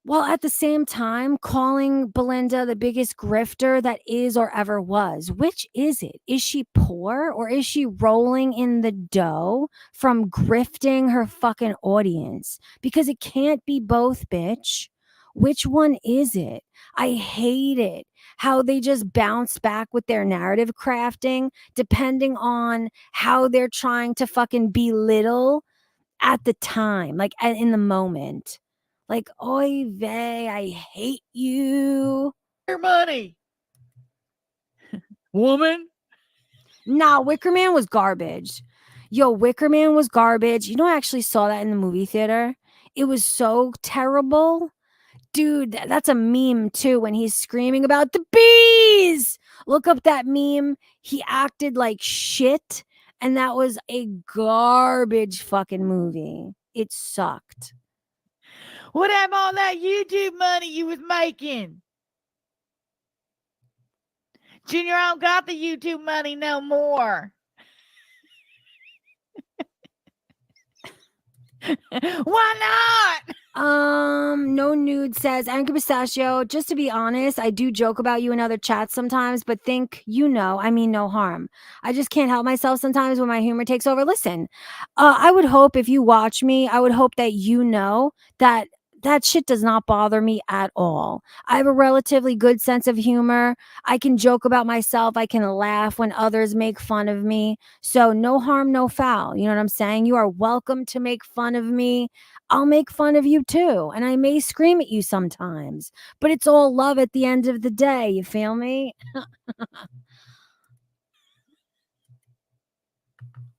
while at the same time calling Belinda the biggest grifter that is or ever was. Which is it? Is she poor, or is she rolling in the dough from grifting her fucking audience? Because it can't be both, bitch. Which one is it? I hate it how they just bounce back with their narrative crafting depending on how they're trying to fucking belittle at the time, like in the moment. Like, oy vey, I hate you. Beer money. Woman. Nah, Wicker Man was garbage. Yo, Wicker Man was garbage. You know, I actually saw that in the movie theater. It was so terrible. Dude, that's a meme too when he's screaming about the bees. Look up that meme. He acted like shit, and that was a garbage fucking movie. It sucked. What happened all that YouTube money you was making? Junior, I don't got the YouTube money no more. Why not? No Nude says, Angry Pistachio, just to be honest, I do joke about you in other chats sometimes, but think I mean no harm. I just can't help myself sometimes when my humor takes over. Listen, I would hope if you watch me, I would hope that you know that shit does not bother me at all. I have a relatively good sense of humor. I can joke about myself. I can laugh when others make fun of me. So no harm, no foul. You know what I'm saying? You are welcome to make fun of me. I'll make fun of you too. And I may scream at you sometimes, but it's all love at the end of the day. You feel me?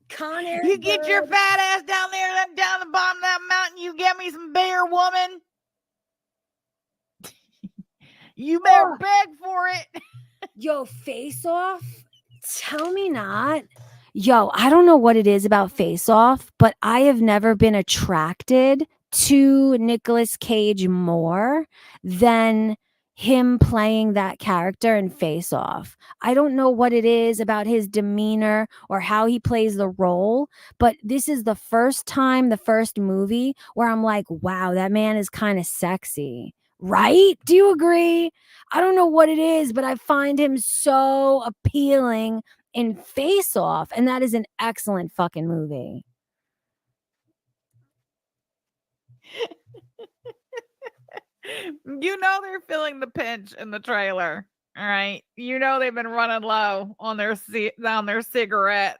Connor, you get your fat ass down there, down the bottom of that mountain. You get me some beer, woman. You better beg for it. Yo, Face Off? Tell me not. Yo, I don't know what it is about Face Off, but I have never been attracted to Nicolas Cage more than him playing that character in Face Off. I don't know what it is about his demeanor or how he plays the role, but this is the first movie where I'm like, wow, that man is kind of sexy. Right? Do you agree? I don't know what it is, but I find him so appealing in Face Off, and that is an excellent fucking movie. You know they're feeling the pinch in the trailer. All right. You know they've been running low on their cigarettes.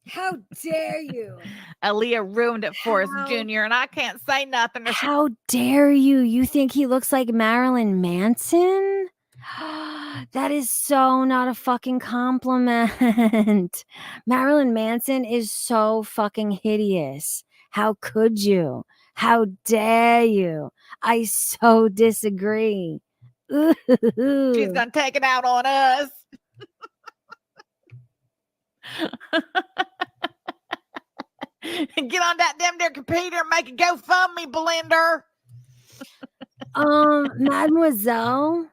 How dare you? Aaliyah ruined it for us, Junior, and I can't say nothing. How dare you? You think he looks like Marilyn Manson? That is so not a fucking compliment. Marilyn Manson is so fucking hideous. How could you? How dare you? I so disagree. She's gonna take it out on us. Get on that damn there computer and make a GoFundMe, Belinda. Mademoiselle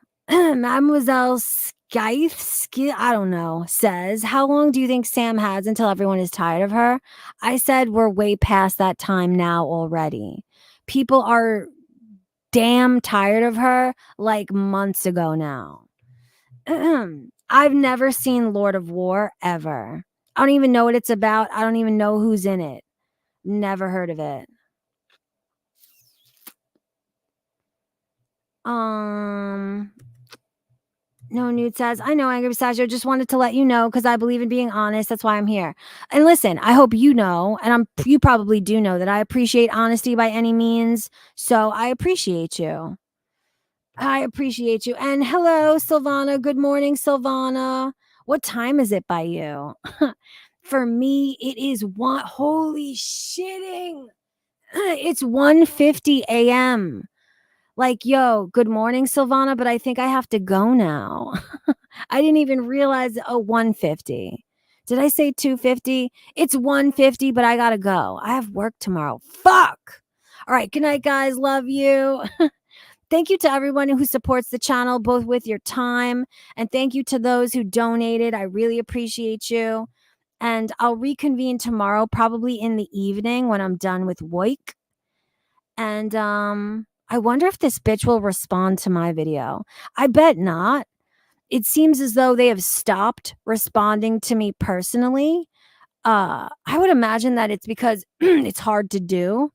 Scythe, I don't know, says, how long do you think Sam has until everyone is tired of her? I said we're way past that time now already. People are damn tired of her like months ago now. I've never seen Lord of War ever. I don't even know what it's about. I don't even know who's in it. Never heard of it. No, Nude says, I know, Angry Pistachio, just wanted to let you know because I believe in being honest. That's why I'm here. And listen, I hope you know, and you probably do know that I appreciate honesty by any means. So I appreciate you. I appreciate you. And hello, Silvana. Good morning, Silvana. What time is it by you? For me, it is holy shitting. It's 1:50 a.m. Like, yo, good morning, Silvana, but I think I have to go now. I didn't even realize, 1:50. Did I say 2:50? It's 1:50, but I gotta go. I have work tomorrow. Fuck. All right, good night, guys. Love you. Thank you to everyone who supports the channel, both with your time, and thank you to those who donated. I really appreciate you. And I'll reconvene tomorrow, probably in the evening when I'm done with work. And I wonder if this bitch will respond to my video. I bet not. It seems as though they have stopped responding to me personally. I would imagine that it's because it's hard to do.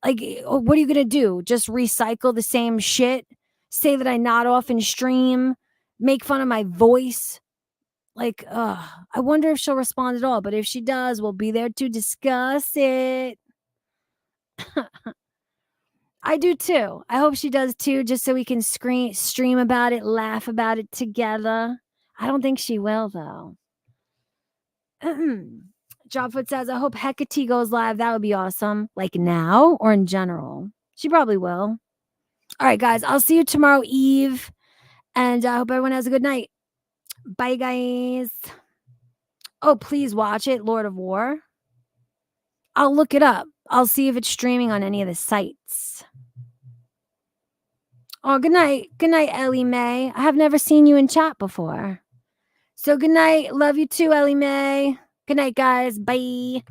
Like, what are you going to do? Just recycle the same shit? Say that I nod off and stream? Make fun of my voice? Like, I wonder if she'll respond at all. But if she does, we'll be there to discuss it. I do too. I hope she does too, just so we can stream about it, laugh about it together. I don't think she will, though. Jobfoot says, I hope Hecate goes live. That would be awesome. Like now or in general? She probably will. All right, guys. I'll see you tomorrow eve. And I hope everyone has a good night. Bye, guys. Oh, please watch it, Lord of War. I'll look it up. I'll see if it's streaming on any of the sites. Oh, good night. Good night, Ellie Mae. I have never seen you in chat before. So good night. Love you too, Ellie Mae. Good night, guys. Bye.